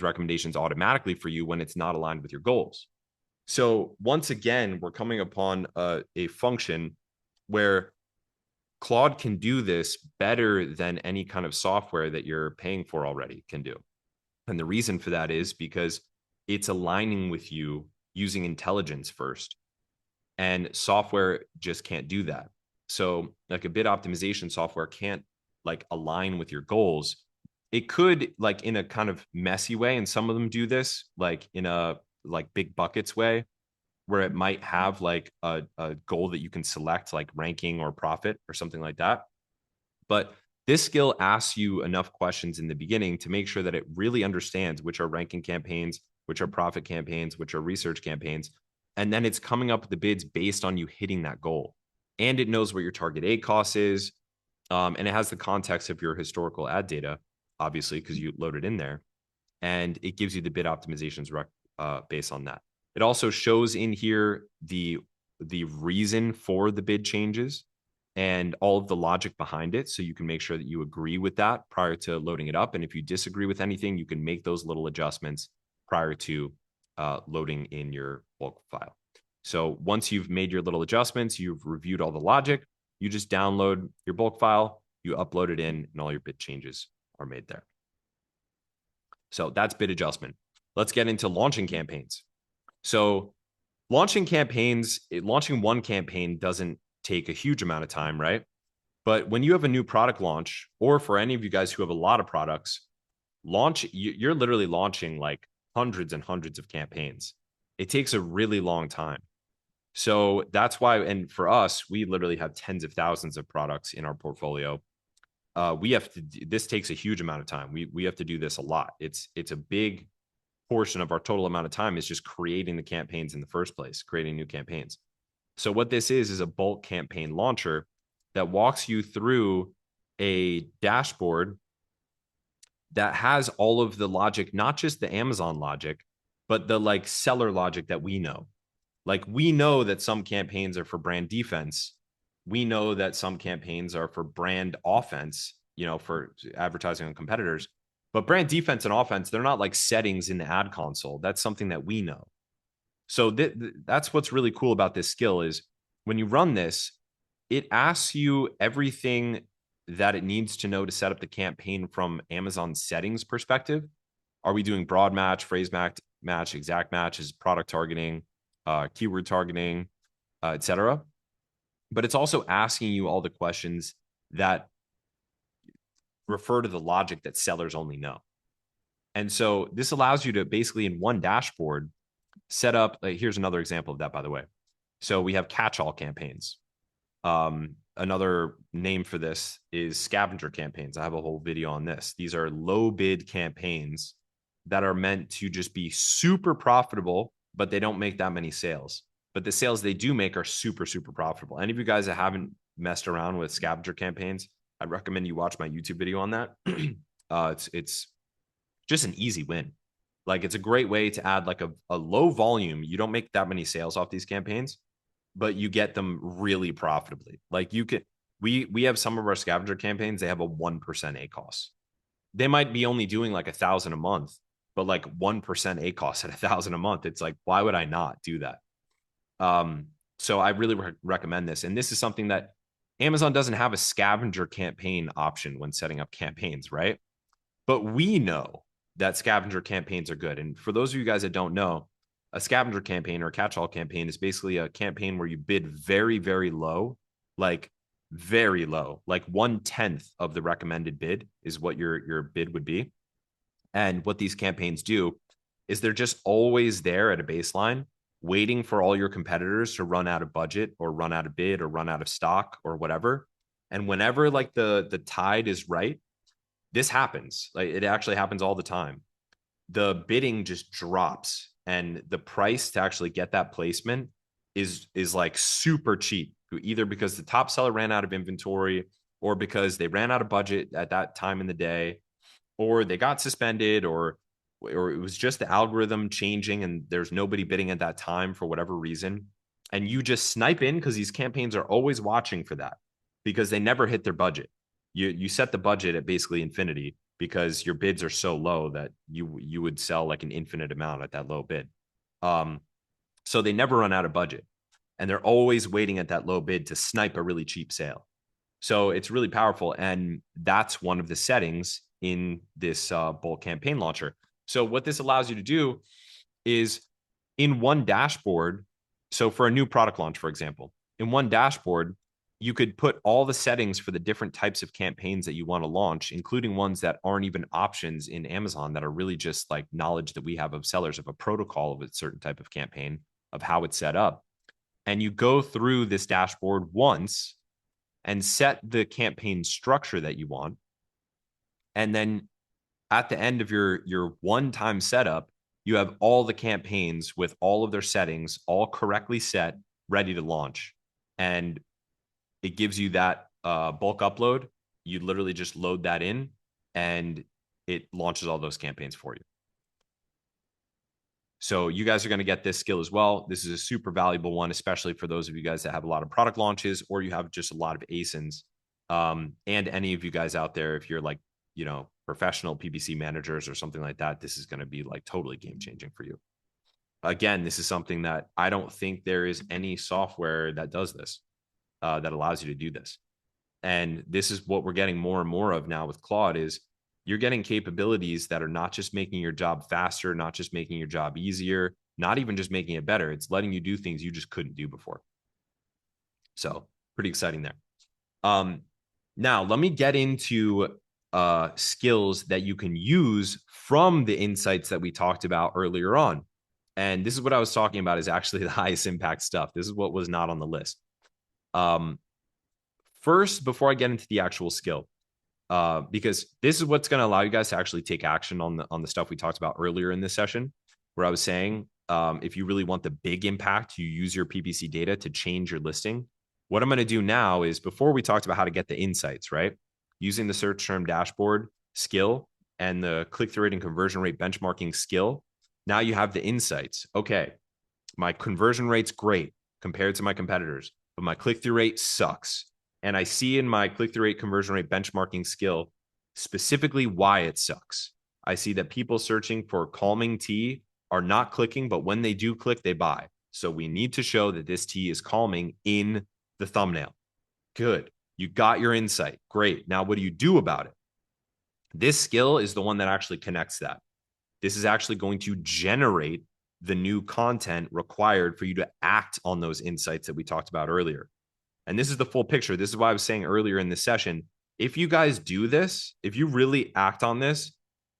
recommendations automatically for you when it's not aligned with your goals. So once again, we're coming upon a function where Claude can do this better than any kind of software that you're paying for already can do. And the reason for that is because it's aligning with you using intelligence first. And software just can't do that. So, like a bid optimization software can't like align with your goals. It could, like, in a kind of messy way, and some of them do this, like in a like big buckets way, where it might have like a goal that you can select, like ranking or profit or something like that. But this skill asks you enough questions in the beginning to make sure that it really understands which are ranking campaigns, which are profit campaigns, which are research campaigns. And then it's coming up with the bids based on you hitting that goal. And it knows what your target A cost is. And it has the context of your historical ad data, obviously, because you load it in there. And it gives you the bid optimizations based on that. It also shows in here the reason for the bid changes and all of the logic behind it. So you can make sure that you agree with that prior to loading it up. And if you disagree with anything, you can make those little adjustments prior to loading in your bulk file. So once you've made your little adjustments, you've reviewed all the logic, you just download your bulk file, you upload it in, and all your bid changes are made there. So that's bid adjustment. Let's get into launching campaigns. So launching one campaign doesn't take a huge amount of time, right? But when you have a new product launch, or for any of you guys who have a lot of products, you're literally launching like hundreds and hundreds of campaigns. It takes a really long time. So that's why, and for us, we literally have tens of thousands of products in our portfolio. This takes a huge amount of time. We have to do this a lot. It's a big portion of our total amount of time is just creating the campaigns in the first place, creating new campaigns. So what this is a bulk campaign launcher that walks you through a dashboard that has all of the logic, not just the Amazon logic, but the like seller logic that we know. Like we know that some campaigns are for brand defense. We know that some campaigns are for brand offense, for advertising on competitors. But brand defense and offense, they're not like settings in the ad console. That's something that we know. So that's what's really cool about this skill is when you run this, it asks you everything that it needs to know to set up the campaign from Amazon's settings perspective. Are we doing broad match, phrase match, exact match, is product targeting, keyword targeting, etc. But it's also asking you all the questions that refer to the logic that sellers only know. And so this allows you to basically in one dashboard set up, here's another example of that, by the way. So we have catch-all campaigns. another name for this is scavenger campaigns. I have a whole video on this. These are low bid campaigns that are meant to just be super profitable, but they don't make that many sales. But the sales they do make are super, super profitable. Any of you guys that haven't messed around with scavenger campaigns, I recommend you watch my YouTube video on that. It's just an easy win. Like it's a great way to add like a low volume. You don't make that many sales off these campaigns, but you get them really profitably. Like you can, we have some of our scavenger campaigns, they have a 1% ACOS. They might be only doing like 1,000 a month, but like 1% ACOS at 1,000 a month. It's like, why would I not do that? So I really recommend this. And this is something that Amazon doesn't have a scavenger campaign option when setting up campaigns, right? But we know that scavenger campaigns are good. And for those of you guys that don't know, a scavenger campaign or a catch-all campaign is basically a campaign where you bid very, very low, like very low, like 1/10 of the recommended bid is what your bid would be. And what these campaigns do is they're just always there at a baseline, waiting for all your competitors to run out of budget or run out of bid or run out of stock or whatever. And whenever like the tide is right, this happens. Like it actually happens all the time. The bidding just drops and the price to actually get that placement is like super cheap, either because the top seller ran out of inventory or because they ran out of budget at that time in the day, or they got suspended, or it was just the algorithm changing and there's nobody bidding at that time for whatever reason. And you just snipe in because these campaigns are always watching for that because they never hit their budget. You set the budget at basically infinity because your bids are so low that you would sell like an infinite amount at that low bid. So they never run out of budget, and they're always waiting at that low bid to snipe a really cheap sale. So it's really powerful, and that's one of the settings in this bulk campaign launcher. So what this allows you to do is in one dashboard. So for a new product launch, for example, in one dashboard, you could put all the settings for the different types of campaigns that you want to launch, including ones that aren't even options in Amazon that are really just like knowledge that we have of sellers of a protocol of a certain type of campaign, of how it's set up. And you go through this dashboard once and set the campaign structure that you want. And then at the end of your one-time setup, you have all the campaigns with all of their settings all correctly set, ready to launch. And it gives you that bulk upload. You literally just load that in and it launches all those campaigns for you. So you guys are going to get this skill as well. This is a super valuable one, especially for those of you guys that have a lot of product launches or you have just a lot of ASINs. And any of you guys out there, if you're like, professional PPC managers or something like that, this is going to be like totally game changing for you. Again, this is something that I don't think there is any software that does this, that allows you to do this. And this is what we're getting more and more of now with Claude is you're getting capabilities that are not just making your job faster, not just making your job easier, not even just making it better. It's letting you do things you just couldn't do before. So pretty exciting there. Now let me get into skills that you can use from the insights that we talked about earlier on. And this is what I was talking about is actually the highest impact stuff. This is what was not on the list. First, before I get into the actual skill, because this is what's going to allow you guys to actually take action on the stuff we talked about earlier in this session, where I was saying, if you really want the big impact, you use your PPC data to change your listing. What I'm going to do now is, before we talked about how to get the insights, right? Using the search term dashboard skill and the click-through rate and conversion rate benchmarking skill, now you have the insights. Okay, my conversion rate's great compared to my competitors, but my click-through rate sucks. And I see in my click-through rate conversion rate benchmarking skill specifically why it sucks. I see that people searching for calming tea are not clicking, but when they do click, they buy. So we need to show that this tea is calming in the thumbnail. Good. You got your insight. Great. Now, what do you do about it? This skill is the one that actually connects that. This is actually going to generate the new content required for you to act on those insights that we talked about earlier. And this is the full picture. This is why I was saying earlier in this session, if you guys do this, if you really act on this,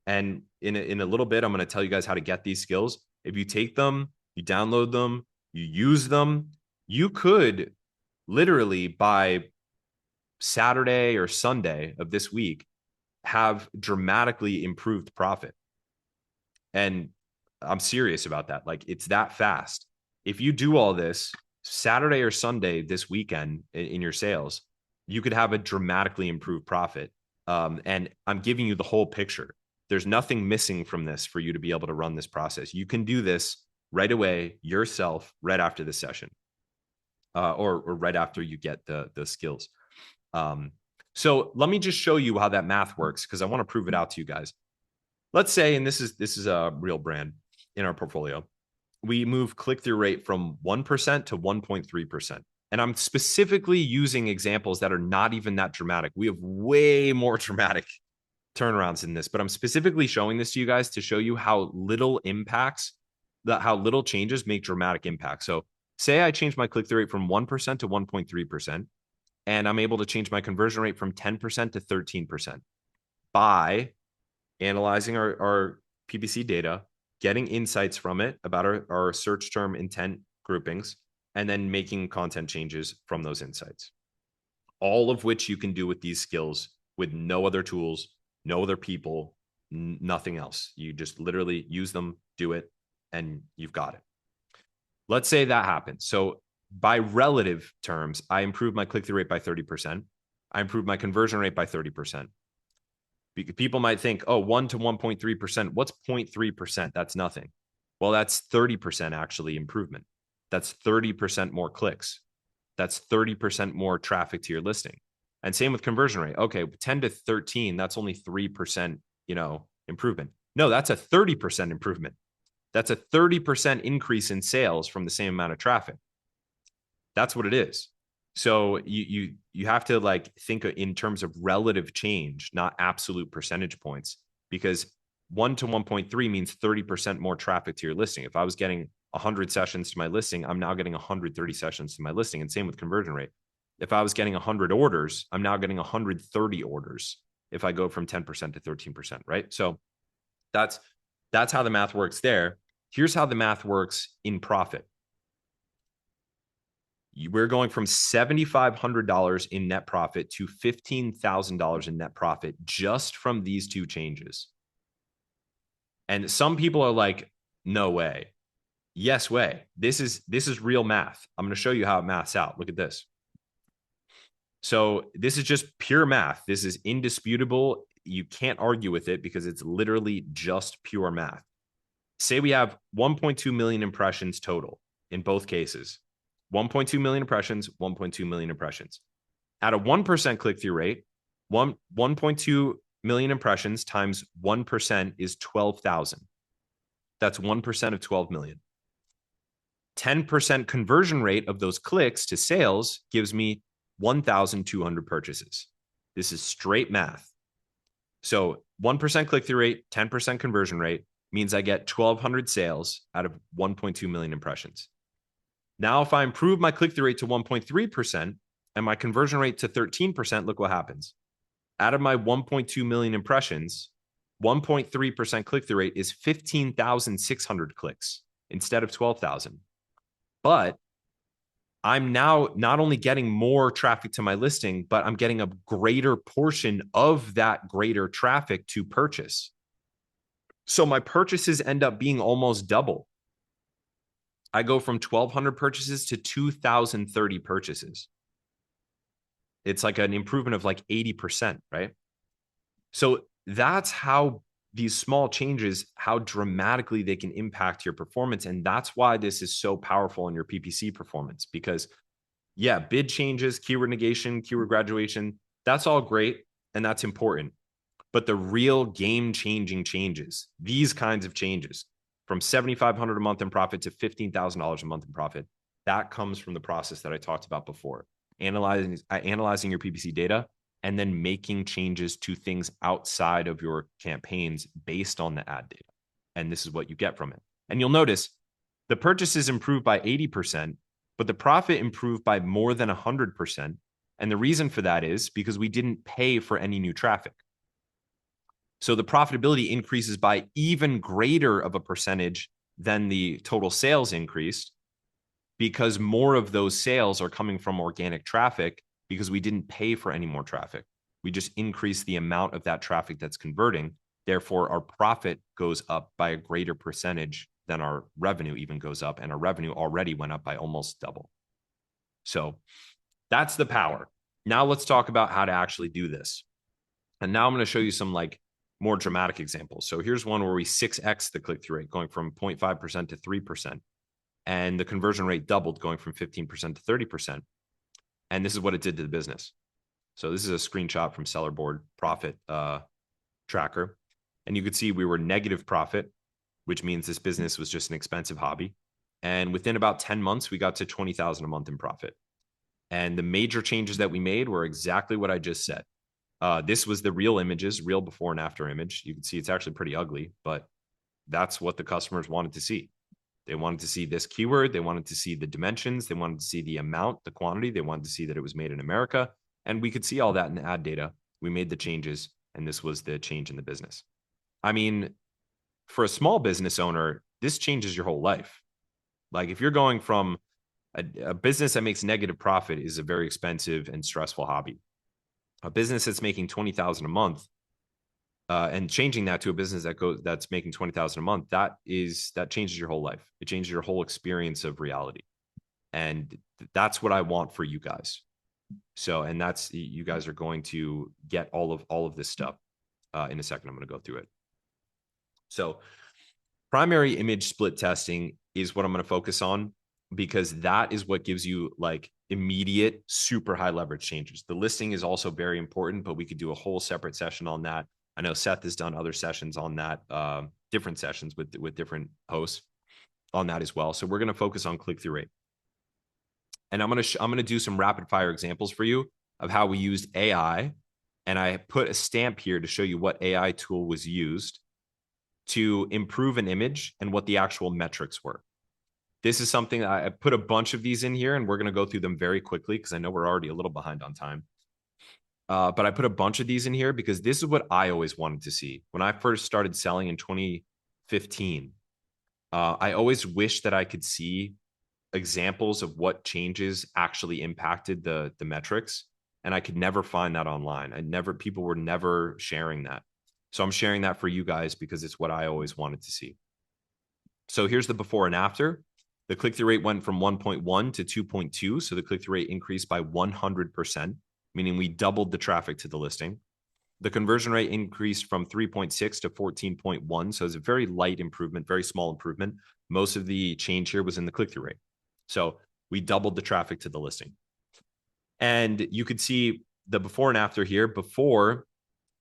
and in a little bit, I'm going to tell you guys how to get these skills. If you take them, you download them, you use them, you could literally by Saturday or Sunday of this week have dramatically improved profit. And I'm serious about that. Like, it's that fast. If you do all this Saturday or Sunday this weekend in your sales, you could have a dramatically improved profit. And I'm giving you the whole picture. There's nothing missing from this for you to be able to run this process. You can do this right away yourself, right after this session, or right after you get the skills. So let me just show you how that math works, because I want to prove it out to you guys. Let's say, and this is a real brand in our portfolio, we move click-through rate from 1% to 1.3%. And I'm specifically using examples that are not even that dramatic. We have way more dramatic turnarounds in this, but I'm specifically showing this to you guys to show you how little impacts, how little changes make dramatic impact. So say I change my click-through rate from 1% to 1.3%, and I'm able to change my conversion rate from 10% to 13% by analyzing our PPC data, getting insights from it about our search term intent groupings, and then making content changes from those insights. All of which you can do with these skills with no other tools, no other people, nothing else. You just literally use them, do it, and you've got it. Let's say that happens. So by relative terms, I improved my click-through rate by 30%. I improved my conversion rate by 30%. People might think, oh, 1 to 1.3%. What's 0.3%? That's nothing. Well, that's 30% actually improvement. That's 30% more clicks. That's 30% more traffic to your listing. And same with conversion rate. Okay, 10 to 13, that's only 3%, improvement. No, that's a 30% improvement. That's a 30% increase in sales from the same amount of traffic. That's what it is. So you have to like think in terms of relative change, not absolute percentage points, because 1 to 1.3 means 30% more traffic to your listing. If I was getting 100 sessions to my listing, I'm now getting 130 sessions to my listing. And same with conversion rate. If I was getting 100 orders, I'm now getting 130 orders if I go from 10% to 13%, right? So that's how the math works there. Here's how the math works in profit. We're going from $7,500 in net profit to $15,000 in net profit just from these two changes. And some people are like, no way. Yes way. This is real math. I'm going to show you how it maths out. Look at this. So this is just pure math. This is indisputable. You can't argue with it because it's literally just pure math. Say we have 1.2 million impressions total in both cases. 1.2 million impressions, 1.2 million impressions. At a 1% click-through rate, 1.2 million impressions times 1% is 12,000. That's 1% of 12 million. 10% conversion rate of those clicks to sales gives me 1,200 purchases. This is straight math. So 1% click-through rate, 10% conversion rate means I get 1,200 sales out of 1.2 million impressions. Now, if I improve my click-through rate to 1.3% and my conversion rate to 13%, look what happens. Out of my 1.2 million impressions, 1.3% click-through rate is 15,600 clicks instead of 12,000. But I'm now not only getting more traffic to my listing, but I'm getting a greater portion of that greater traffic to purchase. So my purchases end up being almost double. I go from 1,200 purchases to 2,030 purchases. It's like an improvement of like 80%, right? So that's how these small changes, how dramatically they can impact your performance. And that's why this is so powerful in your PPC performance, because yeah, bid changes, keyword negation, keyword graduation, that's all great. And that's important. But the real game-changing changes, these kinds of changes, from $7,500 a month in profit to $15,000 a month in profit, that comes from the process that I talked about before. Analyzing your PPC data and then making changes to things outside of your campaigns based on the ad data. And this is what you get from it. And you'll notice the purchases improved by 80%, but the profit improved by more than 100%. And the reason for that is because we didn't pay for any new traffic. So the profitability increases by even greater of a percentage than the total sales increased, because more of those sales are coming from organic traffic because we didn't pay for any more traffic. We just increased the amount of that traffic that's converting. Therefore, our profit goes up by a greater percentage than our revenue even goes up. And our revenue already went up by almost double. So that's the power. Now let's talk about how to actually do this. And now I'm going to show you some like more dramatic examples. So here's one where we 6x the click-through rate, going from 0.5% to 3%. And the conversion rate doubled, going from 15% to 30%. And this is what it did to the business. So this is a screenshot from Seller Board Profit Tracker. And you could see we were negative profit, which means this business was just an expensive hobby. And within about 10 months, we got to 20,000 a month in profit. And the major changes that we made were exactly what I just said. This was the real images, real before and after image. You can see it's actually pretty ugly, but that's what the customers wanted to see. They wanted to see this keyword. They wanted to see the dimensions. They wanted to see the amount, the quantity. They wanted to see that it was made in America. And we could see all that in the ad data. We made the changes, and this was the change in the business. I mean, for a small business owner, this changes your whole life. Like if you're going from a business that makes negative profit is a very expensive and stressful hobby. A business that's making 20,000 a month and changing that to a business that's making 20,000 a month, that changes your whole life. It changes your whole experience of reality. And that's what I want for you guys. So, and that's, you guys are going to get all of this stuff in a second. I'm going to go through it. So primary image split testing is what I'm going to focus on, because that is what gives you like immediate, super high leverage changes. The listing is also very important, but we could do a whole separate session on that. I know Seth has done other sessions on that, different sessions with different hosts on that as well. So we're going to focus on click-through rate. And I'm going to do some rapid fire examples for you of how we used AI. And I put a stamp here to show you what AI tool was used to improve an image and what the actual metrics were. This is something I put a bunch of these in here, and we're going to go through them very quickly because I know we're already a little behind on time. But I put a bunch of these in here because this is what I always wanted to see. When I first started selling in 2015, I always wished that I could see examples of what changes actually impacted the metrics, and I could never find that online. People were never sharing that. So I'm sharing that for you guys because it's what I always wanted to see. So here's the before and after. The click-through rate went from 1.1 to 2.2. So the click-through rate increased by 100%, meaning we doubled the traffic to the listing. The conversion rate increased from 3.6 to 14.1. So it's a very light improvement, very small improvement. Most of the change here was in the click-through rate. So we doubled the traffic to the listing. And you could see the before and after here. Before,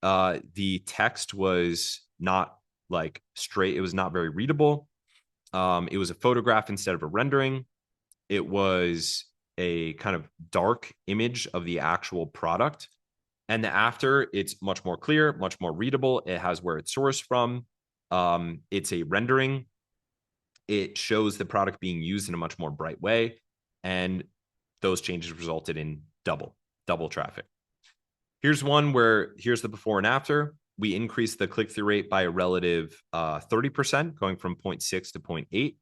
the text was not like straight. It was not very readable. It was a photograph instead of a rendering. It was a kind of dark image of the actual product. And the after, it's much more clear, much more readable. It has where it's sourced from. It's a rendering. It shows the product being used in a much more bright way. And those changes resulted in double traffic. Here's one where here's the before and after. We increased the click-through rate by a relative 30%, going from 0.6 to 0.8.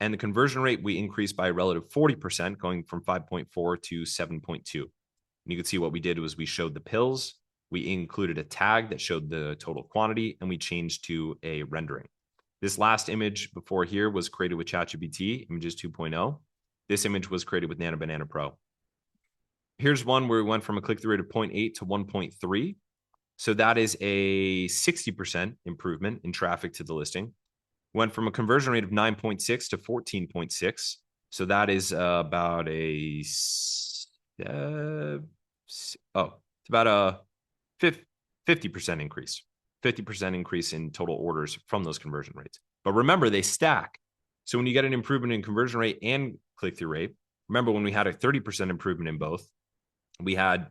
And the conversion rate, we increased by a relative 40%, going from 5.4 to 7.2. And you can see what we did was we showed the pills. We included a tag that showed the total quantity, and we changed to a rendering. This last image before here was created with ChatGPT, Images 2.0. This image was created with Nano Banana Pro. Here's one where we went from a click-through rate of 0.8 to 1.3. So that is a 60% improvement in traffic to the listing. Went from a conversion rate of 9.6 to 14.6. So that is about it's about a 50% increase. 50% increase in total orders from those conversion rates. But remember, they stack. So when you get an improvement in conversion rate and click-through rate, remember when we had a 30% improvement in both, we had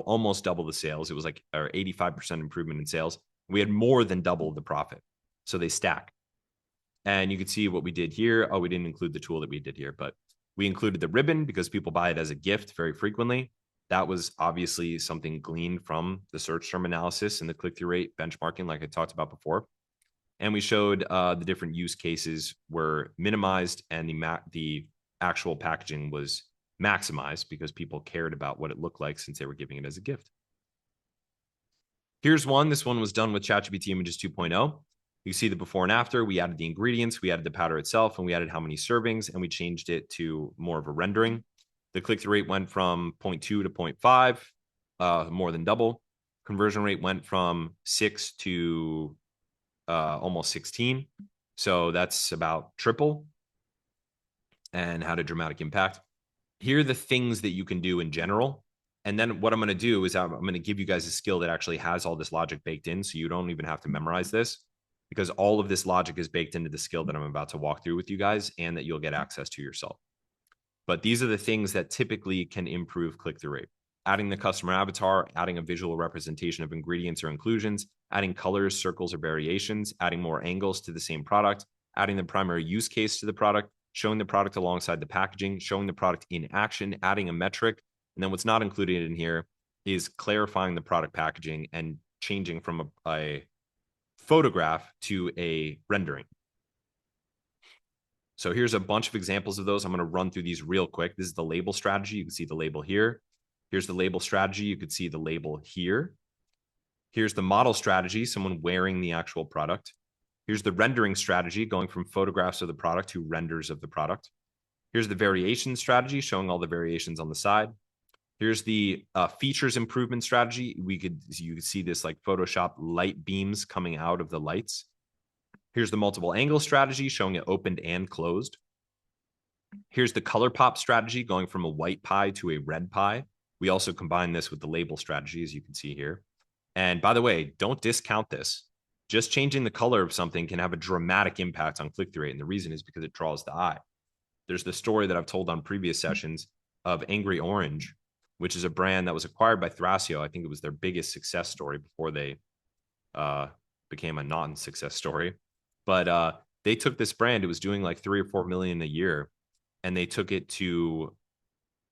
almost double the sales. It was like 85% improvement in sales. We had more than double the profit. So they stack. And you can see what we did here. Oh, we didn't include the tool that we did here, but we included the ribbon because people buy it as a gift very frequently. That was obviously something gleaned from the search term analysis and the click-through rate benchmarking, like I talked about before. And we showed the different use cases were minimized, and the actual packaging was maximize because people cared about what it looked like since they were giving it as a gift. Here's one. This one was done with ChatGPT Images 2.0. You see the before and after. We added the ingredients, we added the powder itself, and we added how many servings, and we changed it to more of a rendering. The click-through rate went from 0.2 to 0.5, more than double. Conversion rate went from 6 to almost 16. So that's about triple, and had a dramatic impact. Here are the things that you can do in general. And then what I'm going to do is I'm going to give you guys a skill that actually has all this logic baked in. So you don't even have to memorize this, because all of this logic is baked into the skill that I'm about to walk through with you guys and that you'll get access to yourself. But these are the things that typically can improve click-through rate. Adding the customer avatar, adding a visual representation of ingredients or inclusions, adding colors, circles, or variations, adding more angles to the same product, adding the primary use case to the product, showing the product alongside the packaging, showing the product in action, adding a metric. And then what's not included in here is clarifying the product packaging and changing from a photograph to a rendering. So here's a bunch of examples of those. I'm going to run through these real quick. This is the label strategy. You can see the label here. Here's the label strategy. You could see the label here. Here's the model strategy, someone wearing the actual product. Here's the rendering strategy, going from photographs of the product to renders of the product. Here's the variation strategy, showing all the variations on the side. Here's the features improvement strategy. You could see this like Photoshop light beams coming out of the lights. Here's the multiple angle strategy, showing it opened and closed. Here's the color pop strategy, going from a white pie to a red pie. We also combine this with the label strategy, as you can see here. And by the way, don't discount this. Just changing the color of something can have a dramatic impact on click-through rate. And the reason is because it draws the eye. There's the story that I've told on previous sessions of Angry Orange, which is a brand that was acquired by Thrasio. I think it was their biggest success story before they became a non-success story. But they took this brand. It was doing like 3 or 4 million a year. And they took it to,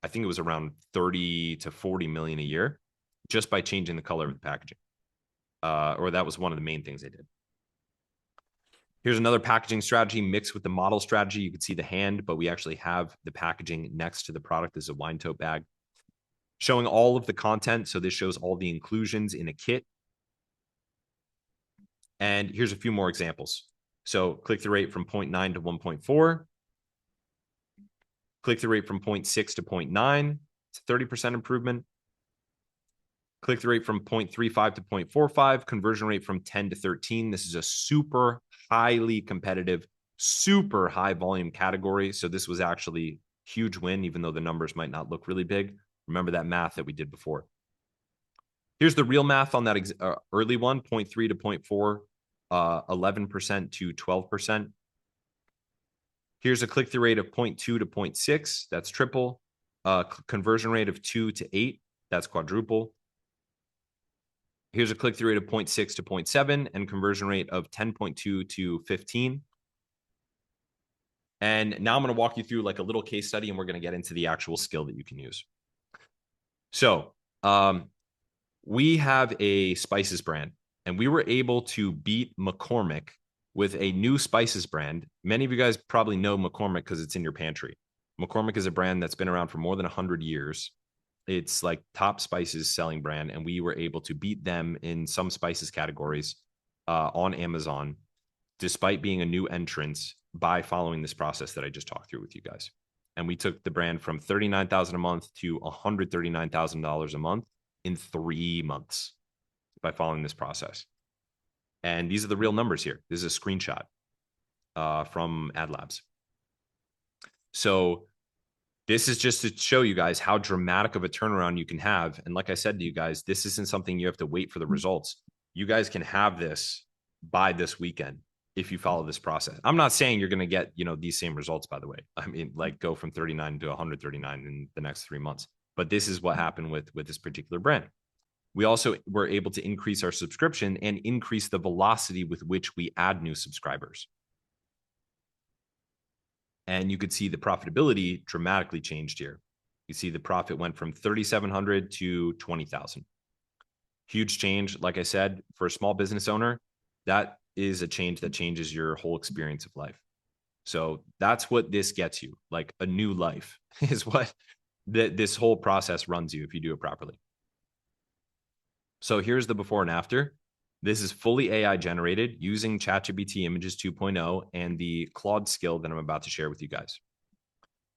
I think it was around 30 to 40 million a year just by changing the color of the packaging. Or that was one of the main things they did. Here's another packaging strategy mixed with the model strategy. You can see the hand, but we actually have the packaging next to the product as a wine tote bag. Showing all of the content. So this shows all the inclusions in a kit. And here's a few more examples. So click-through rate from 0.9 to 1.4. Click-through rate from 0.6 to 0.9. It's a 30% improvement. Click-through rate from 0.35 to 0.45. Conversion rate from 10 to 13. This is a super highly competitive, super high volume category. So this was actually a huge win, even though the numbers might not look really big. Remember that math that we did before. Here's the real math on that early one, 0.3 to 0.4, 11% to 12%. Here's a click-through rate of 0.2 to 0.6. That's triple. Conversion rate of 2 to 8. That's quadruple. Here's a click-through rate of 0.6 to 0.7 and conversion rate of 10.2 to 15. And now I'm going to walk you through like a little case study, and we're going to get into the actual skill that you can use. So we have a spices brand, and we were able to beat McCormick with a new spices brand. Many of you guys probably know McCormick because it's in your pantry. McCormick is a brand that's been around for more than 100 years. It's like top spices selling brand, and we were able to beat them in some spices categories on Amazon, despite being a new entrant, by following this process that I just talked through with you guys. And we took the brand from $39,000 a month to $139,000 a month in 3 months by following this process. And these are the real numbers here. This is a screenshot from AdLabs. So this is just to show you guys how dramatic of a turnaround you can have. And like I said to you guys, this isn't something you have to wait for the results. You guys can have this by this weekend if you follow this process. I'm not saying you're going to get, these same results, by the way. I mean, like go from 39 to 139 in the next 3 months. But this is what happened with this particular brand. We also were able to increase our subscription and increase the velocity with which we add new subscribers. And you could see the profitability dramatically changed here. You see the profit went from 3,700 to 20,000. Huge change. Like I said, for a small business owner, that is a change that changes your whole experience of life. So that's what this gets you, like a new life is what This whole process runs you if you do it properly. So here's the before and after. This is fully AI generated using ChatGPT Images 2.0 and the Claude skill that I'm about to share with you guys.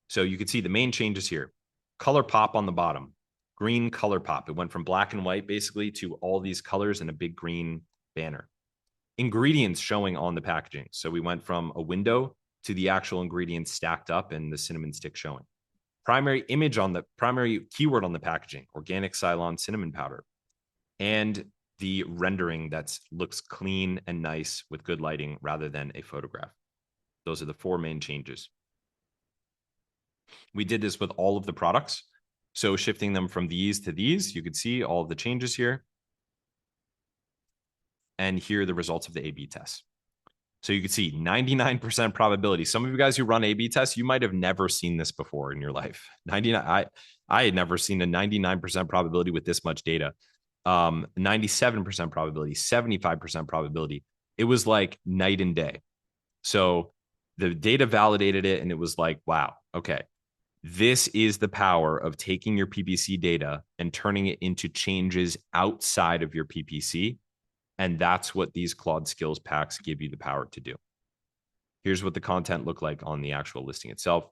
So you can see the main changes here. Color pop on the bottom, green color pop. It went from black and white basically to all these colors in a big green banner. Ingredients showing on the packaging. So we went from a window to the actual ingredients stacked up and the cinnamon stick showing. Primary image on the primary keyword on the packaging, organic Ceylon cinnamon powder. And the rendering that looks clean and nice with good lighting rather than a photograph. Those are the 4 main changes. We did this with all of the products. So shifting them from these to these, you could see all of the changes here. And here are the results of the A/B tests. So you can see 99% probability. Some of you guys who run A/B tests, you might have never seen this before in your life. 99. I had never seen a 99% probability with this much data. 97% probability, 75% probability. It was like night and day. So the data validated it, and it was like, wow, okay. This is the power of taking your PPC data and turning it into changes outside of your PPC. And that's what these Claude skills packs give you the power to do. Here's what the content looked like on the actual listing itself.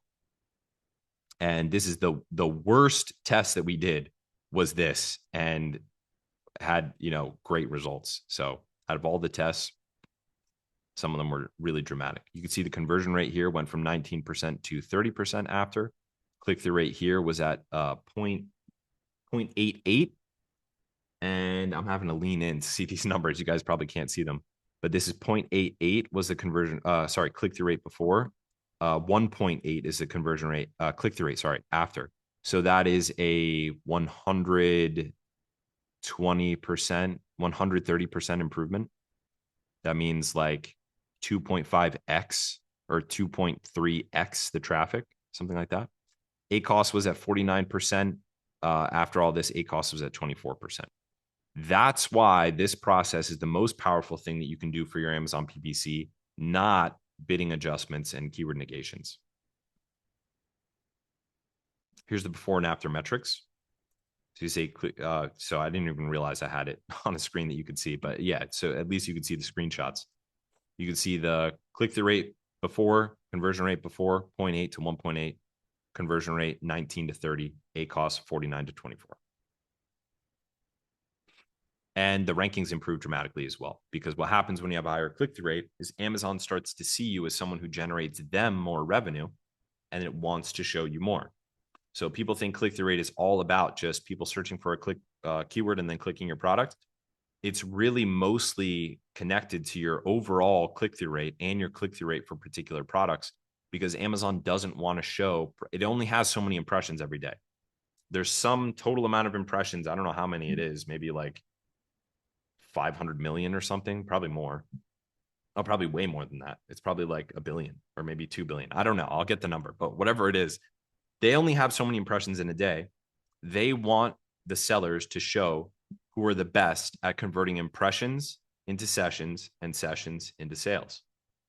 And this is the worst test that we did was this, and had, great results. So out of all the tests, some of them were really dramatic. You can see the conversion rate here went from 19% to 30% after. Click-through rate here was at 0.88. And I'm having to lean in to see these numbers. You guys probably can't see them, but this is 0.88 was the conversion. Click-through rate before. 1.8 is the conversion rate. Click-through rate, after. So that is a 120%, 130% improvement. That means like 2.5x or 2.3x the traffic, something like that. ACoS was at 49%. After all this, ACoS was at 24%. That's why this process is the most powerful thing that you can do for your Amazon PPC, not bidding adjustments and keyword negations. Here's the before and after metrics. So you say, so I didn't even realize I had it on a screen that you could see, but yeah, so at least you could see the screenshots. You can see the click-through rate before, conversion rate before, 0.8 to 1.8, conversion rate 19 to 30, ACoS 49 to 24. And the rankings improve dramatically as well, because what happens when you have a higher click-through rate is Amazon starts to see you as someone who generates them more revenue, and it wants to show you more. So people think click-through rate is all about just people searching for a keyword and then clicking your product. It's really mostly connected to your overall click-through rate and your click-through rate for particular products, because Amazon doesn't want to show, it only has so many impressions every day. There's some total amount of impressions. I don't know how many it is, maybe like 500 million or something, probably more. Oh, probably way more than that. It's probably like a billion or maybe 2 billion. I don't know. I'll get the number, but whatever it is, they only have so many impressions in a day. They want the sellers to show who are the best at converting impressions into sessions and sessions into sales.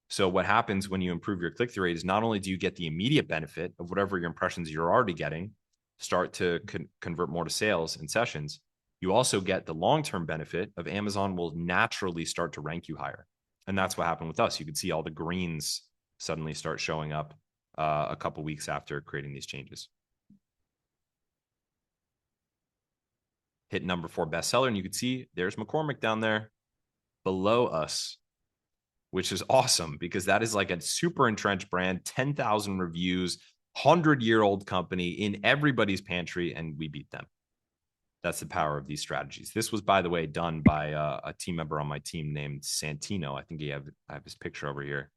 So what happens when you improve your click-through rate is not only do you get the immediate benefit of whatever your impressions you're already getting start to convert more to sales and sessions, you also get the long-term benefit of Amazon will naturally start to rank you higher. And that's what happened with us. You could see all the greens suddenly start showing up a couple weeks after creating these changes. Hit number 4 bestseller, and you can see there's McCormick down there below us, which is awesome because that is like a super entrenched brand, 10,000 reviews, 100-year-old company in everybody's pantry, and we beat them. That's the power of these strategies. This was, by the way, done by a team member on my team named Santino. I think I have his picture over here.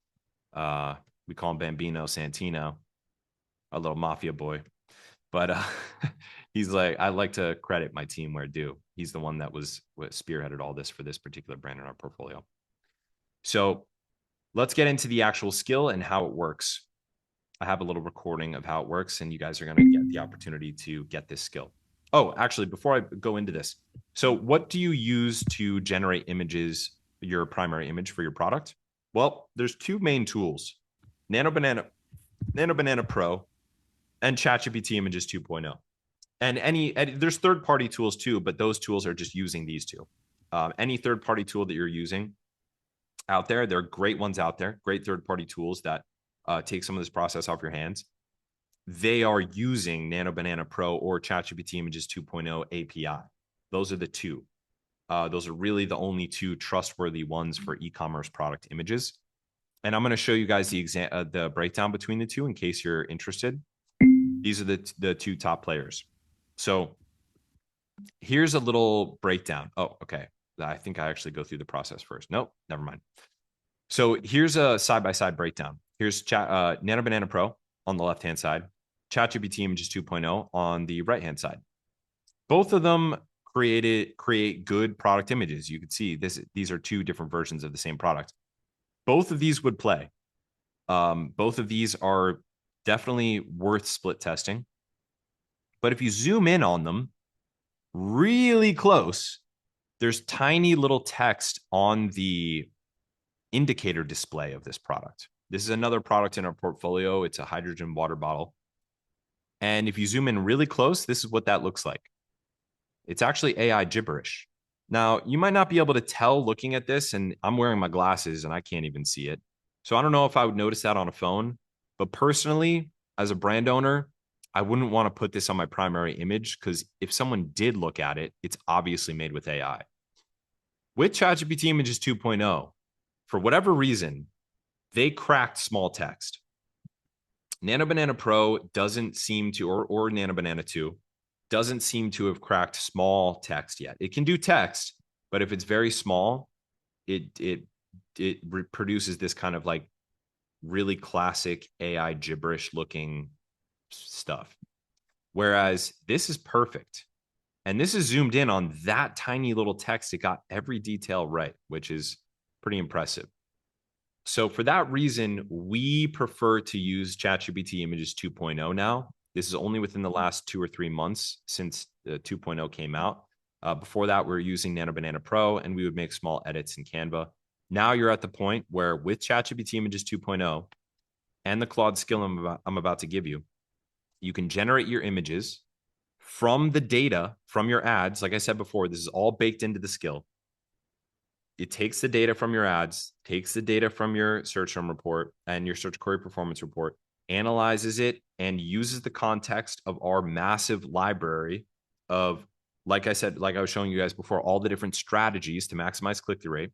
We call him Bambino Santino, a little mafia boy. But he's like, I like to credit my team where due. He's the one that was spearheaded all this for this particular brand in our portfolio. So let's get into the actual skill and how it works. I have a little recording of how it works, and you guys are going to get the opportunity to get this skill. Oh, actually, before I go into this, so what do you use to generate images, your primary image for your product? Well, there's 2 main tools, Nano Banana Pro and ChatGPT Images 2.0. And there's third-party tools too, but those tools are just using these two. Any third-party tool that you're using out there, there are great ones out there, great third-party tools that take some of this process off your hands. They are using Nano Banana Pro or ChatGPT Images 2.0 API. Those are the two. Those are really the only two trustworthy ones for e-commerce product images. And I'm going to show you guys the breakdown between the two in case you're interested. These are the two top players. So here's a little breakdown. Oh, okay. I think I actually go through the process first. Nope, never mind. So here's a side-by-side breakdown. Here's Nano Banana Pro on the left-hand side, ChatGPT Images 2.0 on the right-hand side. Both of them create good product images. You can see these are two different versions of the same product. Both of these would play. Both of these are definitely worth split testing. But if you zoom in on them really close, there's tiny little text on the indicator display of this product. This is another product in our portfolio. It's a hydrogen water bottle. And if you zoom in really close, this is what that looks like. It's actually AI gibberish. Now, you might not be able to tell looking at this, and I'm wearing my glasses and I can't even see it. So I don't know if I would notice that on a phone. But personally, as a brand owner, I wouldn't want to put this on my primary image because if someone did look at it, it's obviously made with AI. With ChatGPT Images 2.0, for whatever reason, they cracked small text. Nano Banana Pro doesn't seem to, or Nano Banana 2, doesn't seem to have cracked small text yet. It can do text, but if it's very small, it produces this kind of like really classic AI gibberish looking stuff. Whereas this is perfect. And this is zoomed in on that tiny little text. It got every detail right, which is pretty impressive. So for that reason, we prefer to use ChatGPT Images 2.0 now. This is only within the last 2 or 3 months since the 2.0 came out. Before that, we were using Nano Banana Pro, and we would make small edits in Canva. Now you're at the point where with ChatGPT Images 2.0 and the Claude skill I'm about to give you, you can generate your images from the data from your ads. Like I said before, this is all baked into the skill. It takes the data from your ads, takes the data from your search term report and your search query performance report, analyzes it, and uses the context of our massive library of, like I said, like I was showing you guys before, all the different strategies to maximize click-through rate.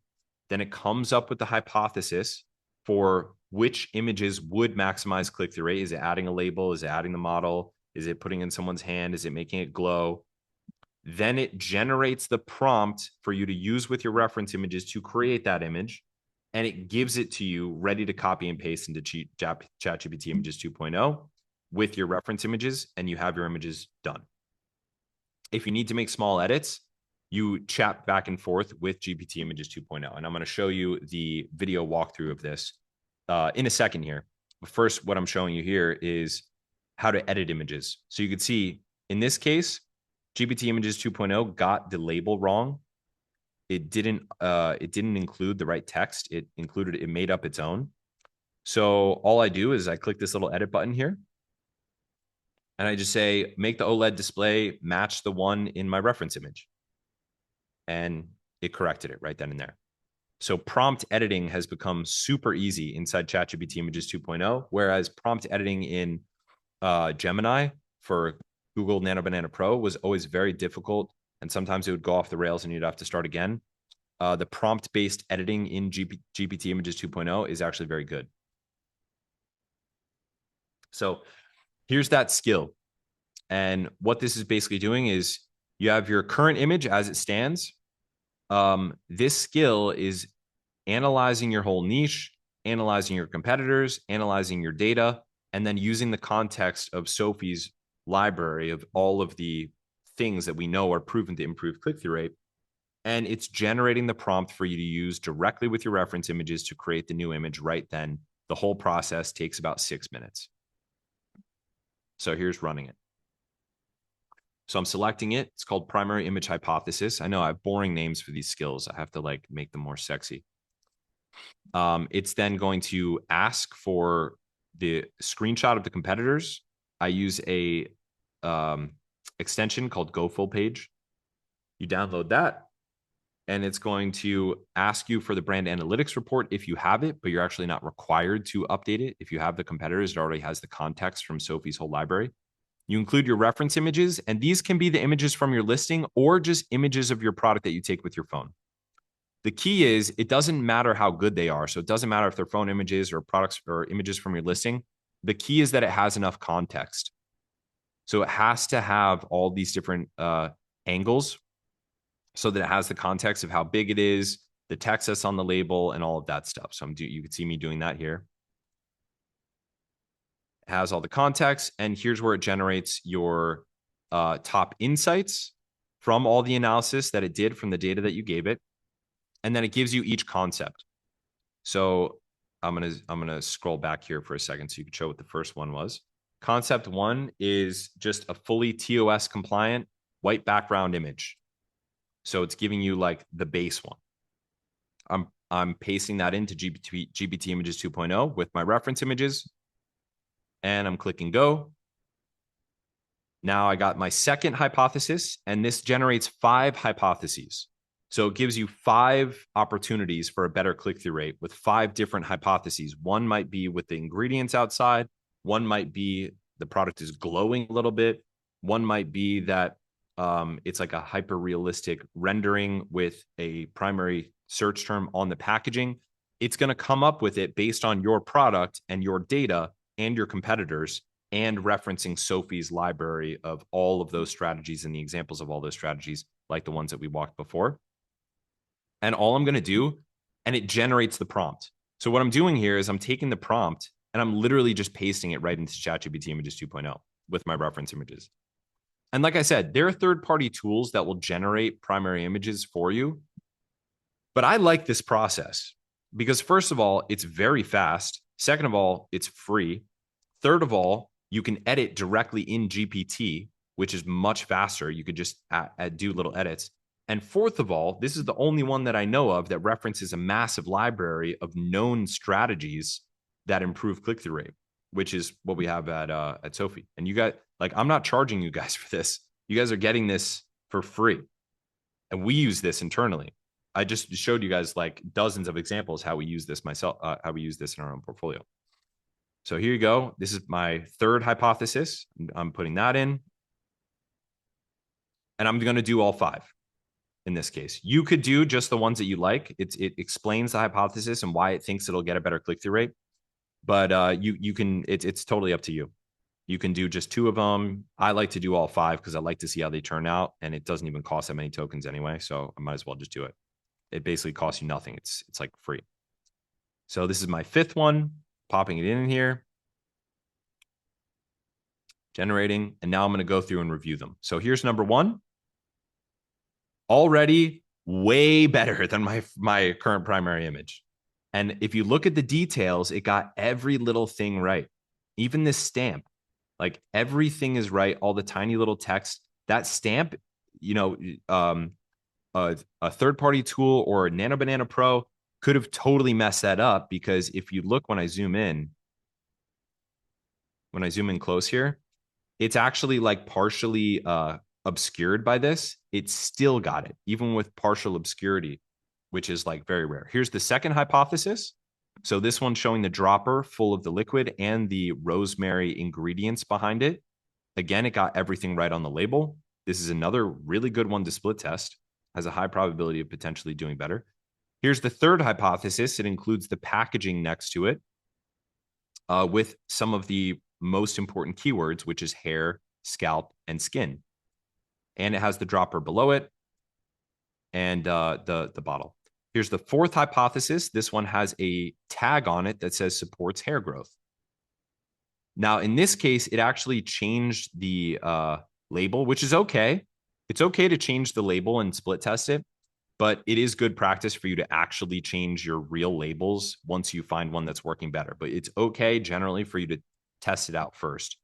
Then it comes up with the hypothesis for which images would maximize click-through rate. Is it adding a label? Is it adding the model? Is it putting in someone's hand? Is it making it glow? Then it generates the prompt for you to use with your reference images to create that image. And it gives it to you ready to copy and paste into ChatGPT Images 2.0 with your reference images, and you have your images done. If you need to make small edits, you chat back and forth with GPT Images 2.0. And I'm going to show you the video walkthrough of this in a second here. But first, what I'm showing you here is how to edit images. So you can see in this case, GPT Images 2.0 got the label wrong. It didn't include the right text. It made up its own. So all I do is I click this little edit button here. And I just say, make the OLED display match the one in my reference image. And it corrected it right then and there. So prompt editing has become super easy inside ChatGPT Images 2.0, whereas prompt editing in Gemini for Google Nano Banana Pro was always very difficult. And sometimes it would go off the rails and you'd have to start again. The prompt-based editing in GPT Images 2.0 is actually very good. So here's that skill. And what this is basically doing is you have your current image as it stands. This skill is analyzing your whole niche, analyzing your competitors, analyzing your data, and then using the context of Sophie's library of all of the things that we know are proven to improve click-through rate. And it's generating the prompt for you to use directly with your reference images to create the new image right then. The whole process takes about 6 minutes. So here's running it. So I'm selecting it. It's called primary image hypothesis. I know I have boring names for these skills. I have to like make them more sexy. It's then going to ask for the screenshot of the competitors. I use a extension called Go Full Page. You download that, and it's going to ask you for the brand analytics report if you have it, but you're actually not required to update it. If you have the competitors, it already has the context from Sophie's whole library. You include your reference images, and these can be the images from your listing or just images of your product that you take with your phone. The key is it doesn't matter how good they are. So it doesn't matter if they're phone images or products or images from your listing. The key is that it has enough context. So it has to have all these different angles so that it has the context of how big it is, the text that's on the label, and all of that stuff. So you can see me doing that here. It has all the context, and here's where it generates your top insights from all the analysis that it did from the data that you gave it. And then it gives you each concept. So I'm gonna scroll back here for a second so you can show what the first one was. Concept one is just a fully TOS compliant white background image. So it's giving you like the base one. I'm pasting that into GPT Images 2.0 with my reference images, and I'm clicking go. Now I got my second hypothesis, and this generates 5 hypotheses. So it gives you 5 opportunities for a better click-through rate with 5 different hypotheses. One might be with the ingredients outside. One might be the product is glowing a little bit. One might be that it's like a hyper-realistic rendering with a primary search term on the packaging. It's going to come up with it based on your product and your data and your competitors, and referencing Sophie's library of all of those strategies and the examples of all those strategies, like the ones that we walked before. And all I'm going to do, and it generates the prompt. So what I'm doing here is I'm taking the prompt and I'm literally just pasting it right into ChatGPT Images 2.0 with my reference images. And like I said, there are third-party tools that will generate primary images for you. But I like this process because, first of all, it's very fast. Second of all, it's free. Third of all, you can edit directly in GPT, which is much faster. You could just do little edits. And fourth of all, this is the only one that I know of that references a massive library of known strategies that improve click-through rate, which is what we have at Sophie. And you guys, like, I'm not charging you guys for this. You guys are getting this for free. And we use this internally. I just showed you guys like dozens of examples how we use this myself, how we use this in our own portfolio. So here you go. This is my third hypothesis. I'm putting that in. And I'm going to do all 5 in this case. You could do just the ones that you like. It explains the hypothesis and why it thinks it'll get a better click-through rate. But you can, it's totally up to you. You can do just 2 of them. I like to do all 5 because I like to see how they turn out. And it doesn't even cost that many tokens anyway. So I might as well just do it. It basically costs you nothing. It's like free. So this is my 5th one, popping it in here, generating, and now I'm going to go through and review them. So here's number 1. Already way better than my current primary image. And if you look at the details, it got every little thing right. Even this stamp, like everything is right. All the tiny little text, that stamp, you know, a third-party tool or a Nano Banana Pro could have totally messed that up, because if you look when I zoom in close here, it's actually like partially obscured by this. It still got it, even with partial obscurity, which is like very rare. Here's the second hypothesis. So this one's showing the dropper full of the liquid and the rosemary ingredients behind it. Again, it got everything right on the label. This is another really good one to split test. Has a high probability of potentially doing better. Here's the third hypothesis. It includes the packaging next to it with some of the most important keywords, which is hair, scalp, and skin. And it has the dropper below it and the bottle. Here's the fourth hypothesis. This one has a tag on it that says supports hair growth. Now, in this case, it actually changed the label, which is okay. It's okay to change the label and split test it, but it is good practice for you to actually change your real labels once you find one that's working better. But it's okay generally for you to test it out first.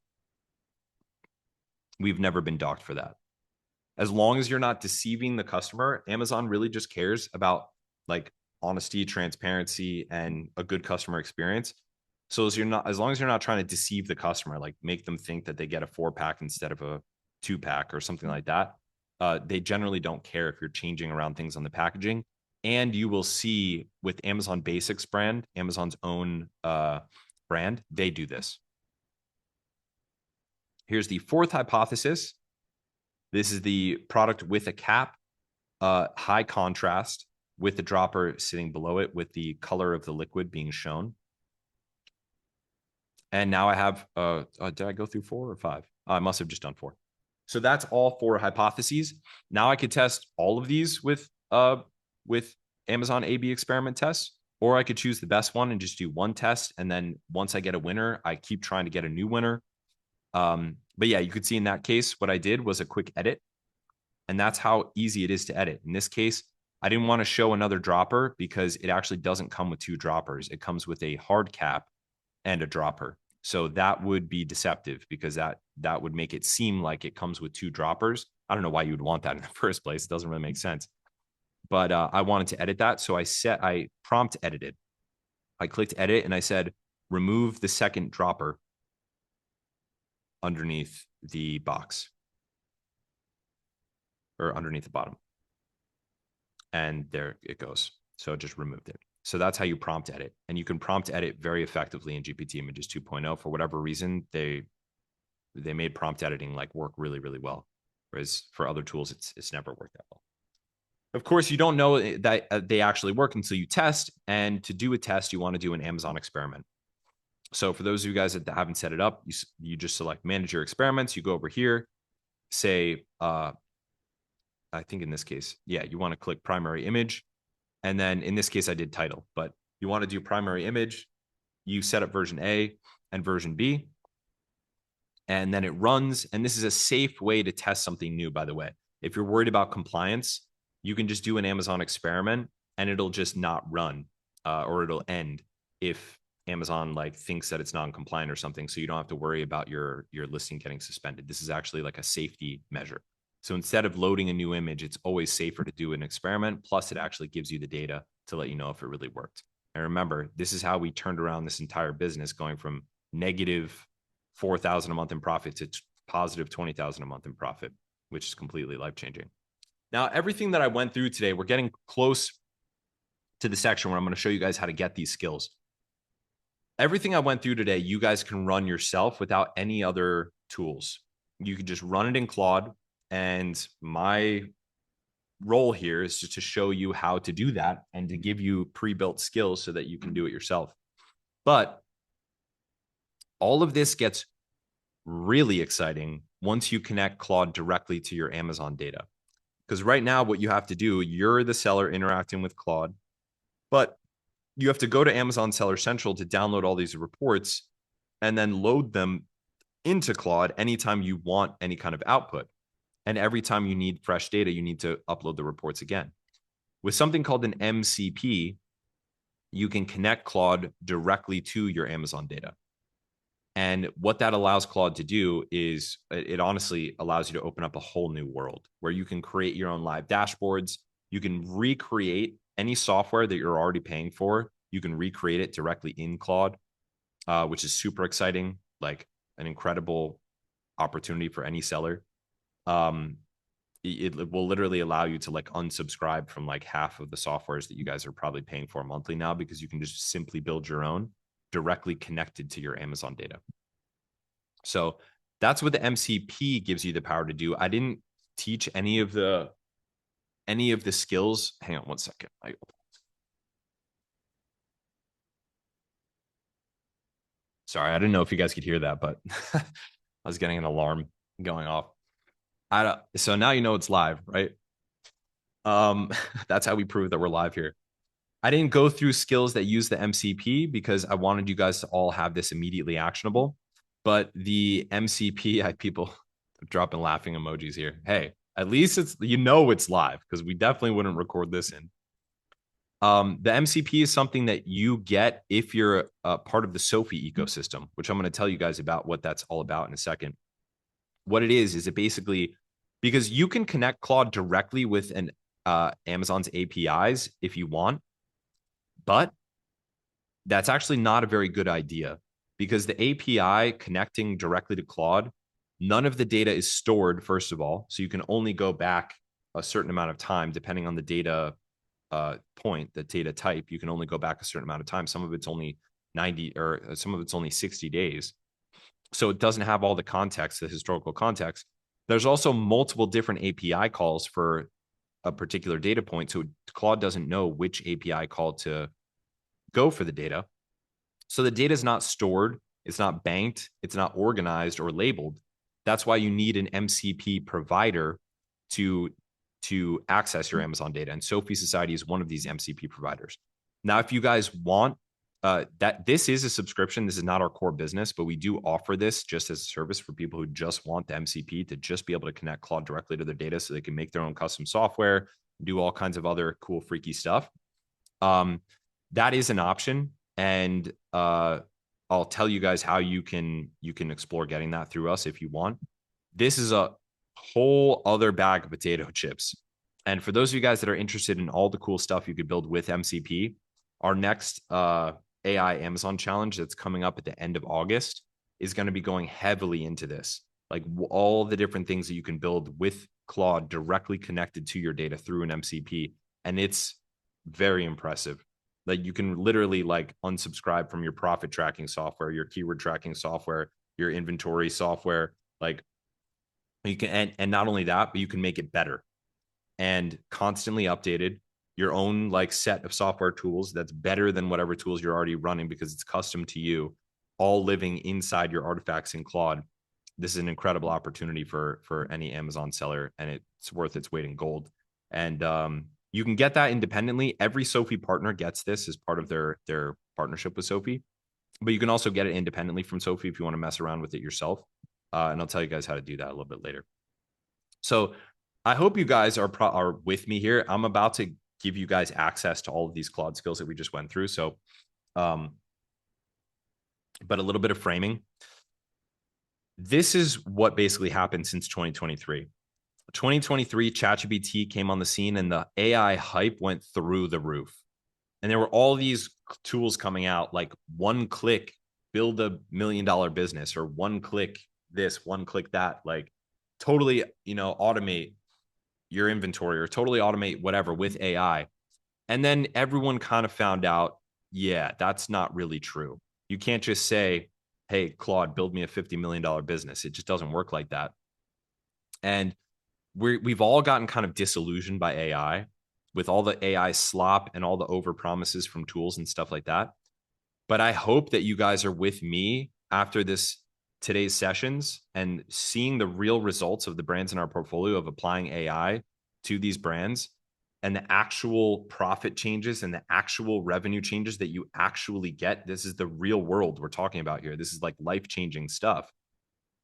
We've never been docked for that. As long as you're not deceiving the customer, Amazon really just cares about like honesty, transparency, and a good customer experience. So as long as you're not trying to deceive the customer, like make them think that they get a 4-pack instead of a 2-pack or something like that, they generally don't care if you're changing around things on the packaging. And you will see with Amazon Basics brand, Amazon's own brand, they do this. Here's the fourth hypothesis. This is the product with a cap, high contrast, with the dropper sitting below it, with the color of the liquid being shown. And now I have, did I go through 4 or 5? I must have just done 4. So that's all 4 hypotheses. Now I could test all of these with Amazon A/B experiment tests, or I could choose the best one and just do one test. And then once I get a winner, I keep trying to get a new winner. But yeah, you could see in that case, what I did was a quick edit. And that's how easy it is to edit. In this case, I didn't want to show another dropper because it actually doesn't come with 2 droppers. It comes with a hard cap and a dropper. So that would be deceptive because that would make it seem like it comes with 2 droppers. I don't know why you would want that in the first place. It doesn't really make sense. But I wanted to edit that. So I prompt edited. I clicked edit and I said, remove the second dropper underneath the box or underneath the bottom. And there it goes. So it just removed it. So that's how you prompt edit. And you can prompt edit very effectively in GPT Images 2.0. For whatever reason, they made prompt editing like work really, really well. Whereas for other tools, it's never worked that well. Of course, you don't know that they actually work until you test. And to do a test, you want to do an Amazon experiment. So for those of you guys that haven't set it up, you just select manage your experiments. You go over here, say, I think in this case, yeah, you want to click primary image. And then in this case, I did title, but you want to do primary image. You set up version A and version B. And then it runs. And this is a safe way to test something new, by the way. If you're worried about compliance, you can just do an Amazon experiment and it'll just not run or it'll end if Amazon like thinks that it's non-compliant or something. So you don't have to worry about your listing getting suspended. This is actually like a safety measure. So instead of loading a new image, it's always safer to do an experiment. Plus, it actually gives you the data to let you know if it really worked. And remember, this is how we turned around this entire business, going from negative 4,000 a month in profit to positive 20,000 a month in profit, which is completely life-changing. Now, everything that I went through today, we're getting close to the section where I'm going to show you guys how to get these skills. Everything I went through today, you guys can run yourself without any other tools. You can just run it in Claude. And my role here is just to show you how to do that and to give you pre-built skills so that you can do it yourself. But all of this gets really exciting once you connect Claude directly to your Amazon data. Because right now, what you have to do, you're the seller interacting with Claude, but you have to go to Amazon Seller Central to download all these reports and then load them into Claude anytime you want any kind of output. And every time you need fresh data, you need to upload the reports again. With something called an MCP, you can connect Claude directly to your Amazon data. And what that allows Claude to do is it honestly allows you to open up a whole new world where you can create your own live dashboards. You can recreate any software that you're already paying for. You can recreate it directly in Claude, which is super exciting, like an incredible opportunity for any seller. It will literally allow you to like unsubscribe from like half of the softwares that you guys are probably paying for monthly now, because you can just simply build your own directly connected to your Amazon data. So that's what the MCP gives you the power to do. I didn't teach any of the skills. Hang on one second. Sorry, I didn't know if you guys could hear that, but I was getting an alarm going off. So now you know it's live, right? That's how we prove that we're live here. I didn't go through skills that use the MCP because I wanted you guys to all have this immediately actionable. But the MCP, people dropping laughing emojis here. Hey, at least it's it's live, because we definitely wouldn't record this in. The MCP is something that you get if you're a part of the Sophie ecosystem, which I'm going to tell you guys about what that's all about in a second. What it is it basically, because you can connect Claude directly with Amazon's APIs if you want, but That's actually not a very good idea because the API connecting directly to Claude, none of the data is stored, first of all. So you can only go back a certain amount of time depending on the data point, the data type. You can only go back a certain amount of time. Some of it's only 90 or some of it's only 60 days. So it doesn't have all the context, the historical context. There's also multiple different API calls for a particular data point. So Claude doesn't know which API call to go for the data. So the data is not stored, it's not banked, it's not organized or labeled. That's why you need an MCP provider to access your Amazon data. And Sophie Society is one of these MCP providers. Now, if you guys want that, this is a subscription. This is not our core business, but we do offer this just as a service for people who just want the MCP to just be able to connect Claude directly to their data so they can make their own custom software, do all kinds of other cool, freaky stuff. That is an option. And I'll tell you guys how you can explore getting that through us if you want. This is a whole other bag of potato chips. And for those of you guys that are interested in all the cool stuff you could build with MCP, our next AI Amazon challenge that's coming up at the end of August is going to be going heavily into this, like all the different things that you can build with Claude directly connected to your data through an MCP. And it's very impressive. Like you can literally like unsubscribe from your profit tracking software, your keyword tracking software, your inventory software. Like you can, and not only that, but you can make it better and constantly updated. Your own like set of software tools that's better than whatever tools you're already running because it's custom to you, all living inside your artifacts in Claude. This is an incredible opportunity for any Amazon seller, and it's worth its weight in gold. And you can get that independently. Every Sophie partner gets this as part of their partnership with Sophie, but you can also get it independently from Sophie if you want to mess around with it yourself. And I'll tell you guys how to do that a little bit later. So I hope you guys are with me here. I'm about to give you guys access to all of these Claude skills that we just went through. So, but a little bit of framing. This is what basically happened since 2023. 2023, ChatGPT came on the scene and the AI hype went through the roof. And there were all these tools coming out like one click, build $1 million business, or one click this, one click that, like totally, automate your inventory or totally automate whatever with AI. And then everyone kind of found out, yeah, that's not really true. You can't just say, hey, Claude, build me a $50 million business. It just doesn't work like that. And we've all gotten kind of disillusioned by AI with all the AI slop and all the over promises from tools and stuff like that. But I hope that you guys are with me after today's sessions and seeing the real results of the brands in our portfolio of applying AI to these brands and the actual profit changes and the actual revenue changes that you actually get. This is the real world we're talking about here. This is like life-changing stuff.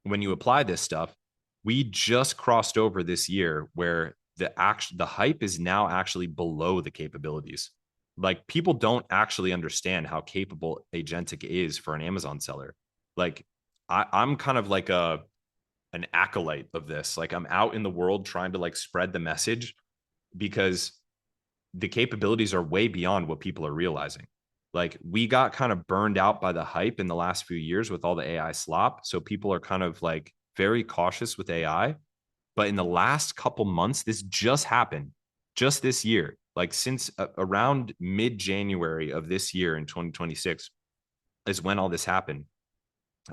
When you apply this stuff, we just crossed over this year where the hype is now actually below the capabilities. Like people don't actually understand how capable agentic is for an Amazon seller. Like I'm kind of like an acolyte of this. Like I'm out in the world trying to like spread the message because the capabilities are way beyond what people are realizing. Like we got kind of burned out by the hype in the last few years with all the AI slop. So people are kind of like very cautious with AI. But in the last couple months, this just happened just this year, like since around mid-January of this year in 2026 is when all this happened.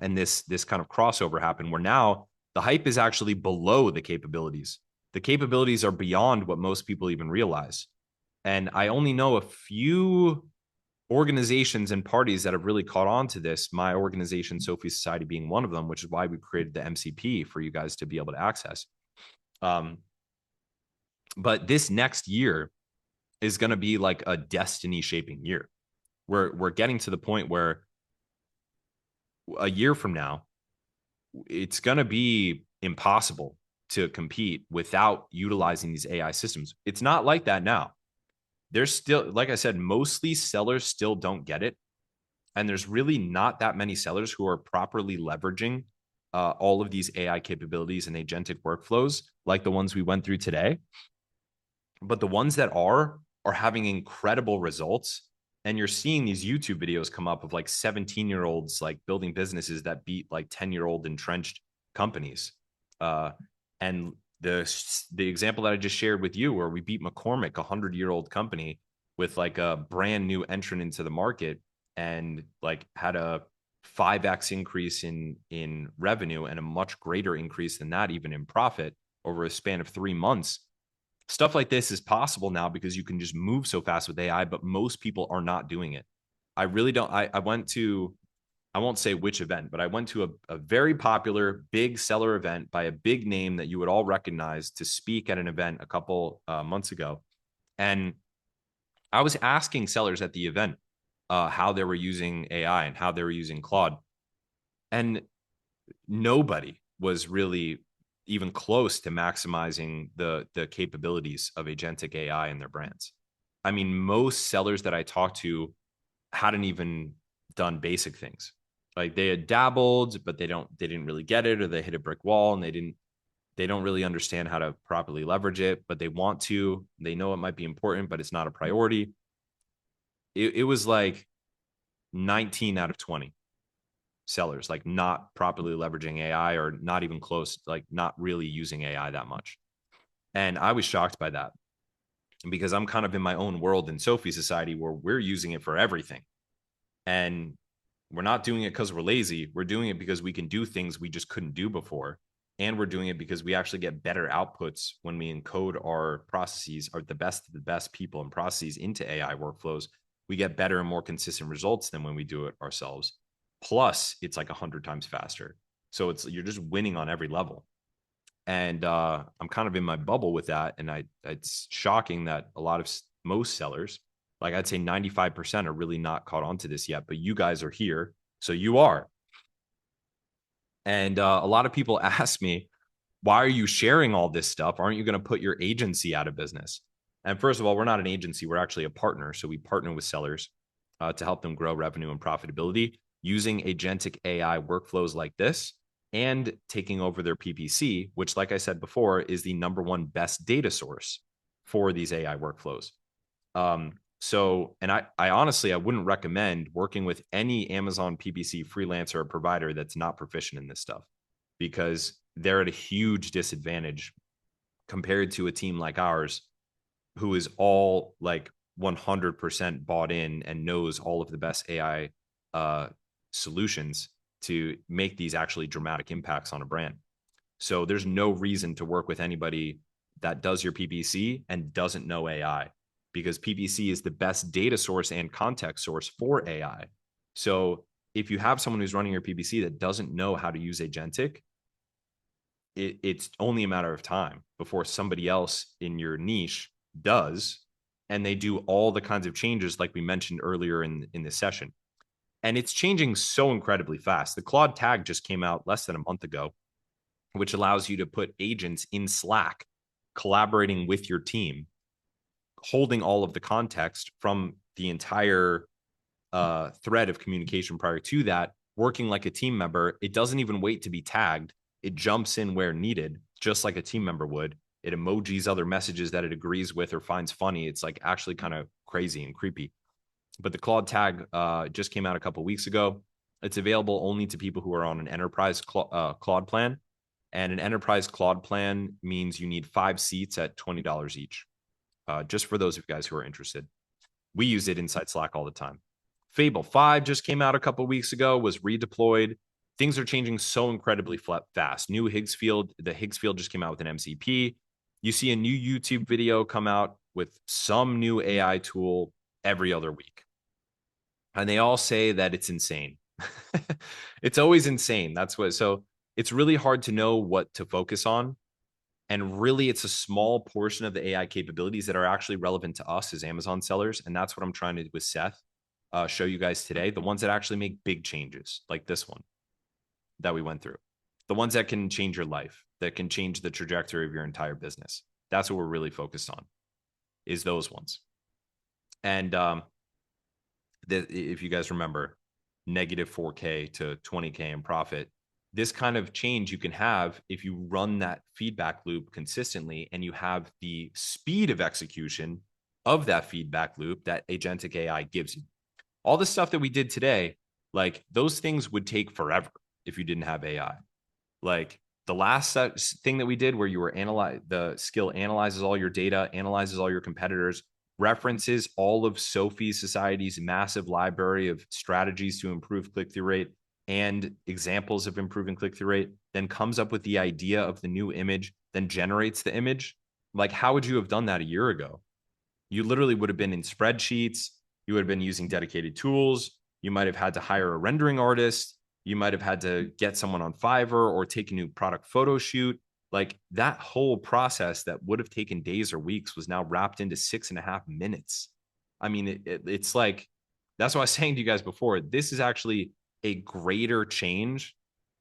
And this kind of crossover happened where now the hype is actually below the capabilities. The capabilities are beyond what most people even realize. And I only know a few organizations and parties that have really caught on to this. My organization, Sophie Society, being one of them, which is why we created the MCP for you guys to be able to access. But this next year is going to be like a destiny shaping year. We're getting to the point where a year from now, it's going to be impossible to compete without utilizing these AI systems. It's not like that now. There's still, like I said, mostly sellers still don't get it. And there's really not that many sellers who are properly leveraging all of these AI capabilities and agentic workflows like the ones we went through today. But the ones that are having incredible results And you're seeing these YouTube videos come up of like 17-year-olds like building businesses that beat like 10-year-old entrenched companies. And the example that I just shared with you, where we beat McCormick, 100-year-old company, with like a brand new entrant into the market, and like had a 5x increase in revenue and a much greater increase than that, even in profit, over a span of 3 months. Stuff like this is possible now because you can just move so fast with AI, but most people are not doing it. I really don't. I went to, I won't say which event, but I went to a very popular big seller event by a big name that you would all recognize, to speak at an event a couple months ago. And I was asking sellers at the event how they were using AI and how they were using Claude. And nobody was really even close to maximizing the capabilities of agentic AI in their brands. I mean, most sellers that I talked to hadn't even done basic things. Like they had dabbled, but they didn't really get it, or they hit a brick wall and they don't really understand how to properly leverage it, but they want to. They know it might be important, but it's not a priority. It was like 19 out of 20 sellers like not properly leveraging AI, or not even close, like not really using AI that much. And I was shocked by that, because I'm kind of in my own world in Sophie society where we're using it for everything. And we're not doing it because we're lazy. We're doing it because we can do things we just couldn't do before. And we're doing it because we actually get better outputs when we encode our processes, or the best of the best people and processes, into AI workflows. We get better and more consistent results than when we do it ourselves. Plus, it's like 100 times faster. So you're just winning on every level. And I'm kind of in my bubble with that. And it's shocking that most sellers, like I'd say 95%, are really not caught on to this yet. But you guys are here, so you are. And a lot of people ask me, why are you sharing all this stuff? Aren't you going to put your agency out of business? And first of all, we're not an agency. We're actually a partner. So we partner with sellers to help them grow revenue and profitability using agentic AI workflows like this, and taking over their PPC, which, like I said before, is the number one best data source for these AI workflows. And I honestly, I wouldn't recommend working with any Amazon PPC freelancer or provider that's not proficient in this stuff, because they're at a huge disadvantage compared to a team like ours, who is all like 100% bought in and knows all of the best AI solutions to make these actually dramatic impacts on a brand. So there's no reason to work with anybody that does your PPC and doesn't know AI, because PPC is the best data source and context source for AI. So if you have someone who's running your PPC that doesn't know how to use agentic, it's only a matter of time before somebody else in your niche does, and they do all the kinds of changes like we mentioned earlier in this session. And it's changing so incredibly fast. The Claude tag just came out less than a month ago, which allows you to put agents in Slack collaborating with your team, holding all of the context from the entire thread of communication prior to that, working like a team member. It doesn't even wait to be tagged. It jumps in where needed, just like a team member would. It emojis other messages that it agrees with or finds funny. It's like actually kind of crazy and creepy. But the Claude tag just came out a couple of weeks ago. It's available only to people who are on an enterprise Claude plan. And an enterprise Claude plan means you need 5 seats at $20 each. Just for those of you guys who are interested. We use it inside Slack all the time. Fable 5 just came out a couple weeks ago, was redeployed. Things are changing so incredibly fast. The Higgs field just came out with an MCP. You see a new YouTube video come out with some new AI tool every other week. And they all say that it's insane. It's always insane. So it's really hard to know what to focus on. And really, it's a small portion of the AI capabilities that are actually relevant to us as Amazon sellers. And that's what I'm trying to do with Seth, show you guys today. The ones that actually make big changes, like this one that we went through. The ones that can change your life, that can change the trajectory of your entire business. That's what we're really focused on, is those ones. And if you guys remember, negative 4K to 20K in profit. This kind of change you can have if you run that feedback loop consistently, and you have the speed of execution of that feedback loop that agentic AI gives you. All the stuff that we did today, like those things would take forever if you didn't have AI. Like the last thing that we did where you were the skill analyzes all your data, analyzes all your competitors, references all of Sophie Society's massive library of strategies to improve click-through rate and examples of improving click-through rate, then comes up with the idea of the new image, then generates the image. Like, how would you have done that a year ago? You literally would have been in spreadsheets. You would have been using dedicated tools. You might have had to hire a rendering artist. You might have had to get someone on Fiverr or take a new product photo shoot. Like that whole process that would have taken days or weeks was now wrapped into 6.5 minutes. I mean, it's like, that's what I was saying to you guys before. This is actually a greater change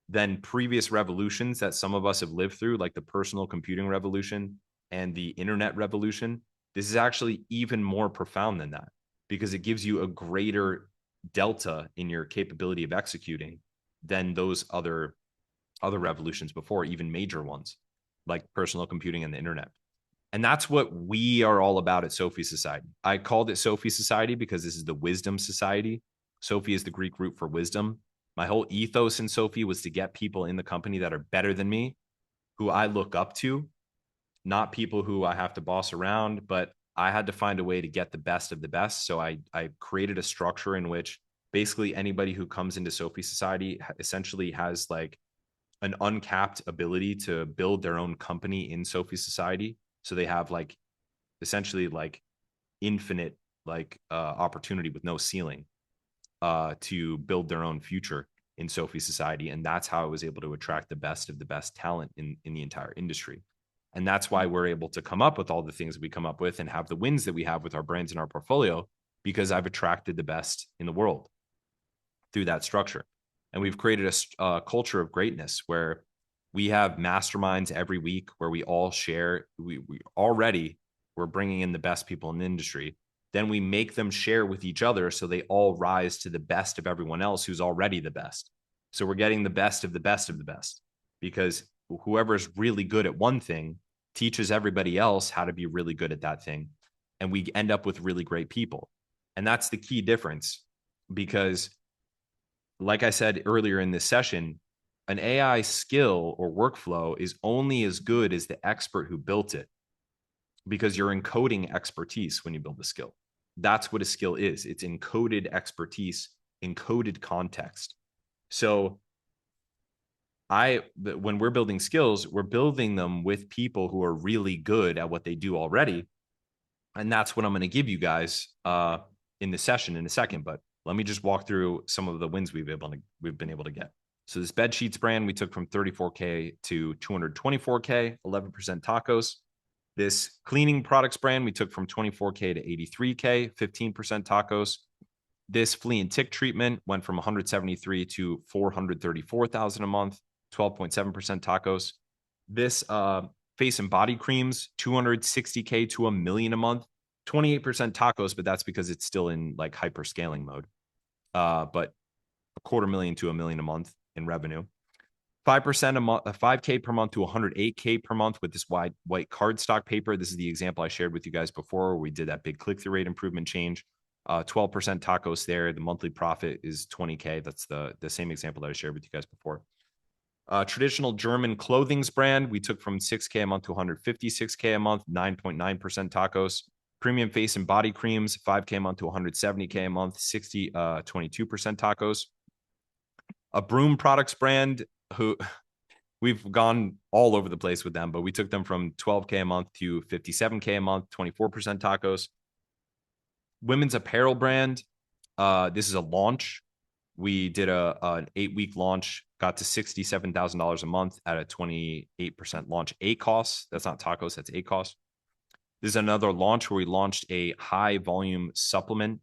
than previous revolutions that some of us have lived through, like the personal computing revolution and the internet revolution. This is actually even more profound than that because it gives you a greater delta in your capability of executing than those other revolutions before, even major ones like personal computing and the internet. And that's what we are all about at Sophie Society. I called it Sophie Society because this is the wisdom society. Sophie is the Greek root for wisdom. My whole ethos in Sophie was to get people in the company that are better than me, who I look up to, not people who I have to boss around, but I had to find a way to get the best of the best. So I created a structure in which basically anybody who comes into Sophie Society essentially has like an uncapped ability to build their own company in Sophie Society. So they have like essentially like infinite like opportunity with no ceiling to build their own future in Sophie Society. And that's how I was able to attract the best of the best talent in the entire industry. And that's why we're able to come up with all the things we come up with and have the wins that we have with our brands in our portfolio, because I've attracted the best in the world through that structure. And we've created a culture of greatness where we have masterminds every week where we all share. We're bringing in the best people in the industry. Then we make them share with each other so they all rise to the best of everyone else who's already the best. So we're getting the best of the best of the best, because whoever's really good at one thing teaches everybody else how to be really good at that thing. And we end up with really great people. And that's the key difference, because like I said earlier in this session, an AI skill or workflow is only as good as the expert who built it, because you're encoding expertise when you build a skill. That's what a skill is. It's encoded expertise, encoded context. So when we're building skills, we're building them with people who are really good at what they do already. And that's what I'm going to give you guys in the session in a second. But let me just walk through some of the wins we've been able to get. So this bed sheets brand we took from 34K to 224K, 11% tacos. This cleaning products brand we took from 24K to 83K, 15% tacos. This flea and tick treatment went from 173 to 434,000 a month, 12.7% tacos. This face and body creams, 260K to $1 million a month, 28% tacos, but that's because it's still in like hyper scaling mode. But $250,000 to $1 million a month in revenue. 5% a month, 5K per month to 108K per month with this white cardstock paper. This is the example I shared with you guys before, where we did that big click-through rate improvement change. 12% tacos there. The monthly profit is 20K. That's the same example that I shared with you guys before. Traditional German clothings brand, we took from 6K a month to 156K a month, 9.9% tacos. Premium face and body creams, 5K a month to 170K a month, 22% tacos. A broom products brand, who we've gone all over the place with them, but we took them from 12K a month to 57K a month, 24% tacos. Women's apparel brand, this is a launch. We did an 8-week launch, got to $67,000 a month at a 28% launch ACOS. That's not tacos, that's ACOS. This is another launch where we launched a high volume supplement.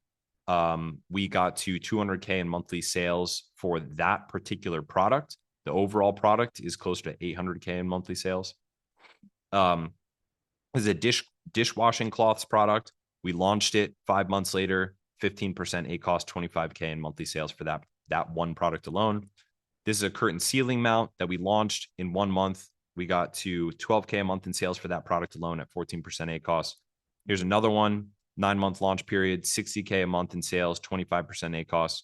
We got to 200K in monthly sales for that particular product. The overall product is closer to 800K in monthly sales. This is a dishwashing cloths product. We launched it 5 months later, 15% ACOS, 25K in monthly sales for that one product alone. This is a curtain ceiling mount that we launched in 1 month. We got to 12K a month in sales for that product alone at 14% ACOS. Here's another one. 9-month launch period, 60K a month in sales, 25% ACOS.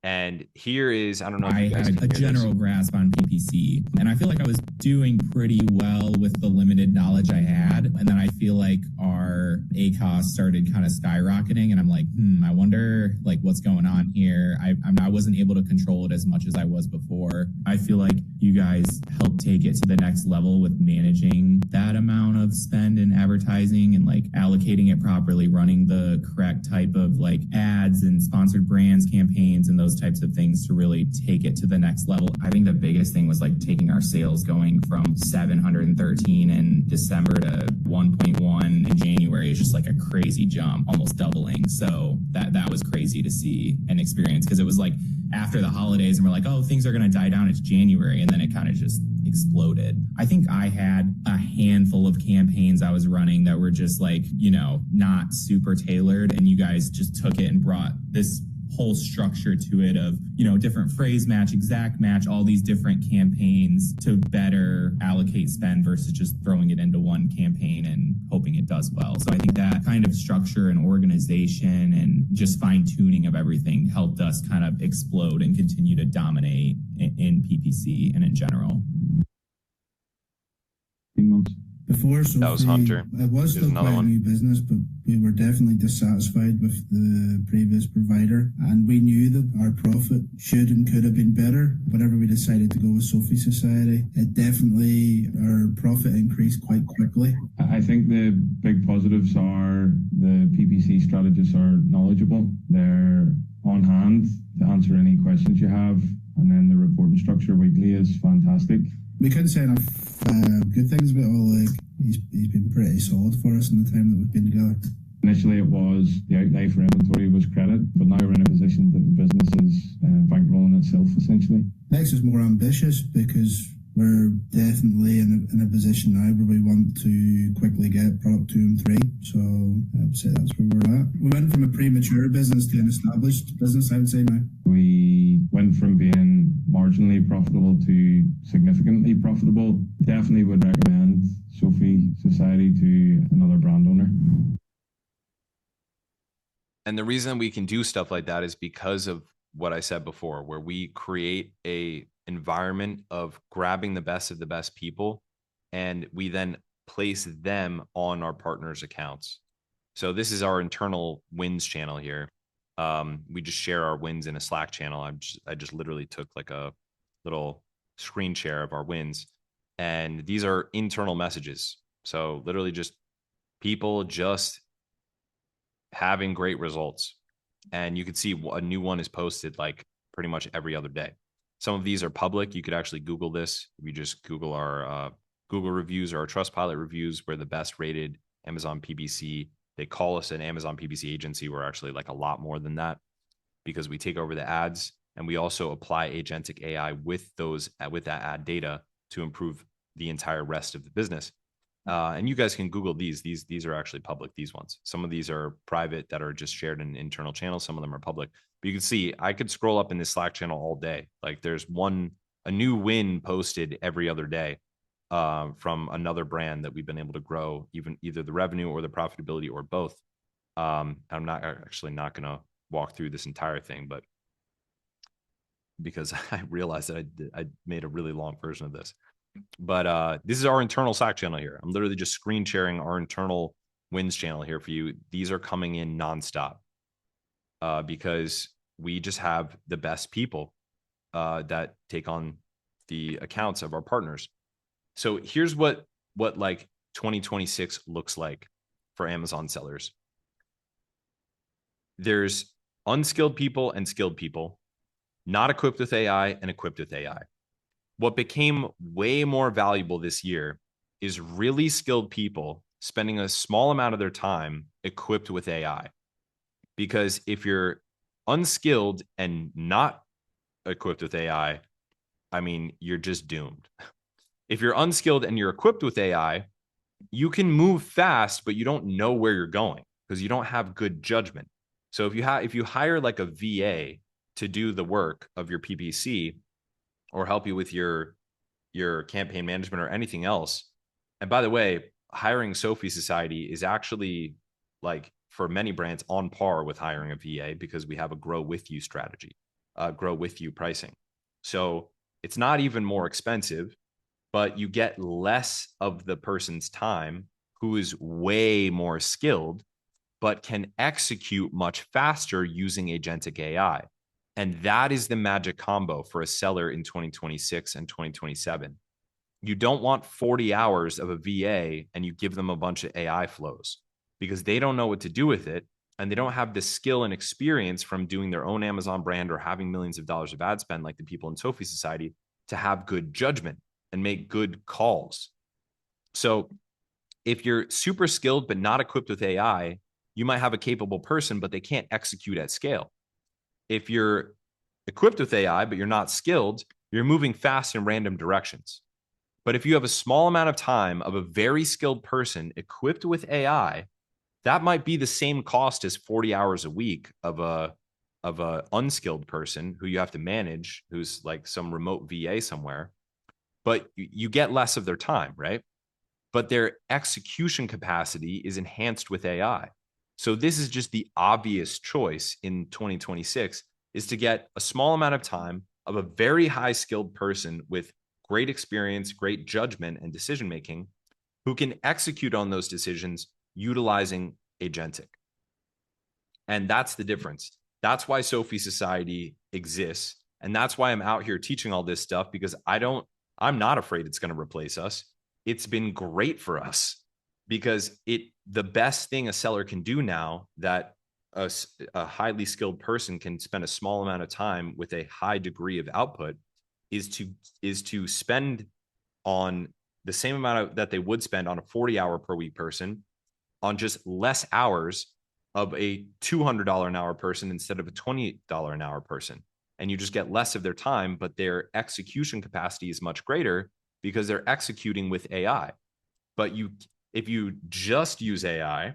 And here is, I don't know if you I guys had can a hear general this. grasp on PPC, and I feel like I was doing pretty well with the limited knowledge I had. And then I feel like our ACOS started kind of skyrocketing, and I'm like, I wonder like what's going on here. I wasn't able to control it as much as I was before. I feel like you guys helped take it to the next level with managing that amount of spend in advertising and like allocating it properly, running the correct type of like ads and sponsored brands campaigns and those types of things to really take it to the next level. I think the biggest thing was like taking our sales going from 713 in December to 1.1 in January is just like a crazy jump, almost doubling. So that was crazy to see and experience, because it was like after the holidays and we're like, oh, things are going to die down. It's January. And then it kind of just exploded. I think I had a handful of campaigns I was running that were just like, not super tailored. And you guys just took it and brought this whole structure to it of, different phrase match, exact match, all these different campaigns to better allocate spend versus just throwing it into one campaign and hoping it does well. So I think that kind of structure and organization and just fine tuning of everything helped us kind of explode and continue to dominate in PPC and in general. Before Sophie, That was Hunter. It was Here's still another quite a one. new business, but we were definitely dissatisfied with the previous provider, and we knew that our profit should and could have been better. Whenever we decided to go with Sophie Society, it definitely, our profit increased quite quickly. I think the big positives are the PPC strategists are knowledgeable. They're on hand to answer any questions you have, and then the reporting structure weekly is fantastic. We couldn't say enough good things about all. Like he's been pretty solid for us in the time that we've been together. Initially, it was the outlay for inventory was credit, but now we're in a position that the business is bankrolling itself essentially. Makes us more ambitious because we're definitely in a position now where we want to quickly get product 2 and 3. So I would say that's where we're at. We went from a premature business to an established business, I would say now. We went from being marginally profitable to significantly profitable. Definitely would recommend Sophie Society to another brand owner. And the reason we can do stuff like that is because of what I said before, where we create a environment of grabbing the best of the best people, and we then place them on our partners' accounts. So this is our internal wins channel here. We just share our wins in a Slack channel. I just literally took like a little screen share of our wins, and these are internal messages. So literally just people just having great results. And you can see a new one is posted like pretty much every other day. Some of these are public. You could actually Google this. If you just Google our Google reviews or our Trustpilot reviews, we're the best rated Amazon PPC. They call us an Amazon PPC agency. We're actually like a lot more than that because we take over the ads, and we also apply agentic AI with that ad data to improve the entire rest of the business. And you guys can Google these. These are actually public, these ones. Some of these are private that are just shared in internal channels. Some of them are public. But you can see I could scroll up in this Slack channel all day. Like there's a new win posted every other day from another brand that we've been able to grow, either the revenue or the profitability or both. I'm not going to walk through this entire thing, but because I realized that I made a really long version of this. But this is our internal Slack channel here. I'm literally just screen sharing our internal wins channel here for you. These are coming in nonstop because we just have the best people that take on the accounts of our partners. So here's what like 2026 looks like for Amazon sellers. There's unskilled people and skilled people, not equipped with AI and equipped with AI. What became way more valuable this year is really skilled people spending a small amount of their time equipped with AI. Because if you're unskilled and not equipped with AI, I mean, you're just doomed. If you're unskilled and you're equipped with AI, you can move fast, but you don't know where you're going because you don't have good judgment. So if you hire like a VA to do the work of your PPC, or help you with your campaign management or anything else. And by the way, hiring Sophie Society is actually like for many brands on par with hiring a VA because we have a grow with you strategy, grow with you pricing. So it's not even more expensive, but you get less of the person's time who is way more skilled, but can execute much faster using agentic AI. And that is the magic combo for a seller in 2026 and 2027. You don't want 40 hours of a VA and you give them a bunch of AI flows because they don't know what to do with it. And they don't have the skill and experience from doing their own Amazon brand or having millions of dollars of ad spend like the people in Sophie Society to have good judgment and make good calls. So if you're super skilled but not equipped with AI, you might have a capable person, but they can't execute at scale. If you're equipped with AI, but you're not skilled, you're moving fast in random directions. But if you have a small amount of time of a very skilled person equipped with AI, that might be the same cost as 40 hours a week of a unskilled person who you have to manage, who's like some remote VA somewhere. But you get less of their time, right? But their execution capacity is enhanced with AI. So this is just the obvious choice in 2026 is to get a small amount of time of a very high skilled person with great experience, great judgment and decision making who can execute on those decisions utilizing agentic. And that's the difference. That's why Sophie Society exists. And that's why I'm out here teaching all this stuff because I'm not afraid it's going to replace us. It's been great for us because the best thing a seller can do now that a highly skilled person can spend a small amount of time with a high degree of output is to spend on the same amount that they would spend on a 40-hour per week person on just less hours of a $200 an hour person instead of a $20 an hour person. And you just get less of their time, but their execution capacity is much greater because they're executing with AI. But if you just use AI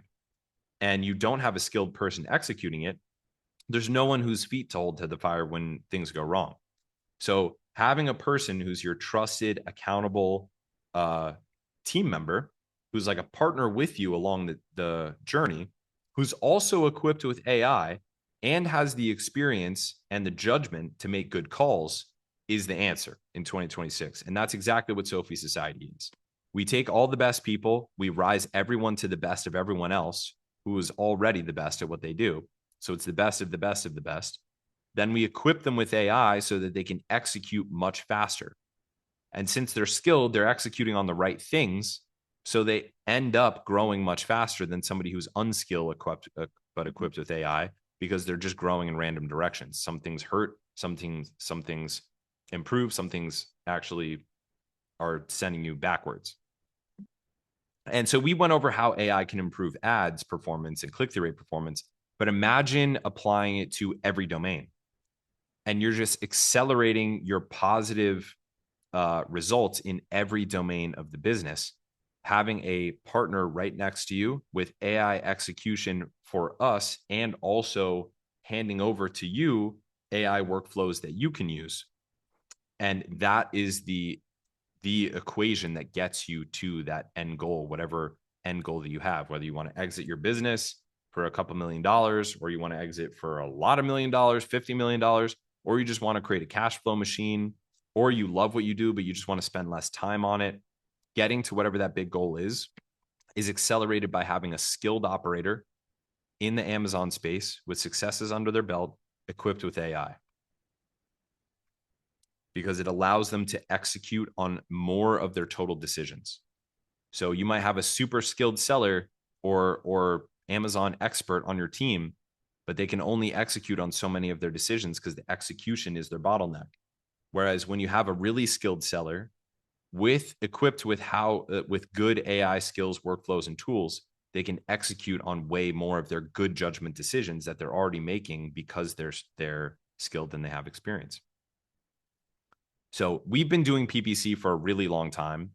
and you don't have a skilled person executing it, there's no one whose feet to hold to the fire when things go wrong. So having a person who's your trusted, accountable team member, who's like a partner with you along the journey, who's also equipped with AI and has the experience and the judgment to make good calls is the answer in 2026. And that's exactly what Sophie Society is. We take all the best people, we rise everyone to the best of everyone else who is already the best at what they do. So it's the best of the best of the best. Then we equip them with AI so that they can execute much faster. And since they're skilled, they're executing on the right things. So they end up growing much faster than somebody who's unskilled but equipped with AI because they're just growing in random directions. Some things hurt, some things improve, some things actually are sending you backwards. And so we went over how AI can improve ads performance and click-through rate performance, but imagine applying it to every domain. And you're just accelerating your positive results in every domain of the business. Having a partner right next to you with AI execution for us and also handing over to you AI workflows that you can use. And that is the equation that gets you to that end goal, whatever end goal that you have, whether you want to exit your business for a couple $1 million, or you want to exit for a lot of $1 million, $50 million, or you just want to create a cash flow machine, or you love what you do, but you just want to spend less time on it. Getting to whatever that big goal is accelerated by having a skilled operator in the Amazon space with successes under their belt, equipped with AI. Because it allows them to execute on more of their total decisions. So you might have a super skilled seller or Amazon expert on your team, but they can only execute on so many of their decisions because the execution is their bottleneck. Whereas when you have a really skilled seller equipped with good AI skills, workflows, and tools, they can execute on way more of their good judgment decisions that they're already making because they're skilled and they have experience. So we've been doing PPC for a really long time.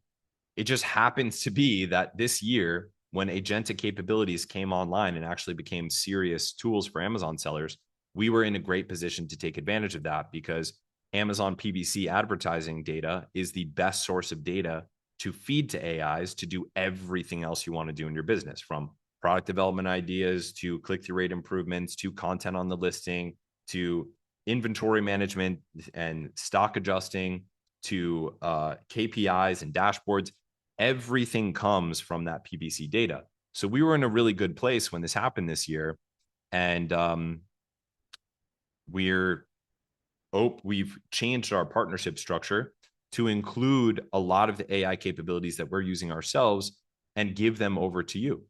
It just happens to be that this year, when agentic capabilities came online and actually became serious tools for Amazon sellers, we were in a great position to take advantage of that because Amazon PPC advertising data is the best source of data to feed to AIs to do everything else you want to do in your business, from product development ideas to click-through rate improvements to content on the listing to inventory management and stock adjusting to KPIs and dashboards. Everything comes from that PPC data. So we were in a really good place when this happened this year. And we've changed our partnership structure to include a lot of the AI capabilities that we're using ourselves and give them over to you.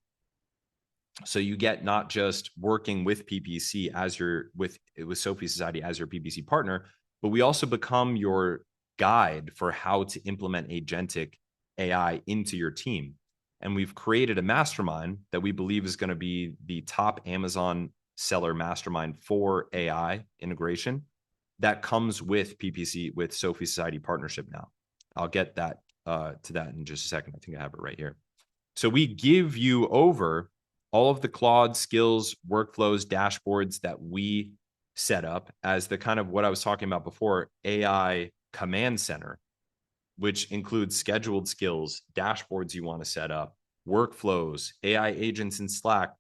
So you get not just working with PPC as your with Sophie Society as your PPC partner, but we also become your guide for how to implement agentic AI into your team. And we've created a mastermind that we believe is going to be the top Amazon seller mastermind for AI integration that comes with PPC, with Sophie Society partnership now. I'll get that to that in just a second. I think I have it right here. So we give you over all of the Claude skills, workflows, dashboards that we set up as the kind of what I was talking about before, AI command center, which includes scheduled skills, dashboards you want to set up, workflows, AI agents in Slack,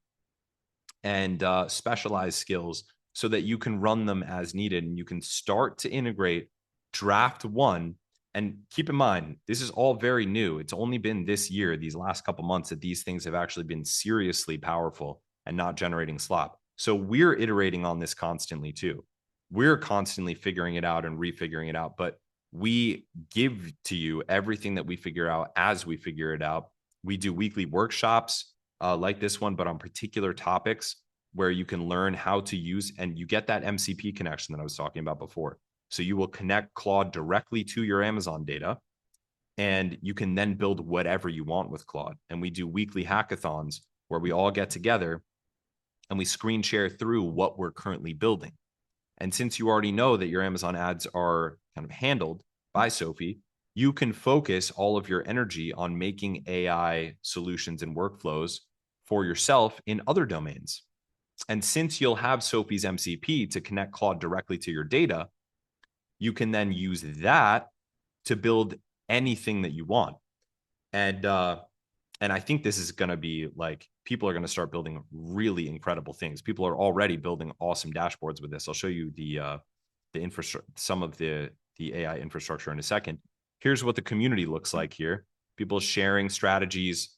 and specialized skills so that you can run them as needed and you can start to integrate draft one. And keep in mind, this is all very new. It's only been this year, these last couple months, that these things have actually been seriously powerful and not generating slop. So we're iterating on this constantly too. We're constantly figuring it out and refiguring it out, but we give to you everything that we figure out as we figure it out. We do weekly workshops like this one, but on particular topics where you can learn how to use, and you get that MCP connection that I was talking about before. So you will connect Claude directly to your Amazon data, and you can then build whatever you want with Claude. And we do weekly hackathons where we all get together and we screen share through what we're currently building. And since you already know that your Amazon ads are kind of handled by Sophie, you can focus all of your energy on making AI solutions and workflows for yourself in other domains. And since you'll have Sophie's MCP to connect Claude directly to your data, you can then use that to build anything that you want. And I think this is going to be like, people are going to start building really incredible things. People are already building awesome dashboards with this. I'll show you the infrastructure, some of the AI infrastructure in a second. Here's what the community looks like here. People sharing strategies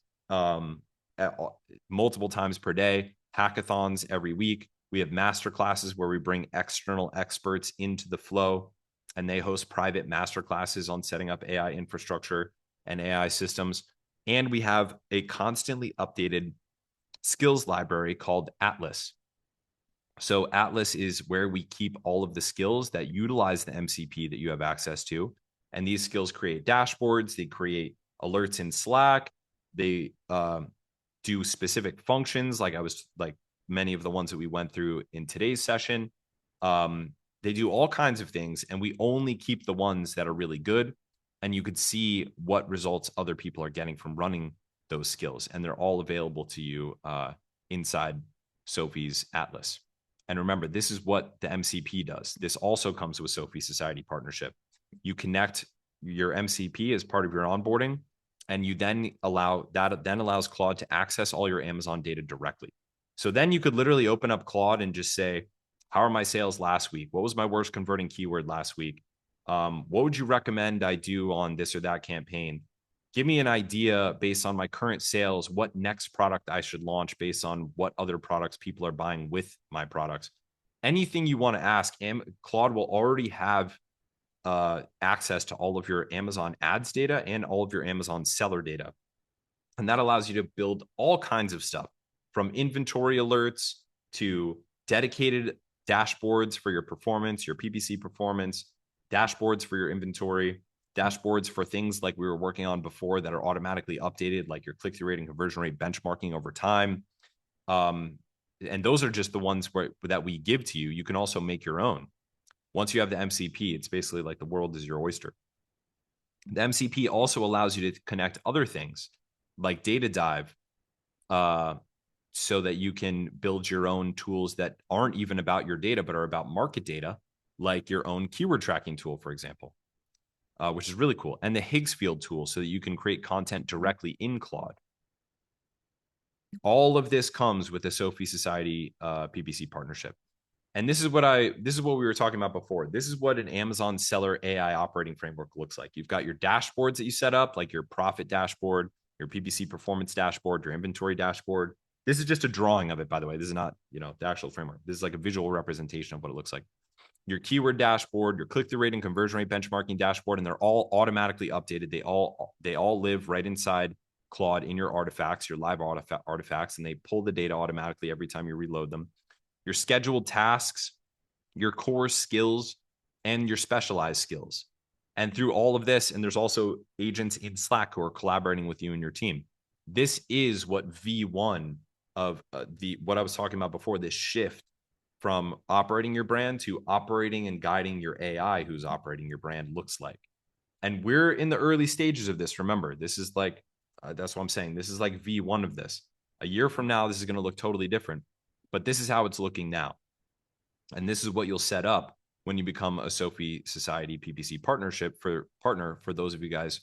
multiple times per day, hackathons every week. We have master classes where we bring external experts into the flow, and they host private master classes on setting up AI infrastructure and AI systems. And we have a constantly updated skills library called Atlas. So Atlas is where we keep all of the skills that utilize the MCP that you have access to. And these skills create dashboards, they create alerts in Slack, they do specific functions like many of the ones that we went through in today's session. They do all kinds of things, and we only keep the ones that are really good. And you could see what results other people are getting from running those skills. And they're all available to you inside Sophie's Atlas. And remember, this is what the MCP does. This also comes with Sophie Society partnership. You connect your MCP as part of your onboarding, and you then allows Claude to access all your Amazon data directly. So then you could literally open up Claude and just say, how are my sales last week? What was my worst converting keyword last week? What would you recommend I do on this or that campaign? Give me an idea based on my current sales, what next product I should launch based on what other products people are buying with my products. Anything you want to ask, Claude will already have access to all of your Amazon ads data and all of your Amazon seller data. And that allows you to build all kinds of stuff, from inventory alerts to dedicated dashboards for your performance, your PPC performance, dashboards for your inventory, dashboards for things like we were working on before that are automatically updated, like your click-through rate and conversion rate benchmarking over time. And those are just the ones that we give to you. You can also make your own. Once you have the MCP, it's basically like the world is your oyster. The MCP also allows you to connect other things like Data Dive, so that you can build your own tools that aren't even about your data, but are about market data, like your own keyword tracking tool, for example, which is really cool. And the Higgs field tool, so that you can create content directly in Claude. All of this comes with the Sophie Society PPC partnership. And this is what we were talking about before. This is what an Amazon seller AI operating framework looks like. You've got your dashboards that you set up, like your profit dashboard, your PPC performance dashboard, your inventory dashboard. This is just a drawing of it, by the way. This is not, the actual framework. This is like a visual representation of what it looks like. Your keyword dashboard, your click-through rate and conversion rate benchmarking dashboard, and they're all automatically updated. They all live right inside Claude in your artifacts, your live artifacts, and they pull the data automatically every time you reload them. Your scheduled tasks, your core skills, and your specialized skills. And through all of this, and there's also agents in Slack who are collaborating with you and your team. This is what V1 of what I was talking about before, this shift from operating your brand to operating and guiding your AI who's operating your brand looks like. And we're in the early stages of this. Remember, this is like, that's what I'm saying. This is like V1 of this. A year from now, this is going to look totally different, but this is how it's looking now. And this is what you'll set up when you become a Sophie Society PPC partner for those of you guys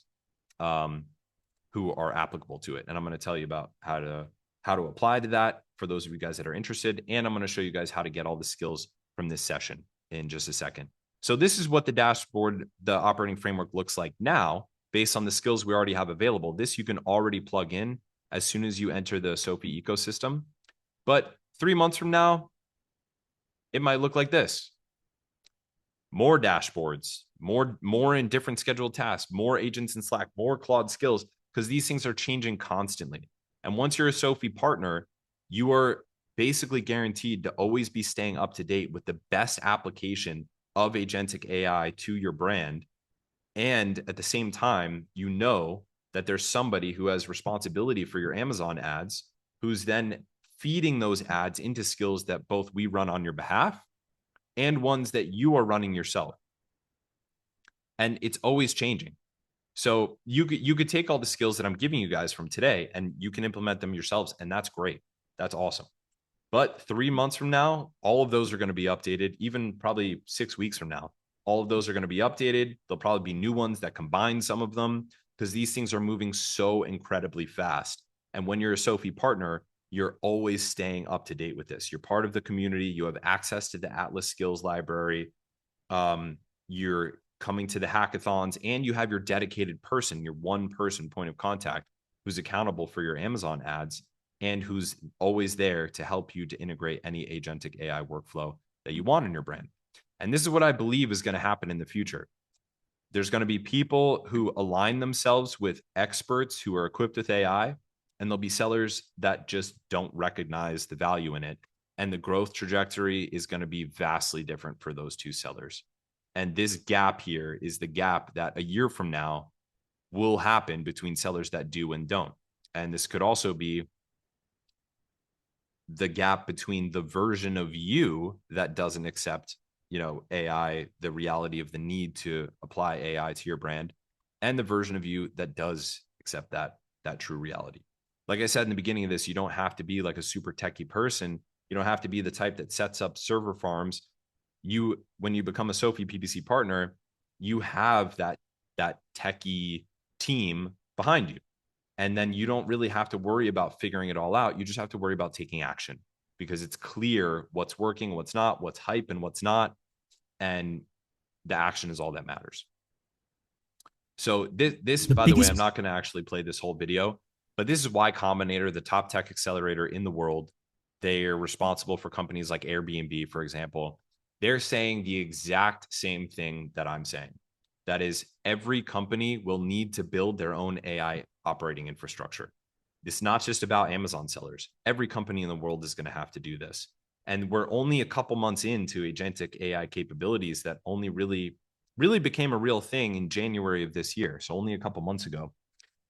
who are applicable to it. And I'm going to tell you about how to apply to that for those of you guys that are interested. And I'm going to show you guys how to get all the skills from this session in just a second. So this is what the dashboard, the operating framework looks like now, based on the skills we already have available. This you can already plug in as soon as you enter the Sophie ecosystem. But 3 months from now, it might look like this. More dashboards, more in different scheduled tasks, more agents in Slack, more Claude skills, because these things are changing constantly. And once you're a Sophie partner, you are basically guaranteed to always be staying up to date with the best application of agentic AI to your brand. And at the same time, you know that there's somebody who has responsibility for your Amazon ads, who's then feeding those ads into skills that both we run on your behalf and ones that you are running yourself. And it's always changing. So you could take all the skills that I'm giving you guys from today and you can implement them yourselves. And that's great. That's awesome. But 3 months from now, all of those are going to be updated. Even probably 6 weeks from now, all of those are going to be updated. There'll probably be new ones that combine some of them because these things are moving so incredibly fast. And when you're a Sophie partner, you're always staying up to date with this. You're part of the community. You have access to the Atlas Skills Library. You're coming to the hackathons, and you have your dedicated person, your one person point of contact who's accountable for your Amazon ads and who's always there to help you to integrate any agentic AI workflow that you want in your brand. And this is what I believe is going to happen in the future. There's going to be people who align themselves with experts who are equipped with AI, and there'll be sellers that just don't recognize the value in it. And the growth trajectory is going to be vastly different for those two sellers. And this gap here is the gap that a year from now will happen between sellers that do and don't. And this could also be the gap between the version of you that doesn't accept, AI, the reality of the need to apply AI to your brand, and the version of you that does accept that true reality. Like I said in the beginning of this, you don't have to be like a super techie person. You don't have to be the type that sets up server farms. When you become a Sophie PPC partner, you have that techie team behind you. And then you don't really have to worry about figuring it all out. You just have to worry about taking action because it's clear what's working, what's not, what's hype and what's not. And the action is all that matters. So this by the way, I'm not going to actually play this whole video, but this is Y Combinator, the top tech accelerator in the world. They are responsible for companies like Airbnb, for example. They're saying the exact same thing that I'm saying. That is, every company will need to build their own AI operating infrastructure. It's not just about Amazon sellers. Every company in the world is going to have to do this. And we're only a couple months into agentic AI capabilities that only really became a real thing in January of this year. So only a couple months ago.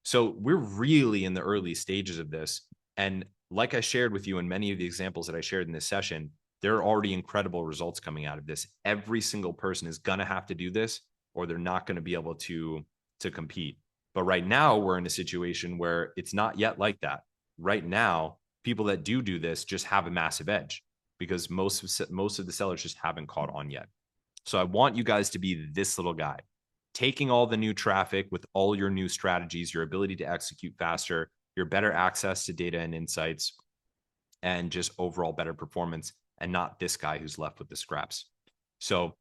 So we're really in the early stages of this. And like I shared with you in many of the examples that I shared in this session, there are already incredible results coming out of this. Every single person is going to have to do this or they're not going to be able to compete. But right now we're in a situation where it's not yet like that. Right now, people that do this just have a massive edge because most of the sellers just haven't caught on yet. So I want you guys to be this little guy, taking all the new traffic with all your new strategies, your ability to execute faster, your better access to data and insights, and just overall better performance, and not this guy who's left with the scraps. So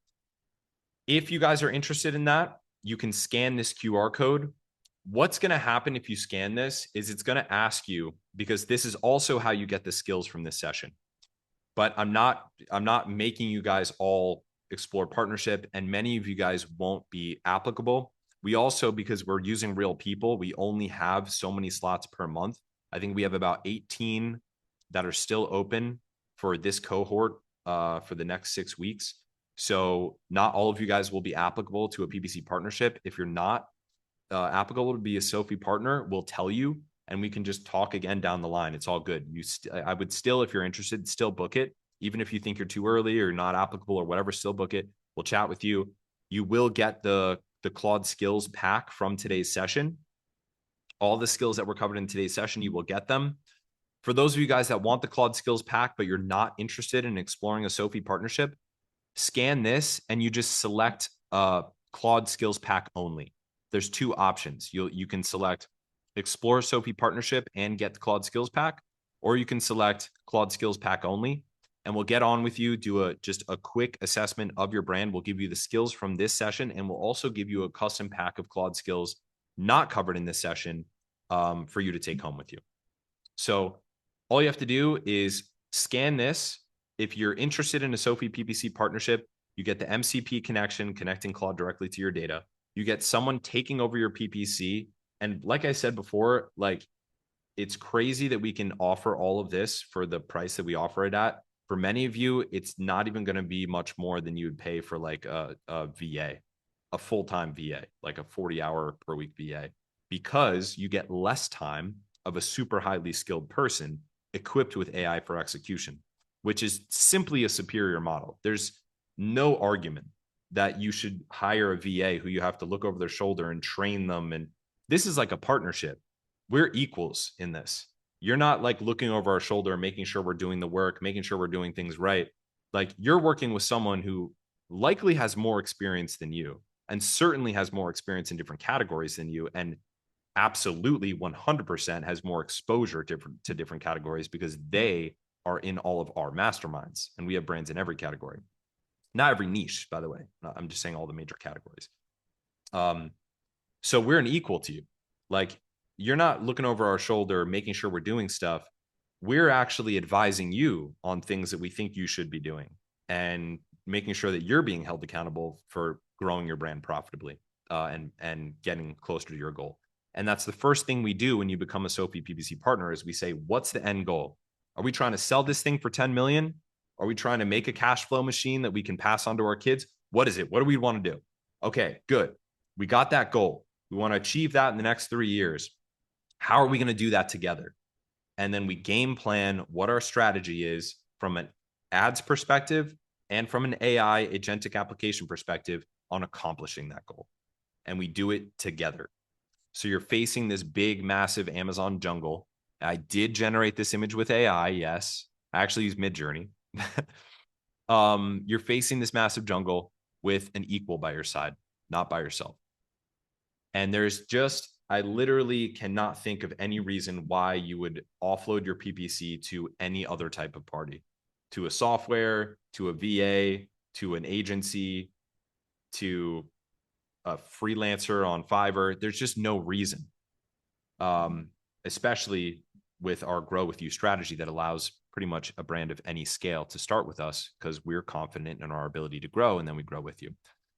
if you guys are interested in that, you can scan this QR code. What's going to happen if you scan this is it's going to ask you, because this is also how you get the skills from this session. But I'm not making you guys all explore partnership, and many of you guys won't be applicable. We also, because we're using real people, we only have so many slots per month. I think we have about 18 that are still open for this cohort for the next 6 weeks. So not all of you guys will be applicable to a PPC partnership. If you're not applicable to be a Sophie partner, we'll tell you, and we can just talk again down the line. It's all good. I would still, if you're interested, still book it. Even if you think you're too early or not applicable or whatever, still book it. We'll chat with you. You will get the Claude skills pack from today's session. All the skills that were covered in today's session, you will get them. For those of you guys that want the Claude skills pack, but you're not interested in exploring a Sophie partnership, scan this and you just select Claude skills pack only. There's two options. You can select explore Sophie partnership and get the Claude skills pack, or you can select Claude skills pack only, and we'll get on with you, do just a quick assessment of your brand. We'll give you the skills from this session, and we'll also give you a custom pack of Claude skills not covered in this session for you to take home with you. So all you have to do is scan this. If you're interested in a Sophie PPC partnership, you get the MCP connection, connecting Claude directly to your data. You get someone taking over your PPC. And like I said before, like, it's crazy that we can offer all of this for the price that we offer it at. For many of you, it's not even going to be much more than you would pay for like a VA, a full-time VA, like a 40-hour per week VA, because you get less time of a super highly skilled person equipped with AI for execution, which is simply a superior model. There's no argument that you should hire a VA who you have to look over their shoulder and train them. And this is like a partnership. We're equals in this. You're not like looking over our shoulder and making sure we're doing the work, making sure we're doing things right. Like, you're working with someone who likely has more experience than you, and certainly has more experience in different categories than you, and absolutely 100% has more exposure to different categories, because they are in all of our masterminds, and we have brands in every category. Not every niche, by the way. I'm just saying all the major categories. So we're an equal to you. Like, you're not looking over our shoulder, making sure we're doing stuff. We're actually advising you on things that we think you should be doing, and making sure that you're being held accountable for growing your brand profitably and getting closer to your goal. And that's the first thing we do when you become a Sophie PPC partner, is we say, what's the end goal? Are we trying to sell this thing for 10 million? Are we trying to make a cash flow machine that we can pass on to our kids? What is it? What do we want to do? Okay, good. We got that goal. We want to achieve that in the next 3 years. How are we going to do that together? And then we game plan what our strategy is from an ads perspective and from an AI agentic application perspective on accomplishing that goal. And we do it together. So you're facing this big, massive Amazon jungle. I did generate this image with AI. Yes, I actually use Midjourney. You're facing this massive jungle with an equal by your side, not by yourself. And I literally cannot think of any reason why you would offload your PPC to any other type of party, to a software, to a VA, to an agency, to a freelancer on Fiverr. There's just no reason, especially with our Grow With You strategy that allows pretty much a brand of any scale to start with us, because we're confident in our ability to grow, and then we grow with you.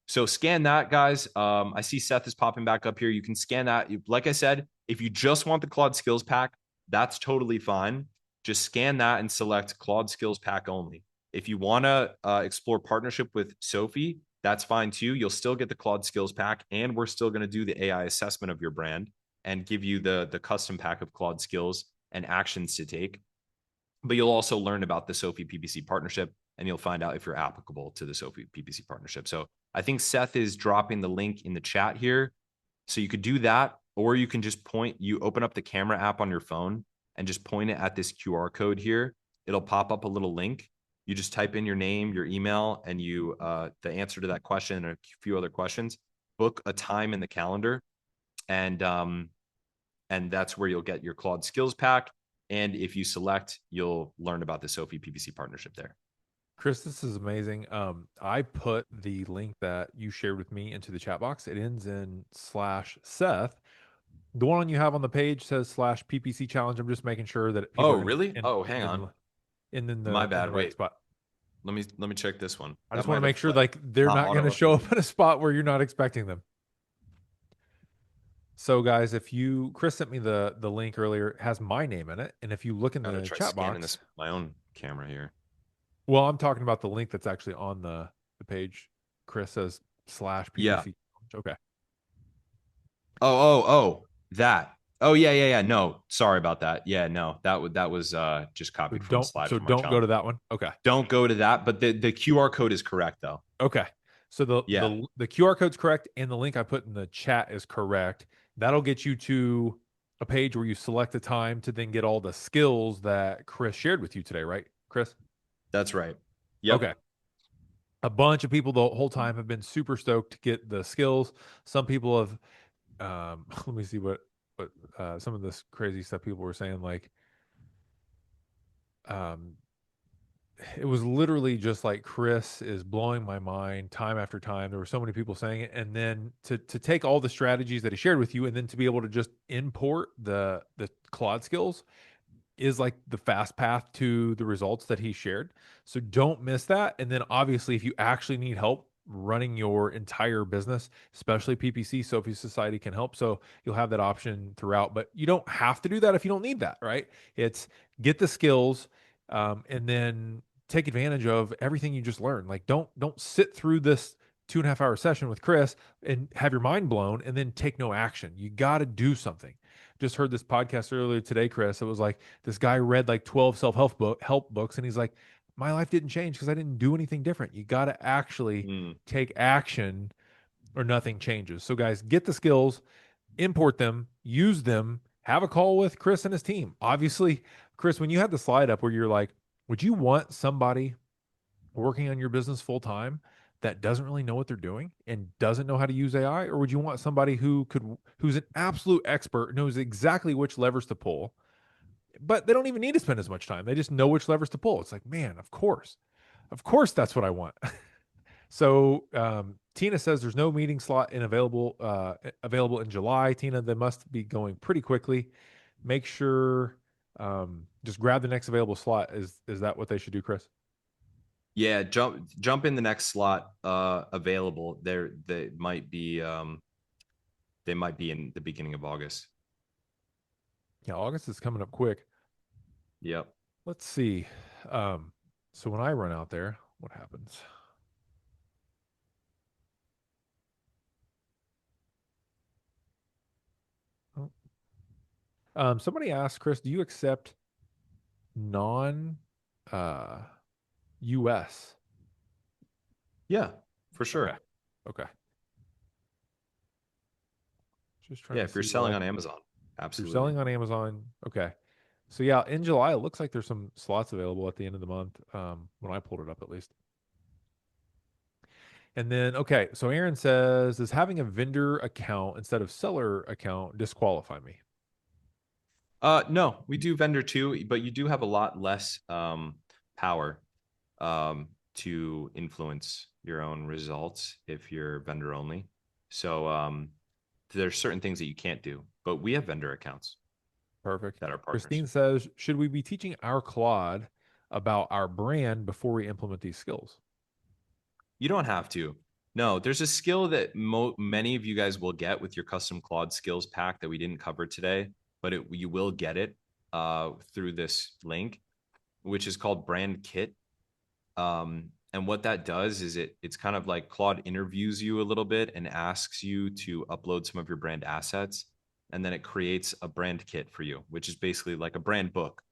So scan that, guys. I see Seth is popping back up here. You can scan that. Like I said, if you just want the Claude skills pack, that's totally fine. Just scan that and select Claude skills pack only. If you want to explore partnership with Sophie, that's fine too. You'll still get the Claude skills pack, and we're still going to do the AI assessment of your brand and give you the custom pack of Claude skills and actions to take. But you'll also learn about the Sophie PPC partnership, and you'll find out if you're applicable to the Sophie PPC partnership. So I think Seth is dropping the link in the chat here. So you could do that, or you can just you open up the camera app on your phone and just point it at this QR code here. It'll pop up a little link. You just type in your name, your email, and the answer to that question and a few other questions. Book a time in the calendar, and And that's where you'll get your Claude skills pack. And if you select, you'll learn about the Sophie PPC partnership there. Chris, this is amazing. I put the link that you shared with me into the chat box. It ends in /Seth. The one you have on the page says /PPC challenge. I'm just making sure that people Oh, are really? Oh, hang on. in My the bad. right Wait, spot. let me check this one. I That just want to might make have sure like they're not going to show up auto-uploaded. in a spot where you're not expecting them. So guys, if you Chris sent me the link earlier, it has my name in it, and if you look in I'm gonna the try chat scanning box, this with my own camera here. well, I'm talking about the link that's actually on the page. Chris says Yeah. /PPC. Okay. Oh, that. Oh, yeah. No, sorry about that. Yeah, no, that was just So copied from a don't slide so from our don't go challenge. to that one. Okay. Don't go to that, but the QR code is correct though. Okay. So Yeah, the QR code's correct and the link I put in the chat is correct. That'll get you to a page where you select a time to then get all the skills that Chris shared with you today, right? Chris? that's right. Yep. Okay. A bunch of people the whole time have been super stoked to get the skills. Some people have let me see what some of this crazy stuff people were saying like um it was literally just like Chris is blowing my mind time after time. There were so many people saying it, and then to take all the strategies that he shared with you, and then to be able to just import the Claude skills is like the fast path to the results that he shared. So don't miss that. And then obviously, if you actually need help running your entire business, especially PPC, Sophie Society can help. So you'll have that option throughout, but you don't have to do that if you don't need that, right? It's get the skills and then take advantage of everything you just learned. Like don't sit through this 2.5 hour session with Chris and have your mind blown and then take no action. You got to do something. Just heard this podcast earlier today, Chris. It was like this guy read like 12 help books, and he's like, my life didn't change because I didn't do anything different. You got to actually take action or nothing changes. So, guys, get the skills, import them, use them, have a call with Chris and his team. Obviously, Chris, when you had the slide up where you're like, would you want somebody working on your business full time that doesn't really know what they're doing and doesn't know how to use AI, or would you want somebody who's an absolute expert, knows exactly which levers to pull, but they don't even need to spend as much time. They just know which levers to pull. It's like, man, of course, that's what I want. So Tina says there's no meeting slot available in July. Tina, they must be going pretty quickly. Make sure just grab the next available slot. Is that what they should do, Chris? Yeah, jump in the next slot available. They might be in the beginning of August. Yeah, August is coming up quick. Yep. Let's see. So when I run out there, what happens? Somebody asked, Chris, do you accept non US? Yeah, for sure. Okay. Okay. Just trying Yeah, to if you're see selling on Amazon, absolutely. You're selling on Amazon. Okay. So yeah, in July, it looks like there's some slots available at the end of the month. When I pulled it up at least. And then okay, so Aaron says, does having a vendor account instead of seller account disqualify me? No, we do vendor too, but you do have a lot less power to influence your own results if you're vendor only. So there's certain things that you can't do, but we have vendor accounts Perfect. that are partners. Christine says, should we be teaching our Claude about our brand before we implement these skills? You don't have to. No, there's a skill that many of you guys will get with your custom Claude skills pack that we didn't cover today, but you will get it through this link, which is called Brand Kit. And what that does is it's kind of like Claude interviews you a little bit and asks you to upload some of your brand assets. And then it creates a brand kit for you, which is basically like a brand book,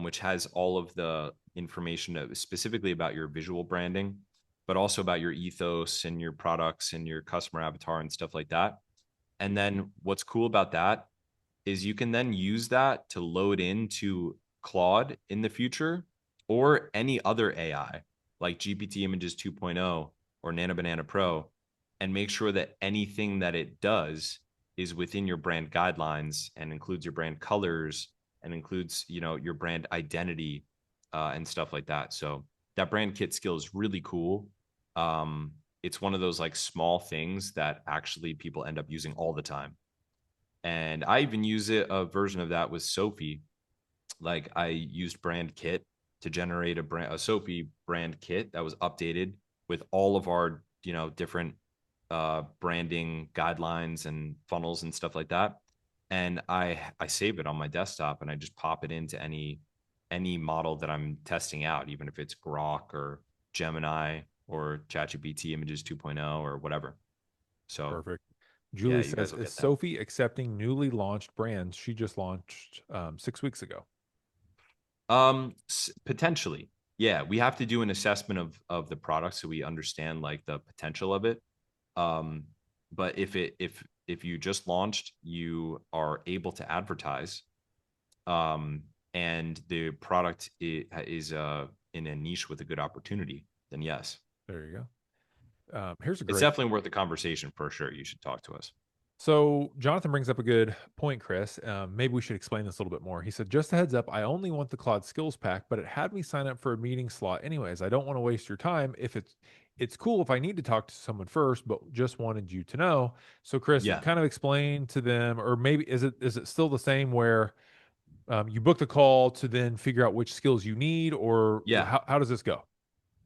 which has all of the information specifically about your visual branding, but also about your ethos and your products and your customer avatar and stuff like that. And then what's cool about that is you can then use that to load into Claude in the future or any other AI like GPT Images 2.0 or Nano Banana Pro and make sure that anything that it does is within your brand guidelines and includes your brand colors and includes, your brand identity and stuff like that. So that brand kit skill is really cool. It's one of those like small things that actually people end up using all the time. And I even use a version of that with Sophie. Like I used brand kit to generate a Sophie brand kit that was updated with all of our, different branding guidelines and funnels and stuff like that. And I save it on my desktop and I just pop it into any model that I'm testing out, even if it's Grok or Gemini or ChatGPT Images 2.0 or whatever. So Perfect. yeah, Julie you guys says, will is get that. Sophie accepting newly launched brands she just launched 6 weeks ago? Potentially, yeah. We have to do an assessment of the product so we understand like the potential of it. Um, but if you just launched, you are able to advertise, and the product is in a niche with a good opportunity, then yes, There you go. Here's a it's great. definitely worth the conversation for sure. You should talk to us. So Jonathan brings up a good point, Chris. Maybe we should explain this a little bit more. He said, just a heads up, I only want the Claude Skills Pack, but it had me sign up for a meeting slot anyways. I don't want to waste your time. If it's cool if I need to talk to someone first, but just wanted you to know. So Chris, Yeah, kind of explain to them, or maybe is it still the same where you book the call to then figure out which skills you need, or yeah. how does this go?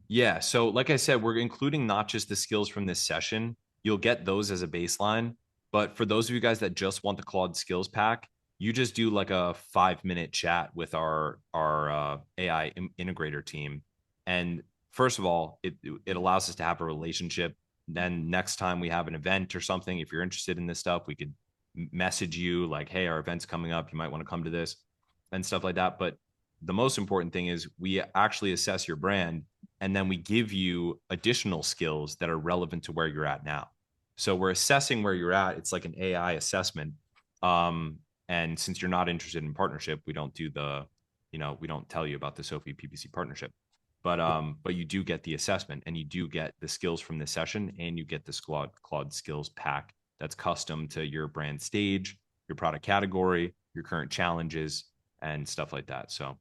Yeah. So, like I said, we're including not just the skills from this session. You'll get those as a baseline. But for those of you guys that just want the Claude Skills Pack, you just do like a 5 minute chat with our AI integrator team. And first of all, it allows us to have a relationship. Then next time we have an event or something, if you're interested in this stuff, we could message you like, "Hey, our event's coming up. You might want to come to this," and stuff like that. But the most important thing is we actually assess your brand and then we give you additional skills that are relevant to where you're at now. So we're assessing where you're at. It's like an AI assessment. And since you're not interested in partnership, we don't do we don't tell you about the Sophie PPC partnership. But you do get the assessment and you do get the skills from this session and you get the Claude skills pack that's custom to your brand stage, your product category, your current challenges, and stuff like that. So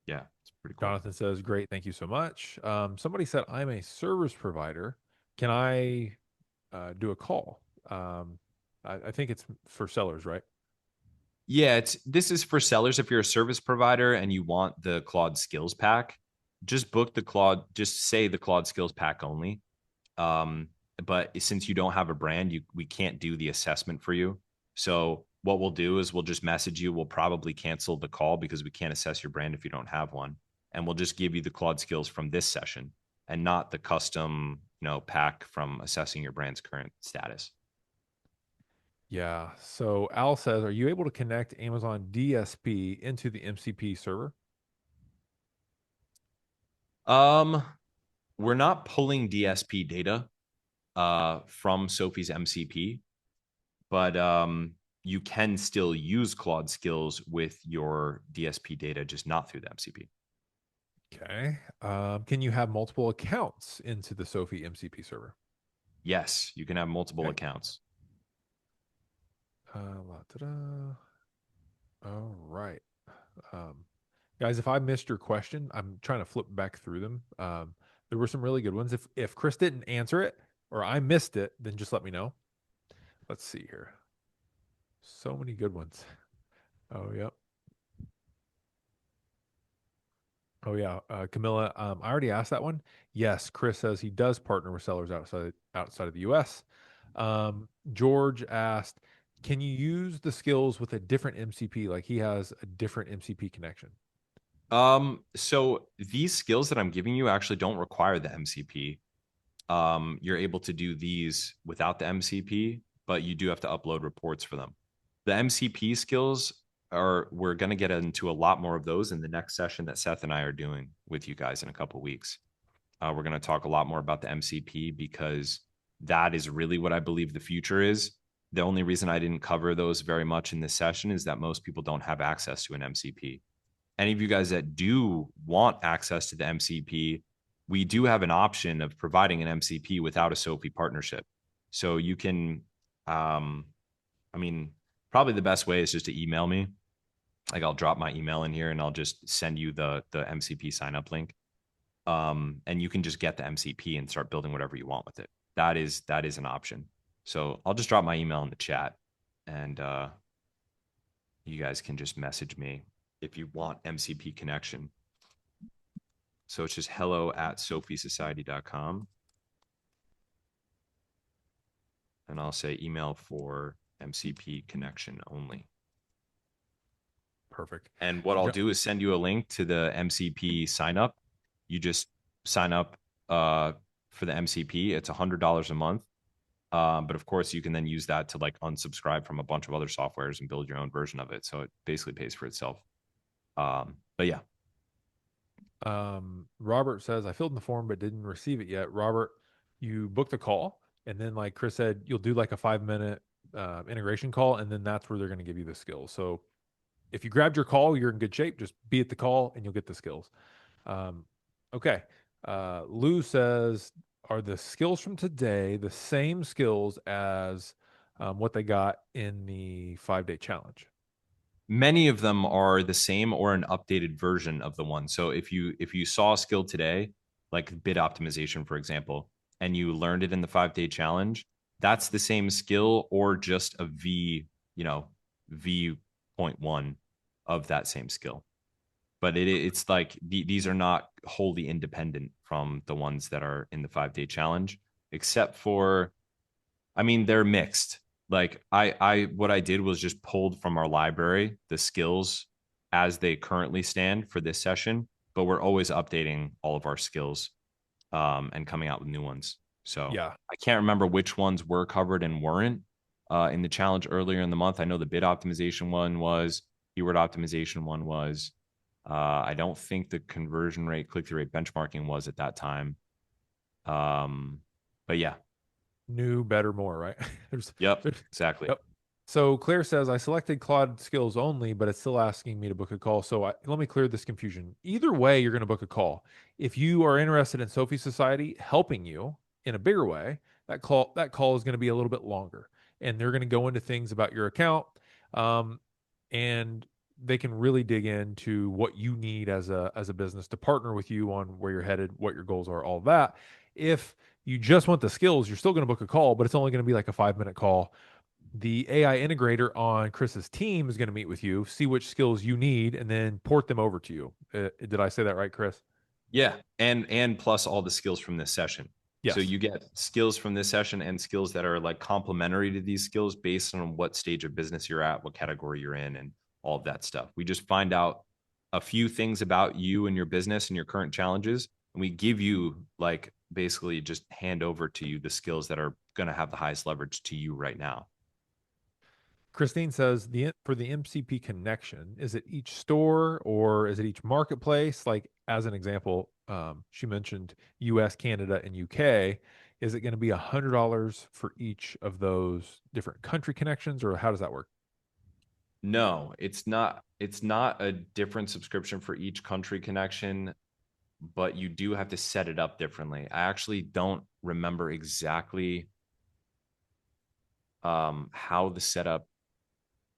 yeah, it's pretty cool. Jonathan says, great, thank you so much. Somebody said, I'm a service provider. Can I do a call? I think it's for sellers, right? Yeah, this is for sellers. If you're a service provider and you want the Claude Skills Pack, just book the Claude. Just say the Claude Skills Pack only. Um, but since you don't have a brand, we can't do the assessment for you. So what we'll do is we'll just message you. We'll probably cancel the call because we can't assess your brand if you don't have one, and we'll just give you the Claude skills from this session and not the custom, pack from assessing your brand's current status. Yeah. So Al says, are you able to connect Amazon DSP into the MCP server? Um, we're not pulling DSP data from Sophie's MCP, but you can still use Claude skills with your DSP data, just not through the MCP. Okay. Can you have multiple accounts into the Sophie MCP server? Yes, you can have multiple Okay. accounts. Ta-da. All right. Um, guys, if I missed your question, I'm trying to flip back through them. There were some really good ones. If Chris didn't answer it or I missed it, then just let me know. Let's see here. So many good ones. Oh, yep. Oh yeah, Camilla. I already asked that one. Yes, Chris says he does partner with sellers outside of the U.S. George asked, "Can you use the skills with a different MCP? Like he has a different MCP connection." So these skills that I'm giving you actually don't require the MCP. You're able to do these without the MCP, but you do have to upload reports for them. The MCP skills we're going to get into a lot more of those in the next session that Seth and I are doing with you guys in a couple of weeks. We're going to talk a lot more about the MCP because that is really what I believe the future is. The only reason I didn't cover those very much in this session is that most people don't have access to an MCP. Any of you guys that do want access to the MCP, we do have an option of providing an MCP without a Sophie partnership. So you can I mean, probably the best way is just to email me. Like I'll drop my email in here and I'll just send you the MCP sign up link. And you can just get the MCP and start building whatever you want with it. That is an option. So I'll just drop my email in the chat, and you guys can just message me if you want MCP connection. So it's just hello@sophiesociety.com. And I'll say email for MCP connection only. Perfect. And what I'll do is send you a link to the MCP sign up. You just sign up for the MCP. It's $100 a month. But of course, you can then use that to like unsubscribe from a bunch of other softwares and build your own version of it. So it basically pays for itself. But yeah. Robert says, I filled in the form but didn't receive it yet. Robert, you booked a call, and then like Chris said, you'll do like a 5-minute integration call, and then that's where they're going to give you the skills. So if you grabbed your call, you're in good shape. Just be at the call and you'll get the skills. Okay. Lou says, are the skills from today the same skills as what they got in the 5-day challenge? Many of them are the same or an updated version of the one. So if you saw a skill today, like bid optimization, for example, and you learned it in the 5-day challenge, that's the same skill or just a V.1 of that same skill. But it's like these are not wholly independent from the ones that are in the 5-day challenge, except for, I mean, they're mixed. Like what I did was just pulled from our library the skills as they currently stand for this session, but we're always updating all of our skills and coming out with new ones. So Yeah. I can't remember which ones were covered and weren't in the challenge earlier in the month. I know the bid optimization one was, keyword optimization one was. I don't think the conversion rate, click-through rate benchmarking was at that time. But yeah. New, better, more, right? Yep, exactly. Yep. So Claire says, I selected Claude skills only, but it's still asking me to book a call. So let me clear this confusion. Either way, you're going to book a call. If you are interested in Sophie Society helping you in a bigger way, that call is going to be a little bit longer. And they're going to go into things about your account. And they can really dig into what you need as a business to partner with you on where you're headed, what your goals are, all of that. If you just want the skills, you're still going to book a call, but it's only going to be like a 5-minute call. The AI integrator on Chris's team is going to meet with you, see which skills you need, and then port them over to you. Did I say that right, Chris? Yeah, and plus all the skills from this session. Yes. So you get skills from this session and skills that are like complementary to these skills based on what stage of business you're at, what category you're in, and all of that stuff. We just find out a few things about you and your business and your current challenges, and we give you like basically just hand over to you the skills that are going to have the highest leverage to you right now. Christine says for the MCP connection, is it each store or is it each marketplace? Like as an example, she mentioned US, Canada, and UK. Is it going to be $100 for each of those different country connections, or how does that work? No, it's not. It's not a different subscription for each country connection, but you do have to set it up differently. I actually don't remember exactly how the setup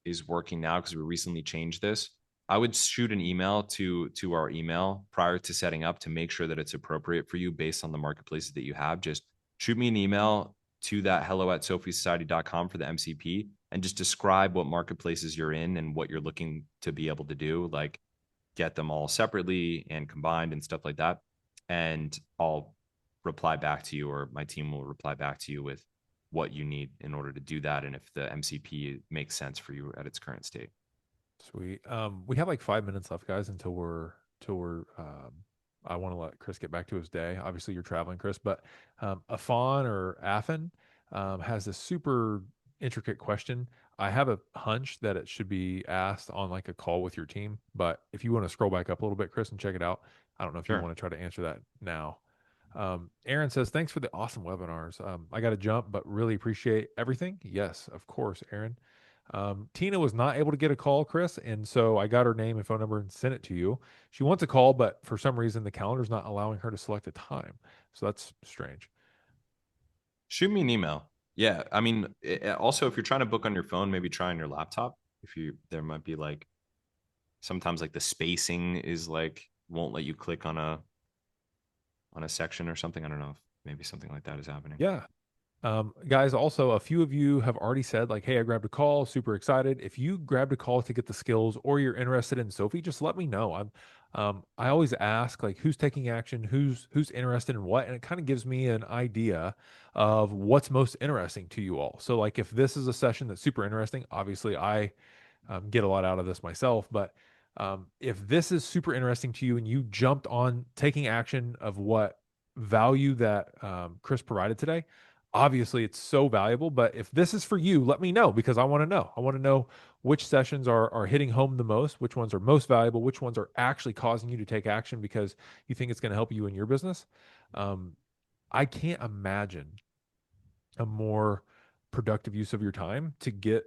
is working now because we recently changed this. I would shoot an email to our email prior to setting up to make sure that it's appropriate for you based on the marketplaces that you have. Just shoot me an email to that hello@sophiesociety.com for the MCP and just describe what marketplaces you're in and what you're looking to be able to do, like get them all separately and combined and stuff like that. And I'll reply back to you, or my team will reply back to you with what you need in order to do that, and if the MCP makes sense for you at its current state. Sweet. We have like 5 minutes left, guys, until we're I want to let Chris get back to his day. Obviously, you're traveling, Chris, but Afan or Afan has this super intricate question. I have a hunch that it should be asked on like a call with your team, but if you want to scroll back up a little bit, Chris, and check it out, I don't know if you want to try to answer that now. Aaron says, thanks for the awesome webinars. I got to jump, but really appreciate everything. Yes, of course, Aaron. Tina was not able to get a call, Chris, and so I got her name and phone number and sent it to you. She wants a call, but for some reason the calendar's not allowing her to select a time. So that's strange. Shoot me an email. Yeah, I mean, also if you're trying to book on your phone, maybe try on your laptop. If you, there might be like sometimes like the spacing is like won't let you click on a section or something. I don't know if maybe something like that is happening. Yeah. Guys, also, a few of you have already said, like, hey, I grabbed a call, super excited. If you grabbed a call to get the skills or you're interested in Sophie, just let me know. I always ask, like, who's taking action, who's interested in what, and it kind of gives me an idea of what's most interesting to you all. So, like, if this is a session that's super interesting, obviously I get a lot out of this myself. But if this is super interesting to you and you jumped on taking action of what value that Chris provided today, obviously it's so valuable. But if this is for you, let me know because I want to know. I want to know which sessions are hitting home the most, which ones are most valuable, which ones are actually causing you to take action because you think it's going to help you in your business. Um, I can't imagine a more productive use of your time to get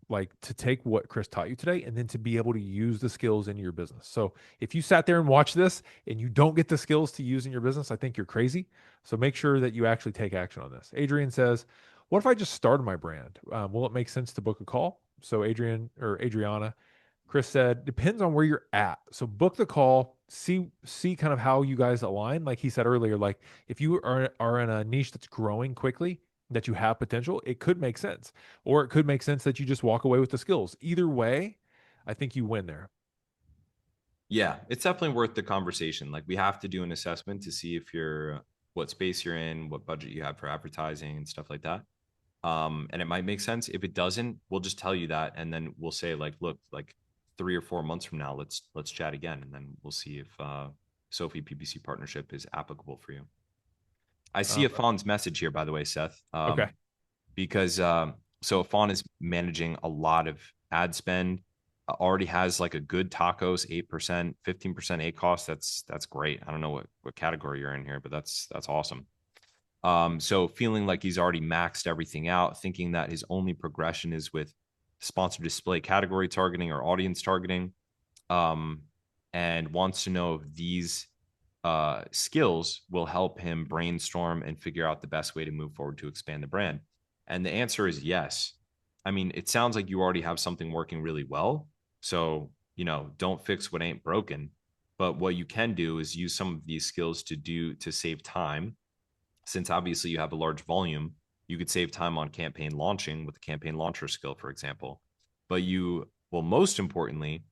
like to take what Chris taught you today and then to be able to use the skills in your business. So if you sat there and watch this and you don't get the skills to use in your business, I think you're crazy. So make sure that you actually take action on this. Adrian says, what if I just started my brand? Will it make sense to book a call? So Adrian or Adriana, Chris said, depends on where you're at. So book the call, see kind of how you guys align. Like he said earlier, like if you are in a niche that's growing quickly, that you have potential, it could make sense. Or it could make sense that you just walk away with the skills. Either way, I think you win there. Yeah, it's definitely worth the conversation. Like we have to do an assessment to see if you're what space you're in, what budget you have for advertising and stuff like that. And it might make sense. If it doesn't, we'll just tell you that, and then we'll say like, look, like 3 or 4 months from now, let's chat again, and then we'll see if Sophie PPC partnership is applicable for you. I see a Um, Fawn's message here, by the way, Seth. okay. Because so Fawn is managing a lot of ad spend. Already has like a good tacos 8%, 15% A cost. That's great. I don't know what category you're in here, but that's awesome. So feeling like he's already maxed everything out, thinking that his only progression is with sponsored display category targeting or audience targeting, um, and wants to know if these skills will help him brainstorm and figure out the best way to move forward to expand the brand. And the answer is yes. I mean, it sounds like you already have something working really well. So, don't fix what ain't broken. But what you can do is use some of these skills to save time. Since obviously you have a large volume, you could save time on campaign launching with the campaign launcher skill, for example. But you will most importantly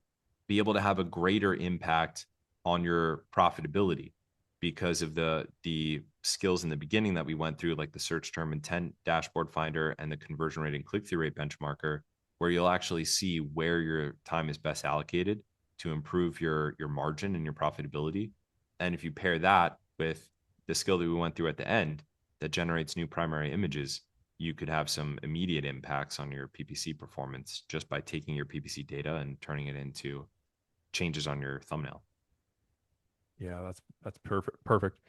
be able to have a greater impact on your profitability because of the skills in the beginning that we went through, like the search term intent dashboard finder and the conversion rate and click-through rate benchmarker, where you'll actually see where your time is best allocated to improve your margin and your profitability. And if you pair that with the skill that we went through at the end that generates new primary images, you could have some immediate impacts on your PPC performance just by taking your PPC data and turning it into changes on your thumbnail. Yeah, that's perfect. Perfect.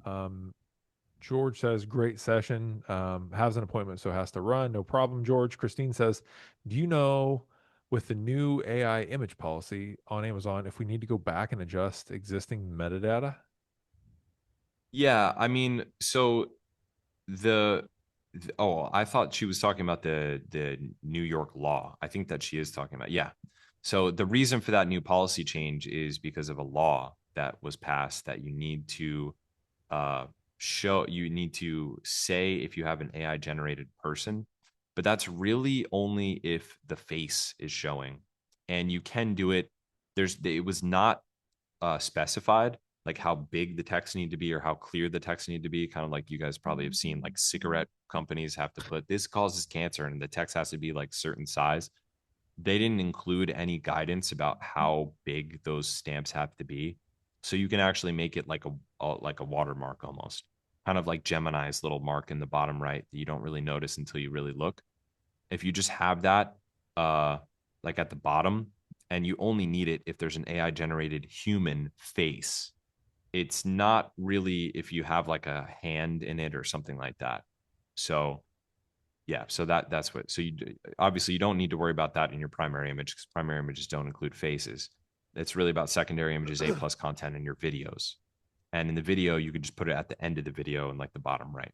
Um, George says, great session. Has an appointment, so has to run. No problem, George. Christine says, do you know with the new AI image policy on Amazon, if we need to go back and adjust existing metadata? Yeah, I mean, so the oh, I thought she was talking about the New York law. I think that she is talking about. Yeah. So the reason for that new policy change is because of a law that was passed that you need to uh you need to say if you have an AI generated person, but that's really only if the face is showing. And you can do it. It was not specified like how big the text need to be or how clear the text need to be, kind of like you guys probably have seen like cigarette companies have to put this causes cancer and the text has to be like certain size. They didn't include any guidance about how big those stamps have to be, so you can actually make it like a watermark, almost kind of like Gemini's little mark in the bottom right that you don't really notice until you really look. If you just have that uh like at the bottom, and you only need it if there's an AI generated human face, it's not really if you have like a hand in it or something like that. So yeah, so that's what. So obviously you don't need to worry about that in your primary image because primary images don't include faces. It's really about secondary images, A plus content in your videos. And in the video, you could just put it at the end of the video in like the bottom right.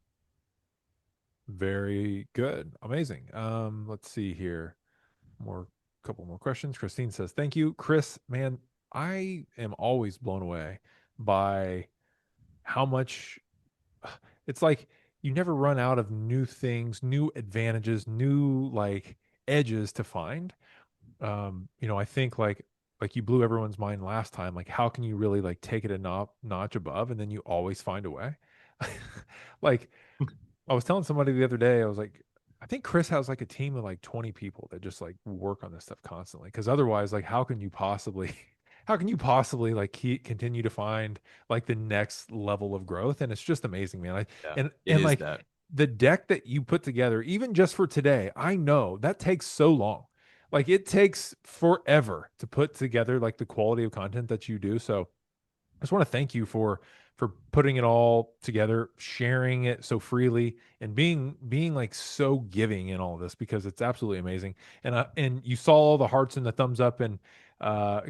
Very good. Amazing. Let's see here. Couple more questions. Christine says, "Thank you, Chris. Man, I am always blown away by how much it's like you never run out of new things, new advantages, new like edges to find. I think like you blew everyone's mind last time. Like, how can you really like take it a notch above, and then you always find a way? Like, I was telling somebody the other day, I was like, I think Chris has like a team of like 20 people that just like work on this stuff constantly. Cause otherwise, like, how can you possibly, how can you possibly like continue to find like the next level of growth? And it's just amazing, man. Like, Yeah, it and is like that. the deck that you put together, even just for today, I know that takes so long. Like, it takes forever to put together like the quality of content that you do. So, I just want to thank you for putting it all together, sharing it so freely, and being like so giving in all of this because it's absolutely amazing. And you saw all the hearts and the thumbs up and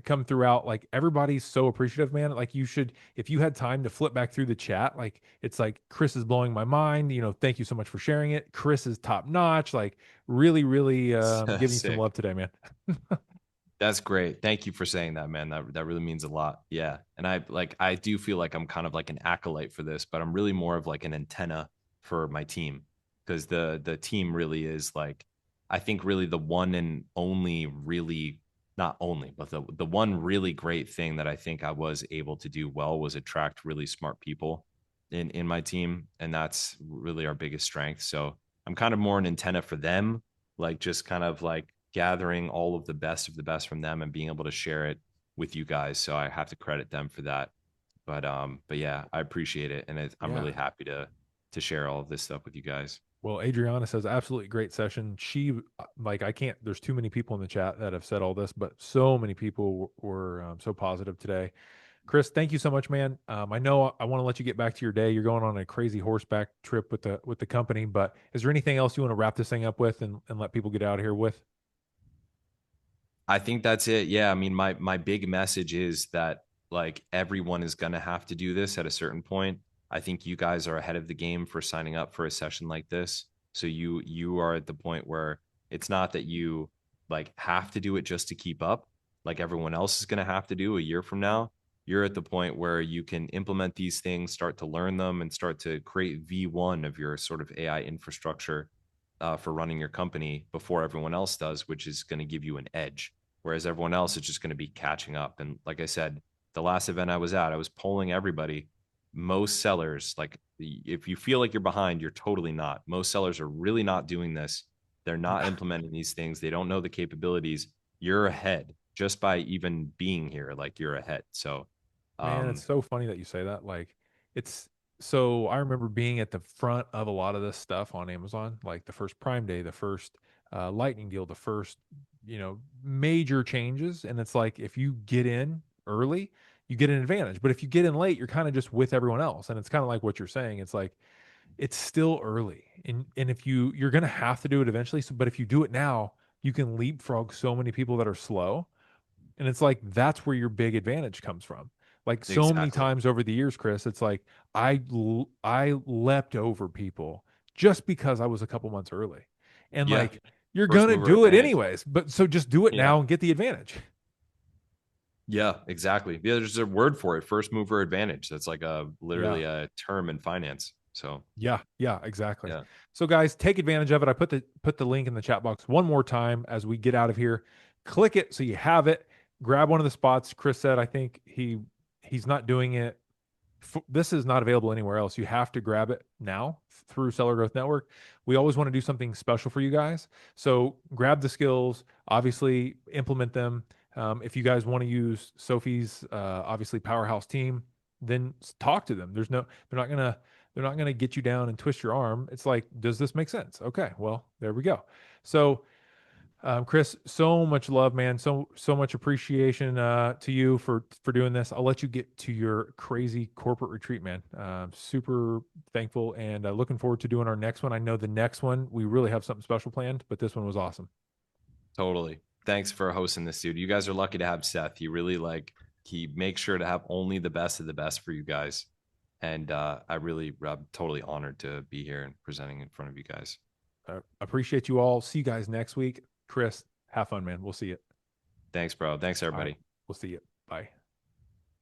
come throughout. Like everybody's so appreciative, man. Like you should, if you had time to flip back through the chat, like it's like Chris is blowing my mind. Thank you so much for sharing it. Chris is top notch. Like really, really giving you some Sick. love today, man. That's great. Thank you for saying that, man. That really means a lot. Yeah. And I do feel like I'm kind of like an acolyte for this, but I'm really more of like an antenna for my team because the team really is like I think really the one and only really not only, but the one really great thing that I think I was able to do well was attract really smart people in my team. And that's really our biggest strength. So I'm kind of more an antenna for them, like just kind of like gathering all of the best from them and being able to share it with you guys. So I have to credit them for that. But yeah, I appreciate it, and I'm Yeah. really happy to share all of this stuff with you guys. Well, Adriana says absolutely great session. She like I can't. There's too many people in the chat that have said all this, but so many people were so positive today. Chris, thank you so much, man. I know I want to let you get back to your day. You're going on a crazy horseback trip with the company, but is there anything else you want to wrap this thing up with and let people get out of here with? I think that's it. Yeah, I mean, my big message is that like everyone is gonna have to do this at a certain point. I think you guys are ahead of the game for signing up for a session like this. So you are at the point where it's not that you like have to do it just to keep up, like everyone else is gonna have to do a year from now. You're at the point where you can implement these things, start to learn them, and start to create V1 of your sort of AI infrastructure for running your company before everyone else does, which is going to give you an edge, whereas everyone else is just going to be catching up. And like I said, the last event I was at, I was polling everybody. Most sellers, like if you feel like you're behind, you're totally not. Most sellers are really not doing this. They're not implementing these things. They don't know the capabilities. You're ahead just by even being here. Like you're ahead. So, Man, it's so funny that you say that. Like, it's so I remember being at the front of a lot of this stuff on Amazon, like the first Prime Day, the first Lightning deal, the first, major changes. And it's like if you get in early, you get an advantage. But if you get in late, you're kind of just with everyone else. And it's kind of like what you're saying. It's like it's still early. And if you're gonna have to do it eventually. So, but if you do it now, you can leapfrog so many people that are slow and it's like that's where your big advantage comes from. Like so many exactly. times over the years, Chris, it's like I leapt over people just because I was a couple months early. And Yeah. like you're First gonna mover do it advantage. anyways, but so just do it Yeah. now and get the advantage. Yeah, exactly. Yeah, there's a word for it, first mover advantage. That's like a Yeah. literally a term in finance. So Yeah, exactly. yeah, So guys, take advantage of it. I put the link in the chat box one more time as we get out of here. Click it so you have it. Grab one of the spots. Chris said I think he's not doing it. This is not available anywhere else. You have to grab it now through Seller Growth Network. We always want to do something special for you guys. So grab the skills, obviously implement them. If you guys want to use Sophie's obviously powerhouse team, then talk to them. They're not gonna get you down and twist your arm. It's like, does this make sense? Okay, well, there we go. So Chris, so much love, man. So much appreciation to you for doing this. I'll let you get to your crazy corporate retreat, man. Super thankful and looking forward to doing our next one. I know the next one we really have something special planned, but this one was awesome. totally. Thanks for hosting this, dude. You guys are lucky to have Seth. He really like he makes sure to have only the best of the best for you guys. And I'm totally honored to be here and presenting in front of you guys. Appreciate you all. See you guys next week. Chris, have fun, man. We'll see you. Thanks, bro. Thanks, All everybody. right. We'll see you. Bye.